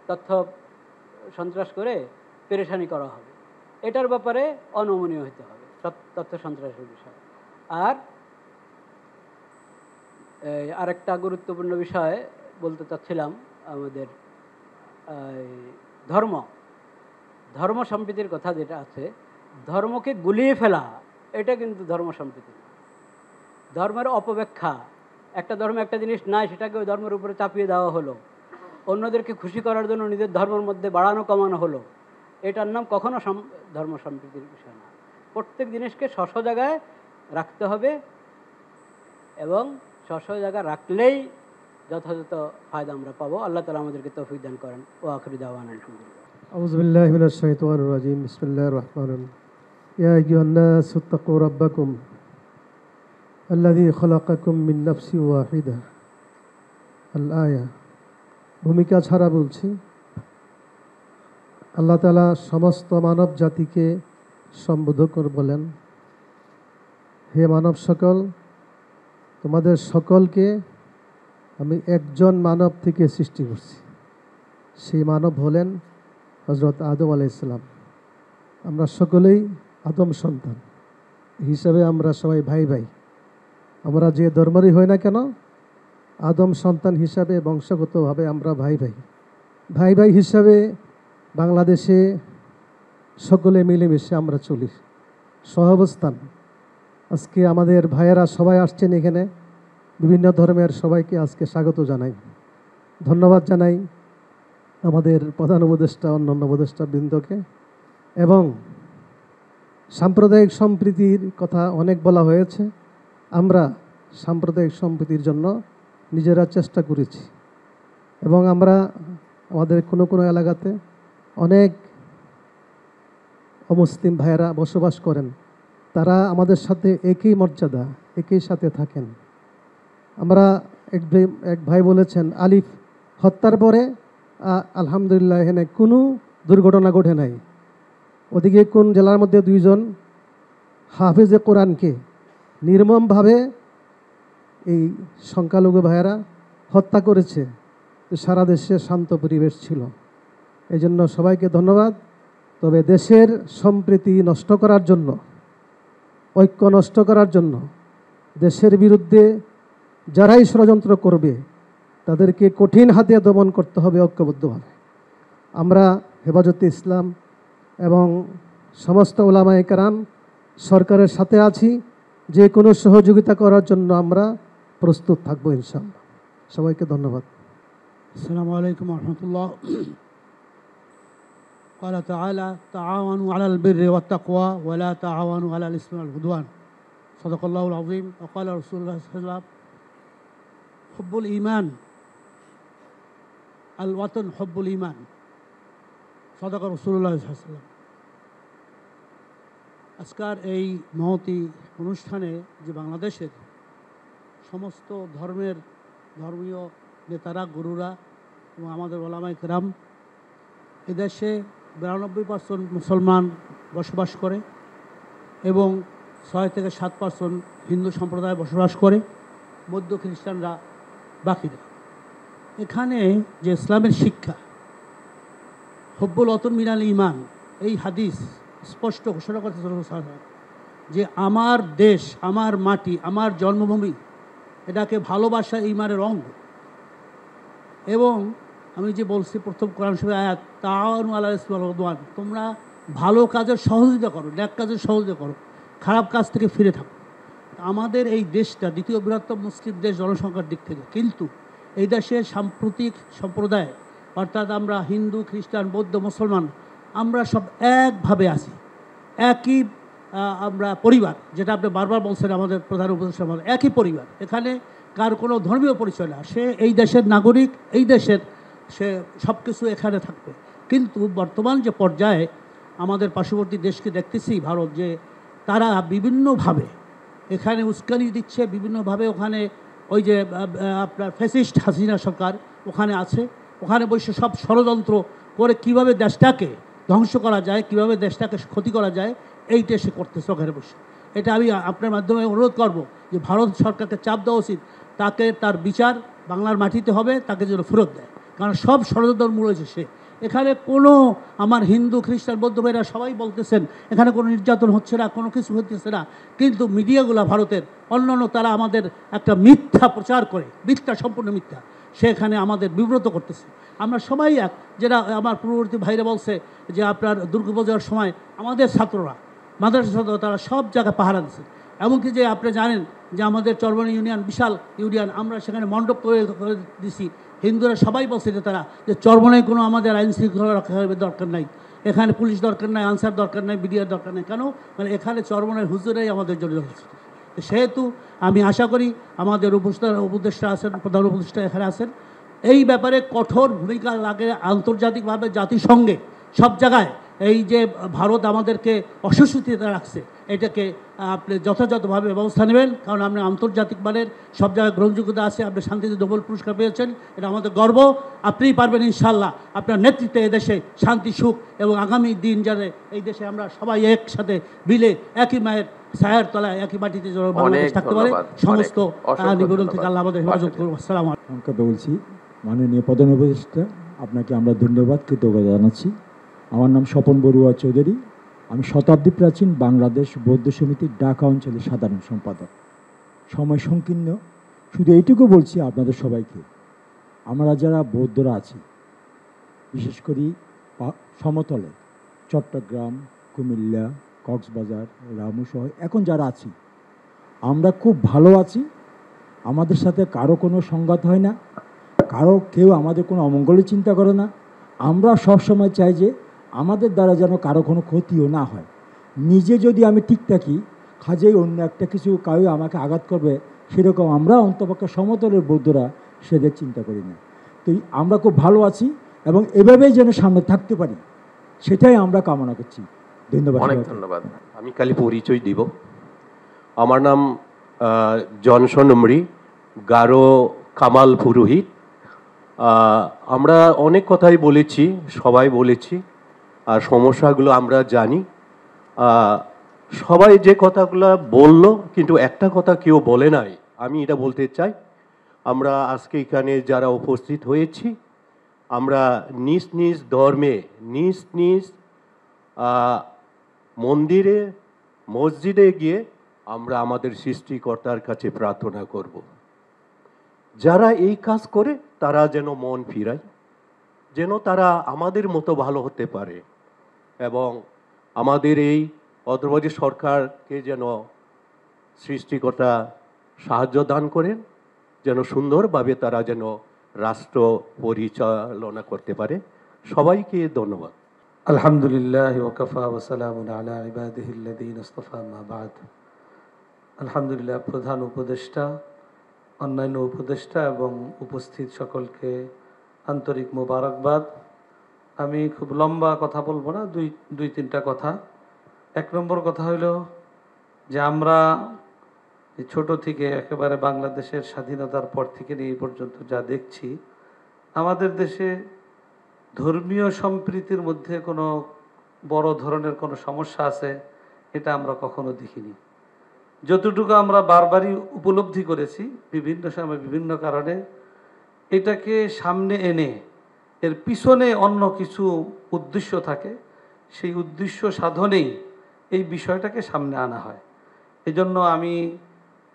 তথ্য সন্ত্রাস করে পেরেশানি করা হবে। এটার ব্যাপারে অনমনীয় হতে হবে তথ্য সন্ত্রাসের বিষয়। আর আরেকটা গুরুত্বপূর্ণ বিষয় বলতে চাচ্ছিলাম, আমাদের ধর্ম সম্প্রীতির কথা যেটা আছে, ধর্মকে গুলিয়ে ফেলা এটা কিন্তু ধর্ম সম্প্রীতি না। ধর্মের অপব্যাখ্যা, একটা ধর্মে একটা জিনিস নাই, সেটাকে ওই ধর্মের উপরে চাপিয়ে দেওয়া হলো, অন্যদেরকে খুশি করার জন্য নিজের ধর্মের মধ্যে বাড়ানো কমানো হলো, এটার নাম কখনো ধর্ম সম্প্রীতির বিষয় না। প্রত্যেক জিনিসকে স্ব জায়গায় রাখতে হবে, এবং স্ব জায়গায় রাখলেই যথাযথ ফায়দা আমরা পাবো। আল্লাহ তাআলা আমাদেরকে তৌফিক দান করেন। ওয়া আখিরু দাওয়ানা আলহামদুলিল্লাহ। আউযু বিল্লাহি মিনাশ শাইতানির রাজিম। বিসমিল্লাহির রহমানির রহিম। ইয়া আইয়ুহান নাসু ইত্তাকু রাব্বাকুম আল্লাযী খালাকাকুম মিন নাফসিন ওয়াহিদা। আল আয়া। ভূমিকা ছাড়া বলছি, আল্লাহ তাআলা সমস্ত মানব জাতিকে সম্বোধন করে বলেন, হে মানব সকল, তোমাদের সকলকে আমি একজন মানব থেকে সৃষ্টি করছি। সেই মানব হলেন হযরত আদম আলাইহিস সালাম। আমরা সকলেই আদম সন্তান হিসাবে আমরা সবাই ভাই ভাই। আমরা যে ধর্মেরই হই না কেন, আদম সন্তান হিসাবে বংশগতভাবে আমরা ভাই ভাই। ভাই ভাই হিসাবে বাংলাদেশে সকলে মিলেমিশে আমরা চলি, সহাবস্থান। আজকে আমাদের ভাইয়েরা সবাই আসছেন এখানে, বিভিন্ন ধর্মের সবাইকে আজকে স্বাগত জানাই, ধন্যবাদ জানাই আমাদের প্রধান উপদেষ্টা, অন্যান্য উপদেষ্টা বৃন্দকে। এবং সাম্প্রদায়িক সম্প্রীতির কথা অনেক বলা হয়েছে। আমরা সাম্প্রদায়িক সম্প্রীতির জন্য নিজেরা চেষ্টা করেছি, এবং আমরা আমাদের কোনো কোনো এলাকাতে অনেক অমুসলিম ভাইয়েরা বসবাস করেন, তারা আমাদের সাথে একই মর্যাদা, একই সাথে থাকেন। আমরা এক ভাই বলেছেন, আলিফ হত্যার পরে আলহামদুলিল্লাহ এখানে কোনো দুর্ঘটনা ঘটে নাই। ওদিকে কোন জেলার মধ্যে দুইজন হাফেজে কোরআনকে নির্মমভাবে এই সংখ্যালঘু ভাইয়েরা হত্যা করেছে, তো সারা দেশে শান্ত পরিবেশ ছিল। এই জন্য সবাইকে ধন্যবাদ। তবে দেশের সম্প্রীতি নষ্ট করার জন্য, ঐক্য নষ্ট করার জন্য, দেশের বিরুদ্ধে যারাই ষড়যন্ত্র করবে তাদেরকে কঠিন হাতে দমন করতে হবে ঐক্যবদ্ধভাবে। আমরা হেফাজতে ইসলাম এবং সমস্ত উলামায়ে কেরাম সরকারের সাথে আছি, যে কোনো সহযোগিতা করার জন্য আমরা প্রস্তুত থাকবো ইনশাআল্লাহ। সবাইকে ধন্যবাদ। আসসালামু আলাইকুম ওয়া রাহমাতুল্লাহ। قال تعالى تعاونوا على البر والتقوى ولا تعاونوا على الإثم والعدوان. صدق الله العظيم. وقال رسول الله صلى الله عليه وسلم حب الإيمان الوطن حب الإيمان. صدق رسول الله صلى الله عليه وسلم. আজকের এই মহতী অনুষ্ঠানে যে বাংলাদেশের সমস্ত ধর্মীয় নেতারা, গুরুরা এবং আমাদের ওলামায়ে কেরাম, এদেশে 92% মুসলমান বসবাস করে এবং 6 থেকে 7% হিন্দু সম্প্রদায় বসবাস করে, বৌদ্ধ খ্রিস্টানরা বাকিরা। এখানে যে ইসলামের শিক্ষা, হুব্বুল ওয়াতন মিনাল ঈমান, এই হাদিস স্পষ্ট ঘোষণা করতে যে আমার দেশ, আমার মাটি, আমার জন্মভূমি, এটাকে ভালোবাসা ঈমানের অঙ্গ। এবং আমি যে বলছি প্রথম কোরআন শরীফের আয়াত, তাআওয়ানু আলাল ইসমি ওয়াল উদওয়ান, তোমরা ভালো কাজের সহযোগিতা করো, নেক কাজের সহযোগিতা করো, খারাপ কাজ থেকে ফিরে থাকো। আমাদের এই দেশটা দ্বিতীয় বৃহত্তম মুসলিম দেশ জনসংখ্যার দিক থেকে, কিন্তু এই দেশে সাম্প্রতিক সম্প্রদায়, অর্থাৎ আমরা হিন্দু, খ্রিস্টান, বৌদ্ধ, মুসলমান, আমরা সব একভাবে আছি, একই আমরা পরিবার, যেটা আপনি বারবার বলছেন আমাদের প্রধান উপদেষ্টা, আমাদের একই পরিবার। এখানে কার কোনো ধর্মীয় পরিচয় না, সে এই দেশের নাগরিক, এই দেশের সে সব কিছু এখানে থাকবে। কিন্তু বর্তমান যে পর্যায়ে আমাদের পার্শ্ববর্তী দেশকে দেখতেছি ভারত, যে তারা বিভিন্নভাবে এখানে উস্কানি দিচ্ছে, বিভিন্নভাবে ওখানে ওই যে আপনার ফ্যাসিস্ট হাসিনা সরকার ওখানে আছে, ওখানে বসে সব ষড়যন্ত্র করে কিভাবে দেশটাকে ধ্বংস করা যায়, কিভাবে দেশটাকে ক্ষতি করা যায়, এইটা সে করতেছে ওখানে বসে। এটা আমি আপনার মাধ্যমে অনুরোধ করব যে ভারত সরকারকে চাপ দেওয়া উচিত, তাকে তার বিচার বাংলার মাটিতে হবে, তাকে যেন ফেরত দেয়, কারণ সব ষড়যন্ত্র মূল হয়েছে সে। এখানে কোনো আমার হিন্দু খ্রিস্টান বৌদ্ধ ভাইরা সবাই বলতেছেন এখানে কোনো নির্যাতন হচ্ছে না, কোনো কিছু হচ্ছে না, কিন্তু মিডিয়াগুলো ভারতের অন্যান্য তারা আমাদের একটা মিথ্যা প্রচার করে, মিথ্যা সম্পূর্ণ মিথ্যা, সেখানে আমাদের বিব্রত করতেছে। আমরা সবাই এক, যেটা আমার পূর্ববর্তী ভাইরা বলছে যে আপনার দুর্গাপূজার সময় আমাদের ছাত্ররা, মাদ্রাসা ছাত্র, তারা সব জায়গায় পাহারা দিচ্ছে। এমনকি যে আপনি জানেন যে আমাদের চরবনি ইউনিয়ন বিশাল ইউনিয়ন, আমরা সেখানে মণ্ডপ করে দিছি। হিন্দুরা সবাই বলছে যে তারা যে চরবনায় কোনো আমাদের আইন শৃঙ্খলা রক্ষার দরকার নাই, এখানে পুলিশ দরকার নাই, আনসার দরকার নাই, বিডিআর দরকার নেই, কেন মানে এখানে চরবনায় হুজুরাই আমাদের জন্য হচ্ছে। সেহেতু আমি আশা করি আমাদের উপদেষ্টা আছেন, প্রধান উপদেষ্টা এখানে আছেন, এই ব্যাপারে কঠোর ভূমিকা লাগে আন্তর্জাতিকভাবে, জাতিসংঘে, সব জায়গায়। এই যে ভারত আমাদেরকে অসুস্থিতে রাখছে, এটাকে আপনি যথাযথভাবে ব্যবস্থা নেবেন, কারণ আপনি আন্তর্জাতিক মানের সব জায়গায় গ্রহণযোগ্যতা আছে, আপনি শান্তিতে নোবেল পুরস্কার পেয়েছেন, এটা আমাদের গর্ব। আপনিই পারবেন ইনশাল্লাহ, আপনার নেতৃত্বে এদেশে শান্তি, সুখ এবং আগামী দিন যাতে এই দেশে আমরা সবাই একসাথে মিলে একই মায়ের ছায়ার তলায় একই মাটিতে বাংলাদেশ থাকতে পারে। সমস্ত নিবেদন থেকে আল্লাহ আমাদের হেফাজত করুন। আসসালামু আলাইকুম। সংক্ষেপে বলছি, মাননীয় প্রধান উপদেষ্টা, আপনাকে আমরা ধন্যবাদ, কৃতজ্ঞতা জানাচ্ছি। আমার নাম স্বপন বড়ুয়া চৌধুরী, আমি শতাব্দী প্রাচীন বাংলাদেশ বৌদ্ধ সমিতির ঢাকা অঞ্চলের সাধারণ সম্পাদক। সময় সংকীর্ণ, শুধু এইটুকু বলছি আপনাদের সবাইকে, আমরা যারা বৌদ্ধরা আছি, বিশেষ করে সমতলে চট্টগ্রাম, কুমিল্লা, কক্সবাজার, রামুসহ এখন যারা আছি, আমরা খুব ভালো আছি। আমাদের সাথে কারো কোনো সংঘাত হয় না, কেউ আমাদের কোনো অমঙ্গলের চিন্তা করে না। আমরা সব সময় চাই যে আমাদের দ্বারা যেন কারো কোনো ক্ষতিও না হয়। নিজে যদি আমি ঠিক থাকি, কাজেই অন্য একটা কিছু কাউ আমাকে আঘাত করবে, সেরকম আমরা অন্তপক্ষে সমতলের বৌদ্ধরা সেদের চিন্তা করি না। তো আমরা খুব ভালো আছি এবং এভাবেই যেন সামনে থাকতে পারি, সেটাই আমরা কামনা করছি। ধন্যবাদ। অনেক ধন্যবাদ। আমি খালি পরিচয় দিব। আমার নাম জনসন উমরি, গারো কামাল পুরোহিত। আমরা অনেক কথাই বলেছি, সবাই বলেছি, আর সমস্যাগুলো আমরা জানি। সবাই যে কথাগুলো বললো, কিন্তু একটা কথা কেউ বলে নাই, আমি এটা বলতে চাই। আমরা আজকে এখানে যারা উপস্থিত হয়েছি, আমরা নিজ নিজ ধর্মে, নিজ নিজ মন্দিরে, মসজিদে গিয়ে আমরা আমাদের সৃষ্টিকর্তার কাছে প্রার্থনা করব। যারা এই কাজ করে তারা যেন মন ফিরায়, যেন তারা আমাদের মতো ভালো হতে পারে, এবং আমাদের এই অন্তর্বর্তী সরকারকে যেন সৃষ্টিকর্তা সাহায্য দান করেন, যেন সুন্দরভাবে তারা যেন রাষ্ট্র পরিচালনা করতে পারে। সবাইকে ধন্যবাদ। আলহামদুলিল্লাহ ওয়াকাফা ওয়া সালামুন আলা ইবাদিহিল্লাযীনা ইসতাফা মা বা'দ। আলহামদুলিল্লাহ, প্রধান উপদেষ্টা, অন্যান্য উপদেষ্টা এবং উপস্থিত সকলকে আন্তরিক মোবারকবাদ। আমি খুব লম্বা কথা বলবো না, দুই তিনটা কথা। এক নম্বর কথা হইল যে আমরা ছোট থেকে একেবারে বাংলাদেশের স্বাধীনতার পর থেকে নিয়ে এই পর্যন্ত যা দেখছি, আমাদের দেশে ধর্মীয় সম্প্রীতির মধ্যে কোনো বড় ধরনের কোনো সমস্যা আছে এটা আমরা কখনো দেখিনি। যতটুকু আমরা বারবারই উপলব্ধি করেছি বিভিন্ন সময় বিভিন্ন কারণে, এটাকে সামনে এনে এর পিছনে অন্য কিছু উদ্দেশ্য থাকে, সেই উদ্দেশ্য সাধনেই এই বিষয়টাকে সামনে আনা হয়। এজন্য আমি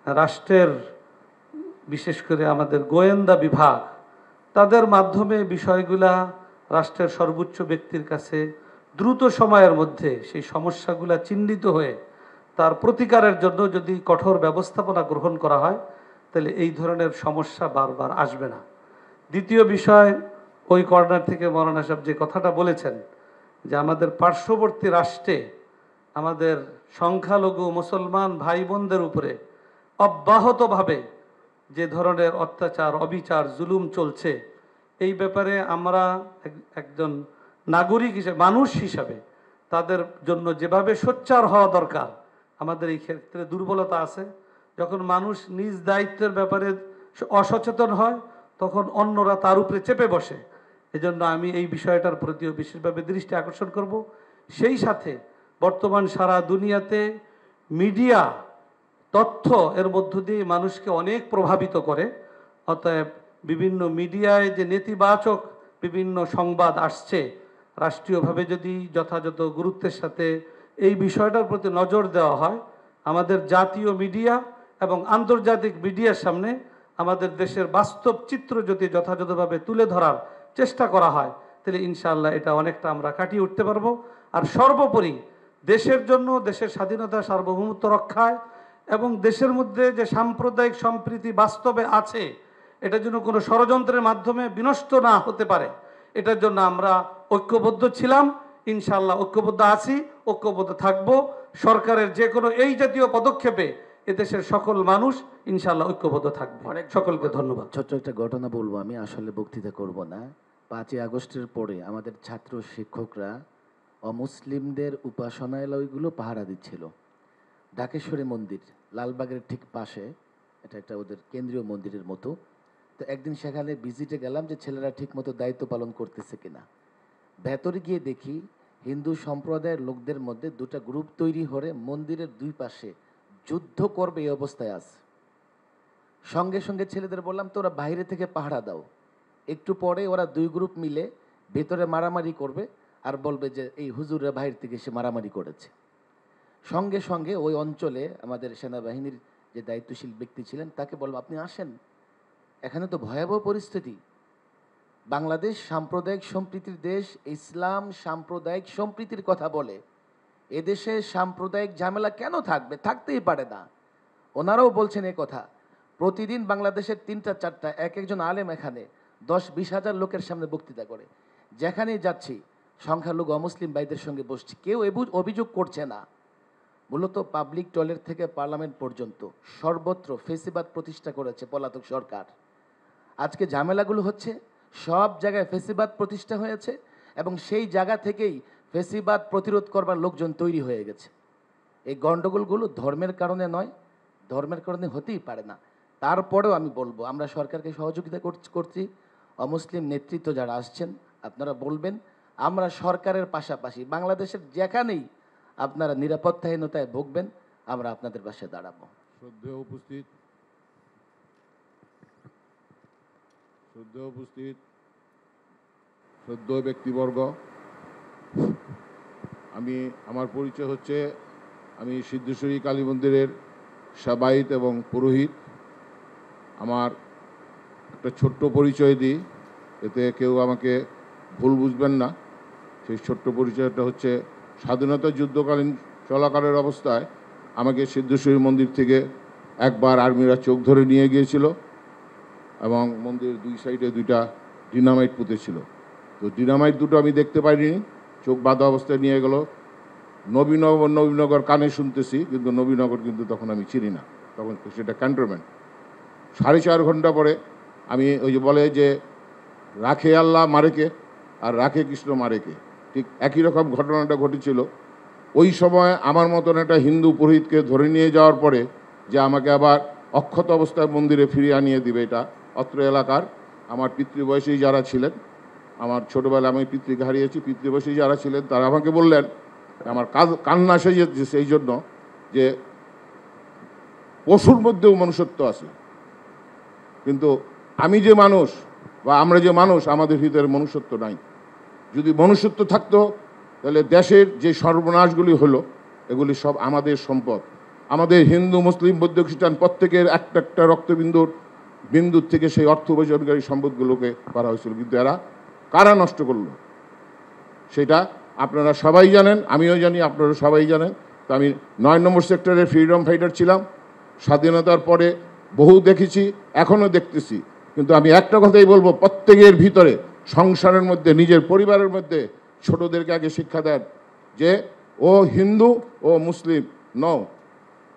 রাষ্ট্রের, বিশেষ করে আমাদের গোয়েন্দা বিভাগ, তাদের মাধ্যমে বিষয়গুলা রাষ্ট্রের সর্বোচ্চ ব্যক্তির কাছে দ্রুত সময়ের মধ্যে সেই সমস্যাগুলা চিহ্নিত হয়ে তার প্রতিকারের জন্য যদি কঠোর ব্যবস্থাপনা গ্রহণ করা হয়, তাহলে এই ধরনের সমস্যা বারবার আসবে না। দ্বিতীয় বিষয়, ওই কর্নার থেকে মৌলানা সাহেব যে কথাটা বলেছেন যে আমাদের পার্শ্ববর্তী রাষ্ট্রে আমাদের সংখ্যালঘু মুসলমান ভাই বোনদের উপরে অব্যাহতভাবে যে ধরনের অত্যাচার, অবিচার, জুলুম চলছে, এই ব্যাপারে আমরা একজন নাগরিক হিসেবে, মানুষ হিসাবে তাদের জন্য যেভাবে সোচ্চার হওয়া দরকার, আমাদের এই ক্ষেত্রে দুর্বলতা আছে। যখন মানুষ নিজ দায়িত্বের ব্যাপারে অসচেতন হয় তখন অন্যরা তার উপরে চেপে বসে। এজন্য আমি এই বিষয়টার প্রতিও বিশেষভাবে দৃষ্টি আকর্ষণ করব। সেই সাথে বর্তমান সারা দুনিয়াতে মিডিয়া তথ্য এর মধ্য দিয়ে মানুষকে অনেক প্রভাবিত করে। অতএব বিভিন্ন মিডিয়ায় যে নেতিবাচক বিভিন্ন সংবাদ আসছে, রাষ্ট্রীয়ভাবে যদি যথাযথ গুরুত্বের সাথে এই বিষয়টার প্রতি নজর দেওয়া হয়, আমাদের জাতীয় মিডিয়া এবং আন্তর্জাতিক মিডিয়ার সামনে আমাদের দেশের বাস্তব চিত্র যদি যথাযথভাবে তুলে ধরার চেষ্টা করা হয়, তাহলে ইনশাআল্লাহ এটা অনেকটা আমরা কাটিয়ে উঠতে পারবো। আর সর্বোপরি দেশের জন্য, দেশের স্বাধীনতা সার্বভৌমত্ব রক্ষায় এবং দেশের মধ্যে যে সাম্প্রদায়িক সম্প্রীতি বাস্তবে আছে, এটা যেন কোনো ষড়যন্ত্রের মাধ্যমে বিনষ্ট না হতে পারে, এটার জন্য আমরা ঐক্যবদ্ধ ছিলাম, ইনশাআল্লাহ ঐক্যবদ্ধ আছি, ঐক্যবদ্ধ থাকবো। সরকারের যে কোনো এই জাতীয় পদক্ষেপে এদেশের সকল মানুষ ইনশাআল্লাহ ঐক্যবদ্ধ থাকবে। সকলকে ধন্যবাদ। ছোট্ট একটা ঘটনা বলবো, আমি আসলে বক্তৃতা করব না। 5ই আগস্টের পরে আমাদের ছাত্র শিক্ষকরা অমুসলিমদের উপাসনালয়গুলো পাহারা দিচ্ছিল। ঢাকেশ্বরী মন্দির লালবাগের ঠিক পাশে, এটা একটা ওদের কেন্দ্রীয় মন্দিরের মতো। তো একদিন সেখানে ভিজিটে গেলাম যে ছেলেরা ঠিক মতো দায়িত্ব পালন করতেছে কিনা। ভেতরে গিয়ে দেখি হিন্দু সম্প্রদায়ের লোকদের মধ্যে দুটা গ্রুপ তৈরি হয়ে মন্দিরের দুই পাশে যুদ্ধ করবে এই অবস্থায় আছে। সঙ্গে সঙ্গে ছেলেদের বললাম তোরা বাইরে থেকে পাহারা দাও। একটু পরে ওরা দুই গ্রুপ মিলে ভেতরে মারামারি করবে আর বলবে যে এই হুজুরের বাইরে থেকে সে মারামারি করেছে। সঙ্গে সঙ্গে ওই অঞ্চলে আমাদের সেনাবাহিনীর যে দায়িত্বশীল ব্যক্তি ছিলেন তাকে বলবো আপনি আসেন, এখানে তো ভয়াবহ পরিস্থিতি। বাংলাদেশ সাম্প্রদায়িক সম্প্রীতির দেশ, ইসলাম সাম্প্রদায়িক সম্প্রীতির কথা বলে। এদেশে সাম্প্রদায়িক ঝামেলা কেন থাকবে? থাকতেই পারে না। ওনারাও বলছেন এ কথা। প্রতিদিন বাংলাদেশের 3টা 4টা এক একজন আলেম এখানে 10-20 হাজার লোকের সামনে বক্তৃতা করে। যেখানেই যাচ্ছি সংখ্যালঘু অমুসলিম ভাইদের সঙ্গে বসছি, কেউ অভিযোগ করছে না। মূলত পাবলিক টয়লেট থেকে পার্লামেন্ট পর্যন্ত সর্বত্র ফেসিবাদ প্রতিষ্ঠা করেছে পলাতক সরকার। আজকে ঝামেলাগুলো হচ্ছে সব জায়গায় ফেসিবাদ প্রতিষ্ঠা হয়েছে এবং সেই জায়গা থেকেই ফেসিবাদ প্রতিরোধ করবার লোকজন তৈরি হয়ে গেছে। এই গণ্ডগোলগুলো ধর্মের কারণে নয়, ধর্মের কারণে হতেই পারে না। তারপরেও আমি বলবো আমরা সরকারকে সহযোগিতা করছি। অমুসলিম নেতৃত্ব যারা আসছেন আপনারা বলবেন, আমরা সরকারের পাশাপাশি বাংলাদেশের যেখানেই আপনারা নিরাপত্তাহীনতায় ভুগবেন আমরা আপনাদের পাশে দাঁড়াবো। শ্রদ্ধেয় উপস্থিত শ্রদ্ধেয় ব্যক্তিবর্গ, আমার পরিচয় হচ্ছে আমি সিদ্ধেশ্বরী কালী মন্দিরের সেবায়েত এবং পুরোহিত। আমার একটা ছোট্ট পরিচয় দিই, এতে কেউ আমাকে ভুল বুঝবেন না। সেই ছোট্ট পরিচয়টা হচ্ছে স্বাধীনতা যুদ্ধকালীন চলাকালের অবস্থায় আমাকে সিদ্ধেশ্বরী মন্দির থেকে একবার আর্মিরা চোখ ধরে নিয়ে গিয়েছিল এবং মন্দিরের 2 সাইডে 2টা ডিনামাইট পুঁতেছিল। তো ডিনামাইট দুটো আমি দেখতে পাইনি, চোখ বাঁধা অবস্থায় নিয়ে গেল। নবীনগর কানে শুনতেছি, কিন্তু নবীনগর কিন্তু তখন আমি চিনি না, তখন সেটা ক্যান্টনমেন্ট। 4.5 ঘন্টা পরে আমি ওই যে বলে যে রাখে আল্লাহ মারেকে আর রাখে কৃষ্ণ মারেকে, ঠিক একই রকম ঘটনাটা ঘটেছিল। ওই সময় আমার মতন একটা হিন্দু পুরোহিতকে ধরে নিয়ে যাওয়ার পরে যে আমাকে আবার অক্ষত অবস্থায় মন্দিরে ফিরিয়ে আনিয়ে দিবে, এটা অত্র এলাকার আমার পিতৃবয়সী যারা ছিলেন, আমার ছোটোবেলায় আমি পিতৃকে হারিয়েছি, পিতৃবয়সী যারা ছিলেন তারা আমাকে বললেন, আমার কান্না সেজেছে সেই জন্য যে পশুর মধ্যেও মনুষ্যত্ব আছে, কিন্তু আমি যে মানুষ বা আমরা যে মানুষ আমাদের ভিতরে মনুষ্যত্ব নাই। যদি মনুষ্যত্ব থাকতো তাহলে দেশের যে সর্বনাশগুলি হলো এগুলি সব আমাদের সম্পদ। আমাদের হিন্দু মুসলিম বৌদ্ধ খ্রিস্টান প্রত্যেকের একটা বিন্দুর থেকে সেই অর্থ উপার্জনকারী সম্পদগুলোকে করা হয়েছিল, কিন্তু এরা কারা নষ্ট করলো সেটা আপনারা সবাই জানেন, আমিও জানি, আপনারা সবাই জানেন। তো আমি 9 নম্বর সেক্টরের ফ্রিডম ফাইটার ছিলাম। স্বাধীনতার পরে বহু দেখেছি, এখনও দেখতেছি, কিন্তু আমি একটা কথাই বলবো, প্রত্যেকের ভিতরে সংসারের মধ্যে নিজের পরিবারের মধ্যে ছোটদেরকে আগে শিক্ষা দেন যে ও হিন্দু ও মুসলিম নও,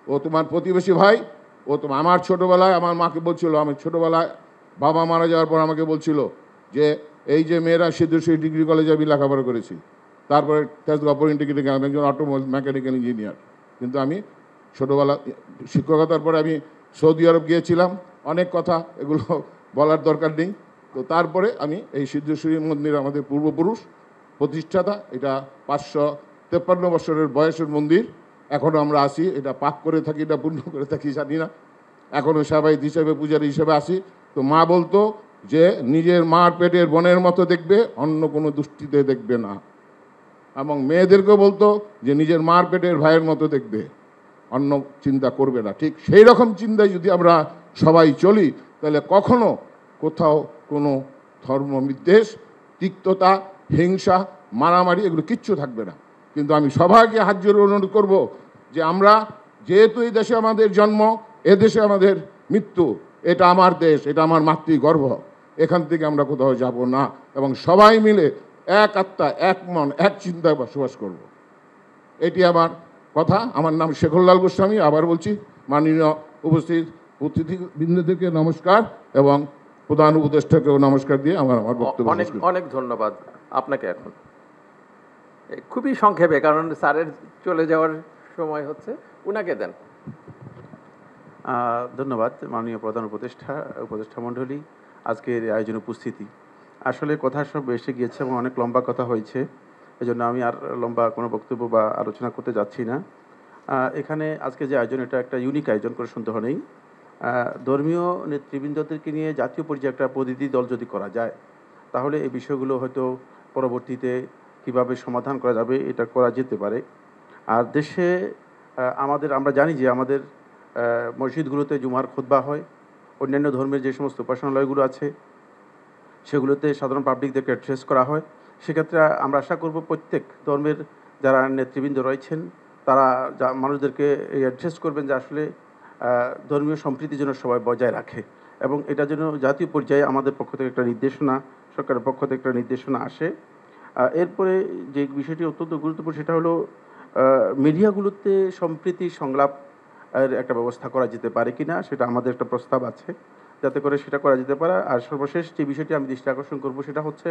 ও তোমার প্রতিবেশী ভাই, ও তোমার। আমার ছোটোবেলায় আমার মাকে বলছিল, আমি ছোটোবেলায় বাবা মারা যাওয়ার পর আমাকে বলছিল যে এই যে মেয়েরা সিদ্ধেশ্বরী ডিগ্রি কলেজে আমি লেখাপড়া করেছি, তারপরে তেজগাঁও পলিটেকনিকে আমি একজন অটোমোবাইল মেকানিক্যাল ইঞ্জিনিয়ার। কিন্তু আমি ছোটোবেলা শিক্ষকতার পরে আমি সৌদি আরব গিয়েছিলাম, অনেক কথা, এগুলো বলার দরকার নেই। তো তারপরে আমি এই সিদ্ধেশ্বরী মন্দির আমাদের পূর্বপুরুষ প্রতিষ্ঠাতা, এটা 553 বছরের বয়সের মন্দির, এখনও আমরা আসি, এটা পাপ করে থাকি না পুণ্য করে থাকি জানি না, এখনও সেবায়িত হিসেবে পূজারী হিসেবে আসি। তো মা বলতো যে নিজের মার পেটের বোনের মতো দেখবে, অন্য কোনো দৃষ্টিতে দেখবে না, এবং মেয়েদেরকেও বলতো যে নিজের মার পেটের ভাইয়ের মতো দেখবে, অন্য চিন্তা করবে না। ঠিক সেই রকম চিন্তায় যদি আমরা সবাই চলি, তাহলে কখনো কোথাও কোনো ধর্মবিদ্বেষ, তিক্ততা, হিংসা, মারামারি এগুলো কিচ্ছু থাকবে না। কিন্তু আমি সবাইকে হাত জোড়ে অনুরোধ করব যে আমরা যেহেতু এই দেশে আমাদের জন্ম, এদেশে আমাদের মৃত্যু, এটা আমার দেশ, এটা আমার মাতৃগর্ভ, এখান থেকে আমরা কোথাও যাব না, এবং সবাই মিলে এক আত্মা, এক মন, এক চিন্তায় বসবাস করব। এটি আমার কথা। আমার নাম শেখরলাল গোস্বামী। আবার বলছি, মাননীয় উপস্থিত অতিথিবৃন্দদেরকে নমস্কার এবং প্রধান উপদেষ্টাকেও নমস্কার দিয়ে আমার বক্তব্য অনেক অনেক ধন্যবাদ আপনাকে। এখন খুবই সংক্ষেপে, কারণ স্যারের চলে যাওয়ার সময় হচ্ছে, উনাকে দেন। ধন্যবাদ মাননীয় প্রধান উপদেষ্টা মণ্ডলী, আজকের আয়োজনে উপস্থিতি। আসলে কথা সব এসে গিয়েছে এবং অনেক লম্বা কথা হয়েছে, এজন্য আমি আর লম্বা কোনো বক্তব্য বা আলোচনা করতে যাচ্ছি না। এখানে আজকে যে আয়োজন, এটা একটা ইউনিক আয়োজন, করে সন্দেহ নেই। ধর্মীয় নেতৃবৃন্দদেরকে নিয়ে জাতীয় পর্যায়ে একটা প্রতিনিধি দল যদি করা যায়, তাহলে এই বিষয়গুলো হয়তো পরবর্তীতে কিভাবে সমাধান করা যাবে এটা করা যেতে পারে। আর দেশে আমরা জানি যে আমাদের মসজিদগুলোতে জুমার খুতবা হয়, অন্যান্য ধর্মের যে সমস্ত উপাসনালয়গুলো আছে সেগুলোতে সাধারণ পাবলিকদেরকে অ্যাড্রেস করা হয়। সেক্ষেত্রে আমরা আশা করব প্রত্যেক ধর্মের যারা নেতৃবৃন্দ রয়েছেন তারা মানুষদেরকে এই অ্যাড্রেস করবেন যে আসলে ধর্মীয় সম্প্রীতির জন্য সবাই বজায় রাখে, এবং এটার জন্য জাতীয় পর্যায়ে আমাদের পক্ষ থেকে একটা নির্দেশনা, সরকারের পক্ষ থেকে একটা নির্দেশনা আসে। এরপরে যে বিষয়টি অত্যন্ত গুরুত্বপূর্ণ, সেটা হলো মিডিয়াগুলোতে সম্প্রীতি সংলাপ একটা ব্যবস্থা করা যেতে পারে কিনা, সেটা আমাদের একটা প্রস্তাব আছে, যাতে করে সেটা করা যেতে পারে। আর সর্বশেষ যে বিষয়টি আমি দৃষ্টি আকর্ষণ করব, সেটা হচ্ছে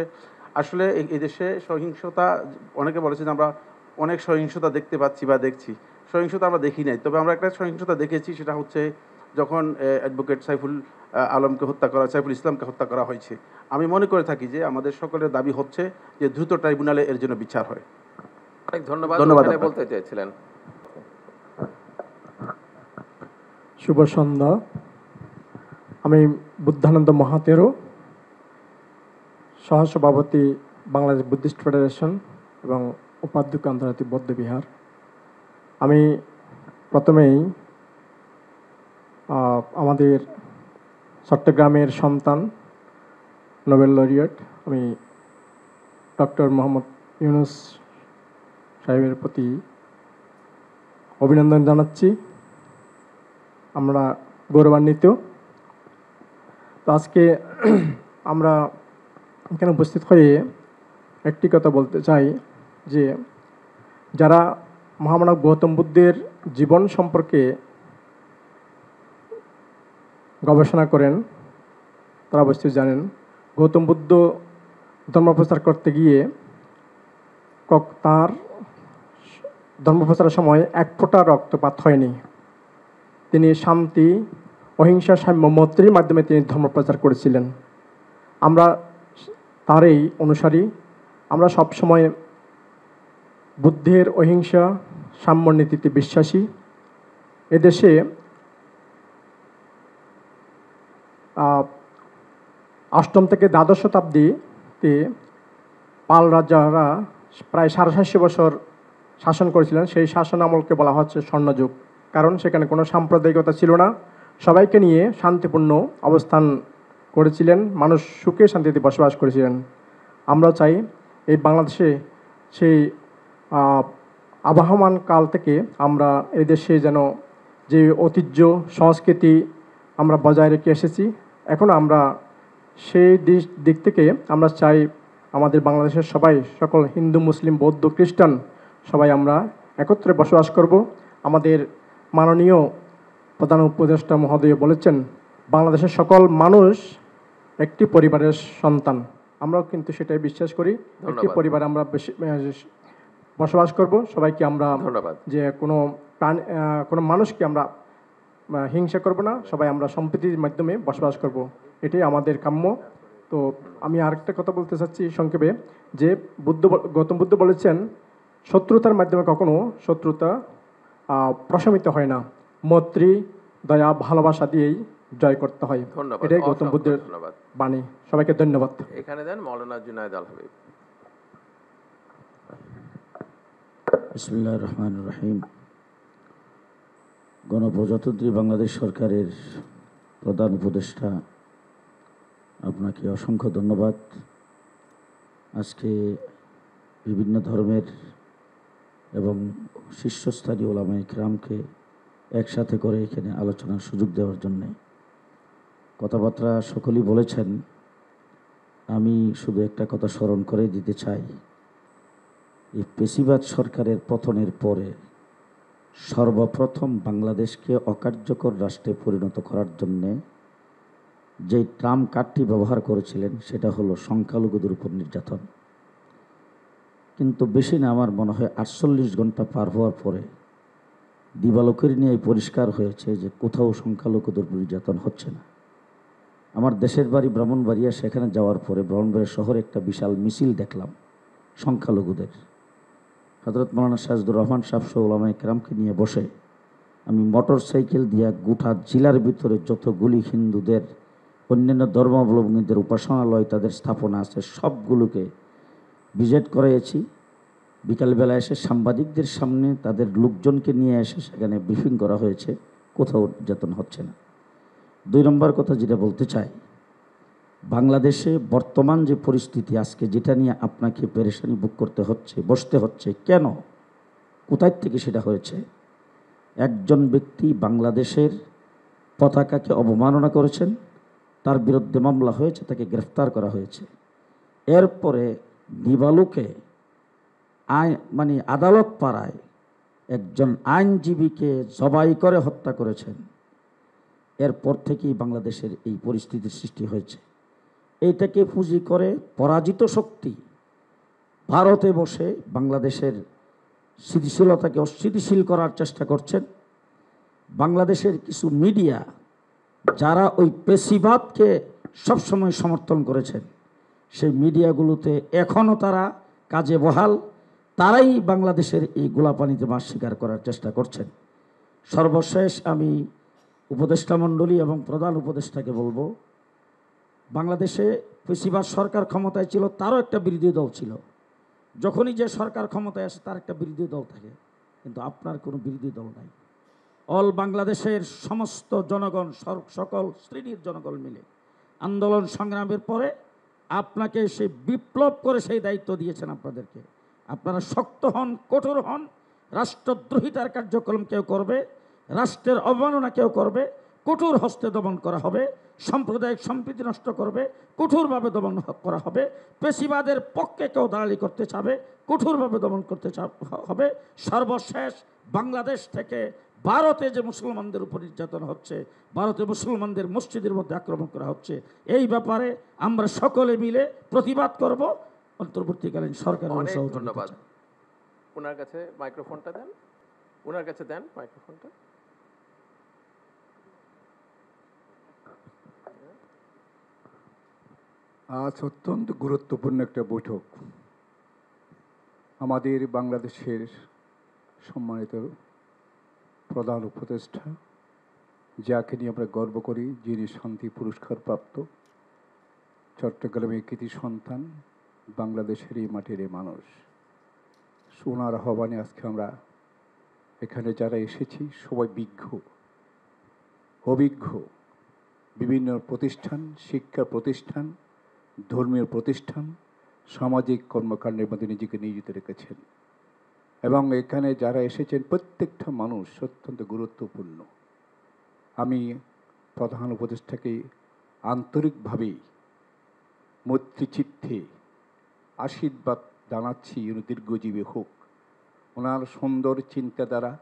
আসলে এই দেশে সহিংসতা, অনেকে বলেছেন আমরা অনেক সহিংসতা দেখতে পাচ্ছি বা দেখছি, সহিংসতা আমরা দেখি নাই, তবে আমরা একটা সহিংসতা দেখেছি, সেটা হচ্ছে যখন অ্যাডভোকেট সাইফুল ইসলামকে হত্যা করা হয়েছে। আমি মনে করে থাকি যে আমাদের সকলের দাবি হচ্ছে যে দ্রুত ট্রাইব্যুনালে এর জন্য বিচার হয়। অনেক ধন্যবাদ। বলতে চেয়েছিলেন। শুভ সন্ধ্যা। আমি বুদ্ধানন্দ মহাতেরো, সহসভাপতি বাংলাদেশ বুদ্ধিস্ট ফেডারেশন এবং উপাধ্যক্ষ আন্তর্জাতিক বৌদ্ধ বিহার। আমি প্রথমেই আমাদের চট্টগ্রামের সন্তান, নোবেল লরিয়েট, আমি ডক্টর মোহাম্মদ ইউনুস সাহেবের প্রতি অভিনন্দন জানাচ্ছি। আমরা গৌরবান্বিত। তো আজকে আমরা এখানে উপস্থিত হয়ে একটি কথা বলতে চাই যে যারা মহামানব গৌতম বুদ্ধের জীবন সম্পর্কে গবেষণা করেন তারা অবশ্যই জানেন, গৌতম বুদ্ধ ধর্মপ্রচার করতে গিয়ে তার ধর্মপ্রচারের সময় এক ফোঁটা রক্তপাত হয়নি। তিনি শান্তি, অহিংসা, সাম্য, মৈত্রীর মাধ্যমে তিনি ধর্মপ্রচার করেছিলেন। আমরা তারই অনুসারী। আমরা সবসময় বুদ্ধের অহিংসা, সাম্য নীতিতে বিশ্বাসী। এদেশে অষ্টম থেকে দ্বাদশ শতাব্দীতে পাল রাজারা প্রায় 750 বছর শাসন করেছিলেন। সেই শাসন আমলকে বলা হচ্ছে স্বর্ণযুগ, কারণ সেখানে কোনো সাম্প্রদায়িকতা ছিল না, সবাইকে নিয়ে শান্তিপূর্ণ অবস্থান করেছিলেন, মানুষ সুখে শান্তিতে বসবাস করেছিলেন। আমরা চাই এই বাংলাদেশে সেই আবহমান কাল থেকে আমরা এই দেশে যেন যে ঐতিহ্য সংস্কৃতি আমরা বজায় রেখে এসেছি, এখন আমরা সেই দিক থেকে আমরা চাই আমাদের বাংলাদেশের সবাই, সকল হিন্দু, মুসলিম, বৌদ্ধ, খ্রিস্টান সবাই আমরা একত্রে বসবাস করব। আমাদের মাননীয় প্রধান উপদেষ্টা মহোদয় বলেছেন বাংলাদেশের সকল মানুষ একটি পরিবারের সন্তান। আমরাও কিন্তু সেটাই বিশ্বাস করি, একটি পরিবারে আমরা বসবাস করব। সবাইকে আমরা যে কোনো মানুষকে আমরা হিংসা করব না, সবাই আমরা সম্প্রীতির মাধ্যমে বসবাস করব, এটাই আমাদের কাম্য। তো আমি আরেকটা কথা বলতে চাচ্ছি সংক্ষেপে, যে গৌতম বুদ্ধ বলেছেন শত্রুতার মাধ্যমে কখনো শত্রুতা প্রশমিত হয় না, মৈত্রী, দয়া, ভালোবাসা দিয়েই জয় করতে হয়। ধন্যবাদ, এটাই গৌতম অসংখ্য বুদ্ধের ধন্যবাদ। বাণী। সবাইকে ধন্যবাদ। এখানে দেন মৌলানা জুনায়েদ আল হাবিব। বিসমিল্লাহির রহমানির রহিম। গণপ্রজাতন্ত্রী বাংলাদেশ সরকারের প্রধান উপদেষ্টা, আপনাকে অসংখ্য ধন্যবাদ। আজকে বিভিন্ন ধর্মের এবং শীর্ষস্থানীয় ওলামায়ে কেরামকে একসাথে করে এখানে আলোচনার সুযোগ দেওয়ার জন্যে। কথাবার্তা সকলেই বলেছেন, আমি শুধু একটা কথা স্মরণ করে দিতে চাই। এই পেশিবাদ সরকারের পতনের পরে সর্বপ্রথম বাংলাদেশকে অকার্যকর রাষ্ট্রে পরিণত করার জন্যে যে ট্রাম্প কার্ডটি ব্যবহার করেছিলেন সেটা হলো সংখ্যালঘুদের উপর নির্যাতন। কিন্তু বেশি না, আমার মনে হয় 48 ঘন্টা পার হওয়ার পরে দিবালোকের নিয়ে পরিষ্কার হয়েছে যে কোথাও সংখ্যালঘুদের উপর নির্যাতন হচ্ছে না। আমার দেশের বাড়ি ব্রাহ্মণবাড়িয়া, সেখানে যাওয়ার পরে ব্রাহ্মণবাড়িয়া শহরে একটা বিশাল মিছিল দেখলাম সংখ্যালঘুদের। হযরত মাওলানা সাজদুর রহমান সাহেব সহ ওলামায়ে কেরামকে নিয়ে বসে আমি মোটর সাইকেল দিয়ে গোটা জেলার ভিতরে যতগুলি হিন্দুদের, অন্যান্য ধর্মাবলম্বীদের উপাসনালয়, তাদের স্থাপনা আছে, সবগুলোকে ভিজিট করাইছি। বিকালবেলা এসে সাংবাদিকদের সামনে তাদের লোকজনকে নিয়ে এসে সেখানে ব্রিফিং করা হয়েছে, কোথাও নির্যাতন হচ্ছে না। 2 নম্বর কথা যেটা বলতে চাই, বাংলাদেশে বর্তমান যে পরিস্থিতি আজকে, যেটা নিয়ে আপনাকে পেরেশানি ভোগ করতে হচ্ছে, বসতে হচ্ছে, কেন, কোথায় থেকে সেটা হয়েছে? একজন ব্যক্তি বাংলাদেশের পতাকাকে অবমাননা করেছেন, তার বিরুদ্ধে মামলা হয়েছে, তাকে গ্রেফতার করা হয়েছে। এরপরে দিবালুকে আদালত পাড়ায় একজন আইনজীবীকে জবাই করে হত্যা করেছেন। এরপর থেকেই বাংলাদেশের এই পরিস্থিতির সৃষ্টি হয়েছে। এইটাকে পুঁজি করে পরাজিত শক্তি ভারতে বসে বাংলাদেশের স্থিতিশীলতাকে অস্থিতিশীল করার চেষ্টা করছেন। বাংলাদেশের কিছু মিডিয়া যারা ওই পেশিবাদকে সবসময় সমর্থন করেছেন, সেই মিডিয়াগুলোতে এখনও তারা কাজে বহাল, তারাই বাংলাদেশের এই গোলাপানিতে মাছ শিকার করার চেষ্টা করছেন। সর্বশেষ আমি উপদেষ্টা মণ্ডলী এবং প্রধান উপদেষ্টাকে বলবো, বাংলাদেশে পেশিবাদ সরকার ক্ষমতায় ছিল, তারও একটা বিরোধী দল ছিল। যখনই যে সরকার ক্ষমতায় আসে তার একটা বিরোধী দল থাকে, কিন্তু আপনার কোনো বিরোধী দল নাই। অল বাংলাদেশের সমস্ত জনগণ, সকল শ্রেণীর জনগণ মিলে আন্দোলন সংগ্রামের পরে আপনাকে সেই বিপ্লব করে সেই দায়িত্ব দিয়েছেন আপনাদেরকে। আপনারা শক্ত হন, কঠোর হন। রাষ্ট্রদ্রোহিতার কার্যক্রম কেউ করবে, রাষ্ট্রের অবমাননা কেউ করবে, কঠোর হস্তে দমন করা হবে। সাম্প্রদায়িক সম্প্রীতি নষ্ট করবে, কঠোরভাবে দমন করা হবে। পেশিবাদের পক্ষে কেউ দালালি করতে চাবে, কঠোরভাবে দমন করতে হবে। সর্বশেষ বাংলাদেশ থেকে ভারতে যে মুসলমানদের উপর নির্যাতন হচ্ছে, ভারতে মুসলমানদের মসজিদের মধ্যে আক্রমণ করা হচ্ছে, এই ব্যাপারে আমরা সকলে মিলে প্রতিবাদ করব। অন্তর্বর্তীকালীন সরকার ধন্যবাদ। ওনার কাছে মাইক্রোফোনটা দেন, ওনার কাছে দেন মাইক্রোফোনটা। আজ অত্যন্ত গুরুত্বপূর্ণ একটা বৈঠক। আমাদের বাংলাদেশের সম্মানিত প্রধান উপদেষ্টা, যাকে নিয়ে আমরা গর্ব করি, যিনি শান্তি পুরস্কার প্রাপ্ত, চট্টগ্রামের কৃতি সন্তান, বাংলাদেশের এই মাটির মানুষ, ওনার আহ্বানে আজকে আমরা এখানে যারা এসেছি সবাই অভিজ্ঞ বিভিন্ন প্রতিষ্ঠান, শিক্ষা প্রতিষ্ঠান, ধর্মীয় প্রতিষ্ঠান, সামাজিক কর্মকাণ্ডের মধ্যে নিজেকে নিয়োজিত রেখেছেন। এবং এখানে যারা এসেছেন প্রত্যেকটা মানুষ অত্যন্ত গুরুত্বপূর্ণ। আমি প্রধান উপদেষ্টাকে আন্তরিকভাবে মৈত্রীচিত্তে আশীর্বাদ জানাচ্ছি, উনি দীর্ঘজীবী হোক। ওনার সুন্দর চিন্তাধারা,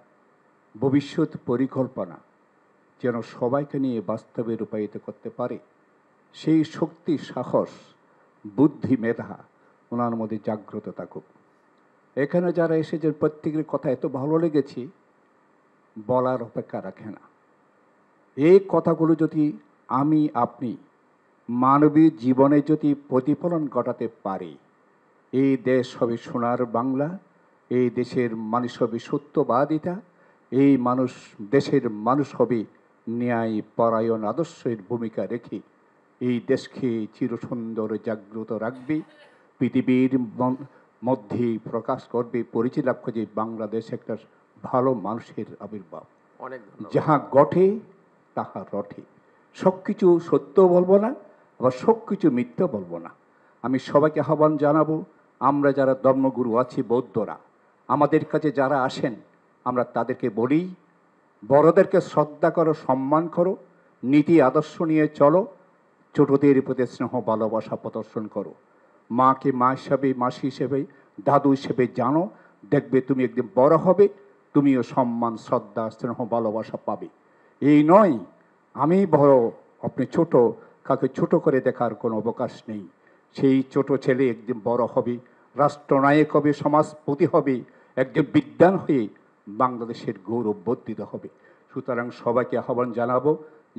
ভবিষ্যৎ পরিকল্পনা যেন সবাইকে নিয়ে বাস্তবে রূপায়িত করতে পারে, সেই শক্তি, সাহস, বুদ্ধি, মেধা ওনার মধ্যে জাগ্রত থাকুক। এখানে যারা এসেছেন প্রত্যেকের কথা এত ভালো লেগেছে, বলার অপেক্ষা রাখে না। এই কথাগুলো যদি আমি আপনি মানবীয় জীবনে যদি প্রতিফলন ঘটাতে পারি, এই দেশ হবে সোনার বাংলা, এই দেশের মানুষ হবে সত্যবাদিতা, এই দেশের মানুষ হবে ন্যায় পরায়ণ আদর্শের ভূমিকা রেখে এই দেশকে চিরসুন্দর জাগ্রত রাখবে, পৃথিবীর মধ্যে প্রকাশ করবে, পরিচয় লাভ করবে বাংলাদেশ একটা ভালো মানুষের আবির্ভাব। অনেক ধন্যবাদ। যাহা ঘটে তাহা রটে। সব কিছু সত্য বলবো না, আবার সব কিছু মিথ্যা বলবো না। আমি সবাইকে আহ্বান জানাবো, আমরা যারা ধর্মগুরু আছি বৌদ্ধরা, আমাদের কাছে যারা আসেন আমরা তাদেরকে বলি, বড়দেরকে শ্রদ্ধা করো, সম্মান করো, নীতি আদর্শ নিয়ে চলো, ছোটদের প্রতি স্নেহ ভালোবাসা প্রদর্শন করো। মাকে মা হিসাবে, মাসি হিসেবে, দাদু হিসেবে জানো, দেখবে তুমি একদিন বড় হবে, তুমিও সম্মান, শ্রদ্ধা, স্নেহ ভালোবাসা পাবে। এই নয় আমি বড় আপনি ছোট, কাকে ছোট করে দেখার কোনো অবকাশ নেই। সেই ছোট ছেলে একদিন বড় হবে, রাষ্ট্রনায়ক হবে, সমাজপতি হবে, একজন বিদ্বান হয়ে বাংলাদেশের গৌরব বর্ধিত হবে। সুতরাং সবাইকে আহ্বান জানাবো,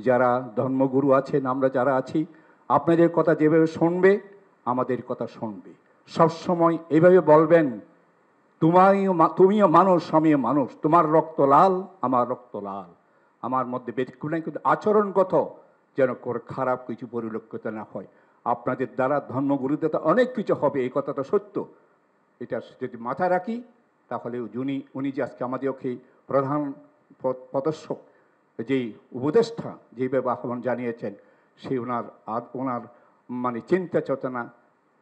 যারা ধর্মগুরু আছেন, আমরা যারা আছি, আপনাদের কথা যেভাবে শুনবে আমাদের কথা শুনবে, সবসময় এইভাবে বলবেন, তুমিও মানুষ, আমিও মানুষ, তোমার রক্ত লাল, আমার রক্ত লাল, আমার মধ্যে ব্যতিক্রম নাই, কিন্তু আচরণগত যেন খারাপ কিছু পরিলক্ষিত না হয়। আপনাদের দ্বারা ধর্মগুরুদের অনেক কিছু হবে, এই কথাটা সত্য। এটা যদি মাথায় রাখি তাহলে উনি যে আজকে আমাদেরকে প্রধান প্রদর্শক, যেই উপদেষ্টা, যেভাবে আহ্বান জানিয়েছেন, সেই ওনার মানে চিন্তা চেতনা,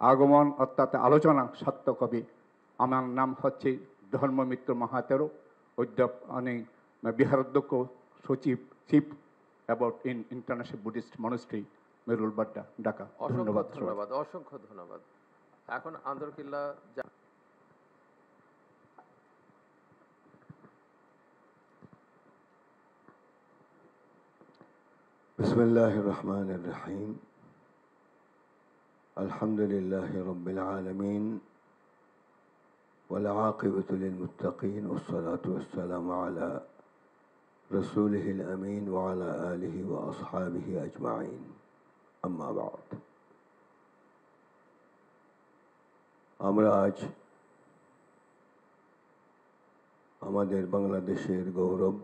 আগমন অর্থাৎ আলোচনা সার্থক হবে। আমার নাম হচ্ছে ধর্মমিত্র মাহাতেরো, বিহারাধ্যক্ষ, সচিব, chief about international Buddhist monastery, Merul Badda, Dhaka. ধন্যবাদ, ধন্যবাদ, অসংখ্য ধন্যবাদ। এখন আন্দরকিল্লা বিসমিল্লাহির রহমানির রহিম। আলহামদুলিল্লাহি রাব্বিল আলামিন ওয়াল আকিবাতু লিল মুত্তাকিন ওয়াস সালাতু ওয়াস সালামু আলা রাসূলিহিল আমিন ওয়া আলা আলিহি ওয়া আসহাবিহি আজমাইন। আম্মা বা'দ। আমরা আজ আমাদের বাংলাদেশের গৌরব,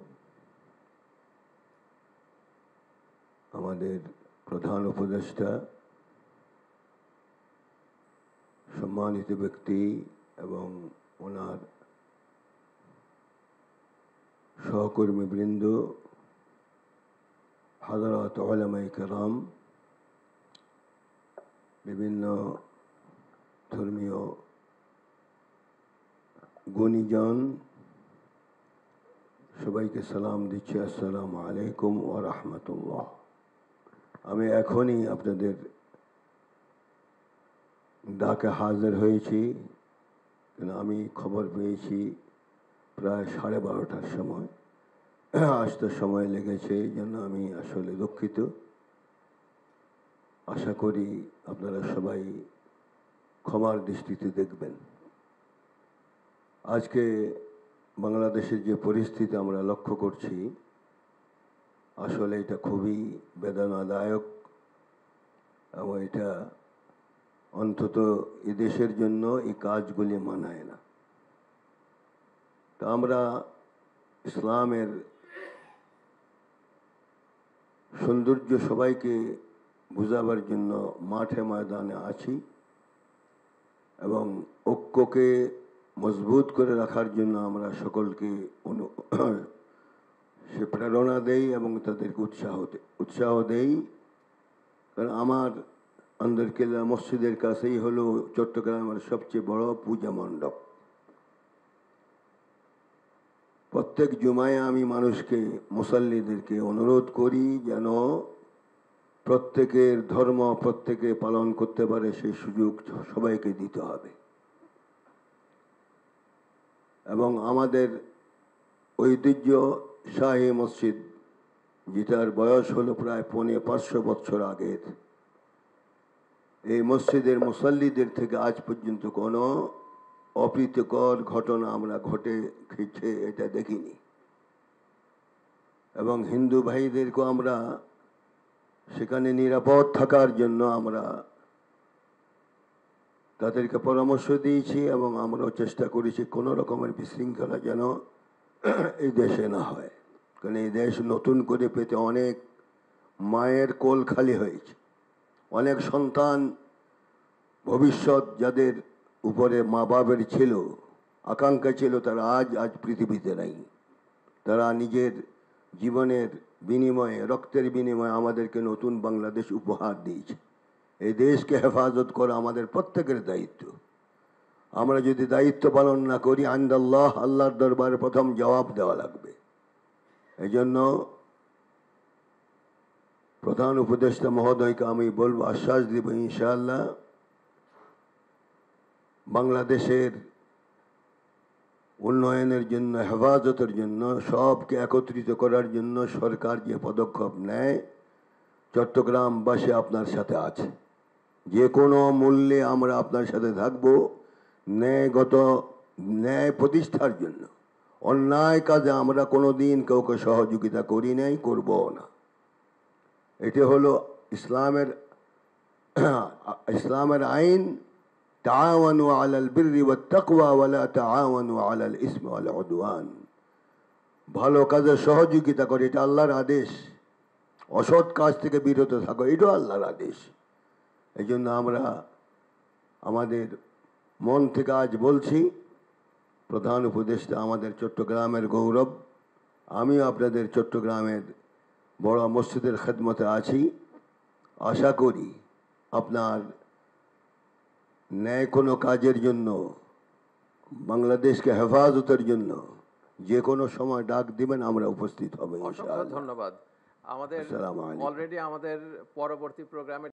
আমাদের প্রধান উপদেষ্টা, সম্মানিত ব্যক্তি এবং ওনার সহকর্মীবৃন্দ, হাজরাত উলামায়ে কেরাম, বিভিন্ন ধর্মীয় গুণীজন, সবাইকে সালাম দিচ্ছি, আসসালামু আলাইকুম ওয়া রাহমাতুল্লাহ। আমি এখনই আপনাদের ডাকে হাজির হয়েছি, কেন আমি খবর পেয়েছি প্রায় 12:30টার সময়, আসতে সময় লেগেছে, এই জন্য আমি আসলে দুঃখিত। আশা করি আপনারা সবাই ক্ষমার দৃষ্টিতে দেখবেন। আজকে বাংলাদেশের যে পরিস্থিতি আমরা লক্ষ্য করছি, আসলে এটা খুবই বেদনাদায়ক এবং এটা অন্তত এ দেশের জন্য এই কাজগুলি মানায় না। তা আমরা ইসলামের সৌন্দর্য সবাইকে বুঝাবার জন্য মাঠে ময়দানে আছি এবং ঐক্যকে মজবুত করে রাখার জন্য আমরা সকলকে সে প্রেরণা দেই এবং তাদেরকে উৎসাহ দেই। কারণ আমার আন্দরকিল্লা মসজিদের কাছেই হলো চট্টগ্রামের সবচেয়ে বড় পূজা মণ্ডপ। প্রত্যেক জুমায় আমি মানুষকে, মুসাল্লিদেরকে অনুরোধ করি যেন প্রত্যেকের ধর্ম প্রত্যেকে পালন করতে পারে, সেই সুযোগ সবাইকে দিতে হবে। এবং আমাদের ঐতিহ্যশাহী মসজিদ, যেটার বয়স হলো প্রায় 500 বছর আগের, এই মসজিদের মুসাল্লিদের থেকে আজ পর্যন্ত কোনো অপ্রীতিকর ঘটনা আমরা ঘটেছে এটা দেখিনি। এবং হিন্দু ভাইদেরকেও আমরা সেখানে নিরাপদ থাকার জন্য আমরা তাদেরকে পরামর্শ দিয়েছি এবং আমরাও চেষ্টা করেছি কোনো রকমের বিশৃঙ্খলা যেন এই দেশে না হয়, কারণ এই দেশ নতুন করে পেতে অনেক মায়ের কোল খালি হয়েছে, অনেক সন্তান ভবিষ্যৎ যাদের উপরে মা বাবার ছিল, আকাঙ্ক্ষা ছিল, তারা আজ পৃথিবীতে নাই। তারা নিজের জীবনের বিনিময়ে, রক্তের বিনিময়ে আমাদেরকে নতুন বাংলাদেশ উপহার দিয়েছে। এই দেশকে হেফাজত করা আমাদের প্রত্যেকের দায়িত্ব। আমরা যদি দায়িত্ব পালন না করি, আইন্দাল্লাহ, আল্লাহর দরবারে প্রথম জবাব দেওয়া লাগবে। এই জন্য প্রধান উপদেষ্টা মহোদয়কে আমি বলবো, আশ্বাস দিব, ইনশাআল্লাহ বাংলাদেশের উন্নয়নের জন্য, হেফাজতের জন্য, সবকে একত্রিত করার জন্য সরকার যে পদক্ষেপ নেয়, চট্টগ্রামবাসী আপনার সাথে আছে। যে কোনো মূল্যে আমরা আপনার সাথে থাকব ন্যায় প্রতিষ্ঠার জন্য। অন্যায় কাজে আমরা কোনো দিন কাউকে সহযোগিতা করি নাই, করবও না। এটি হলো ইসলামের আইন, তাআওয়ানু আলাল বিররি ওয়াত তাকওয়া ওয়া লা তাআওয়ানু আলাল ইসমি ওয়াল উদওয়ান। ভালো কাজে সহযোগিতা করে, এটা আল্লাহর আদেশ। অসৎ কাজ থেকে বিরত থাকো, এটাও আল্লাহর আদেশ। এই জন্য আমরা আমাদের মন থেকে আজ বলছি, প্রধান উপদেষ্টা আমাদের চট্টগ্রামের গৌরব। আমিও আপনাদের চট্টগ্রামের বড় মসজিদের খেদমতে আছি। আশা করি আপনার ন্যায় কোনো কাজের জন্য, বাংলাদেশকে হেফাজতের জন্য যে কোনো সময় ডাক দিবেন, আমরা উপস্থিত হব ইনশাআল্লাহ। ধন্যবাদ। আমাদের অলরেডি আমাদের পরবর্তী প্রোগ্রামে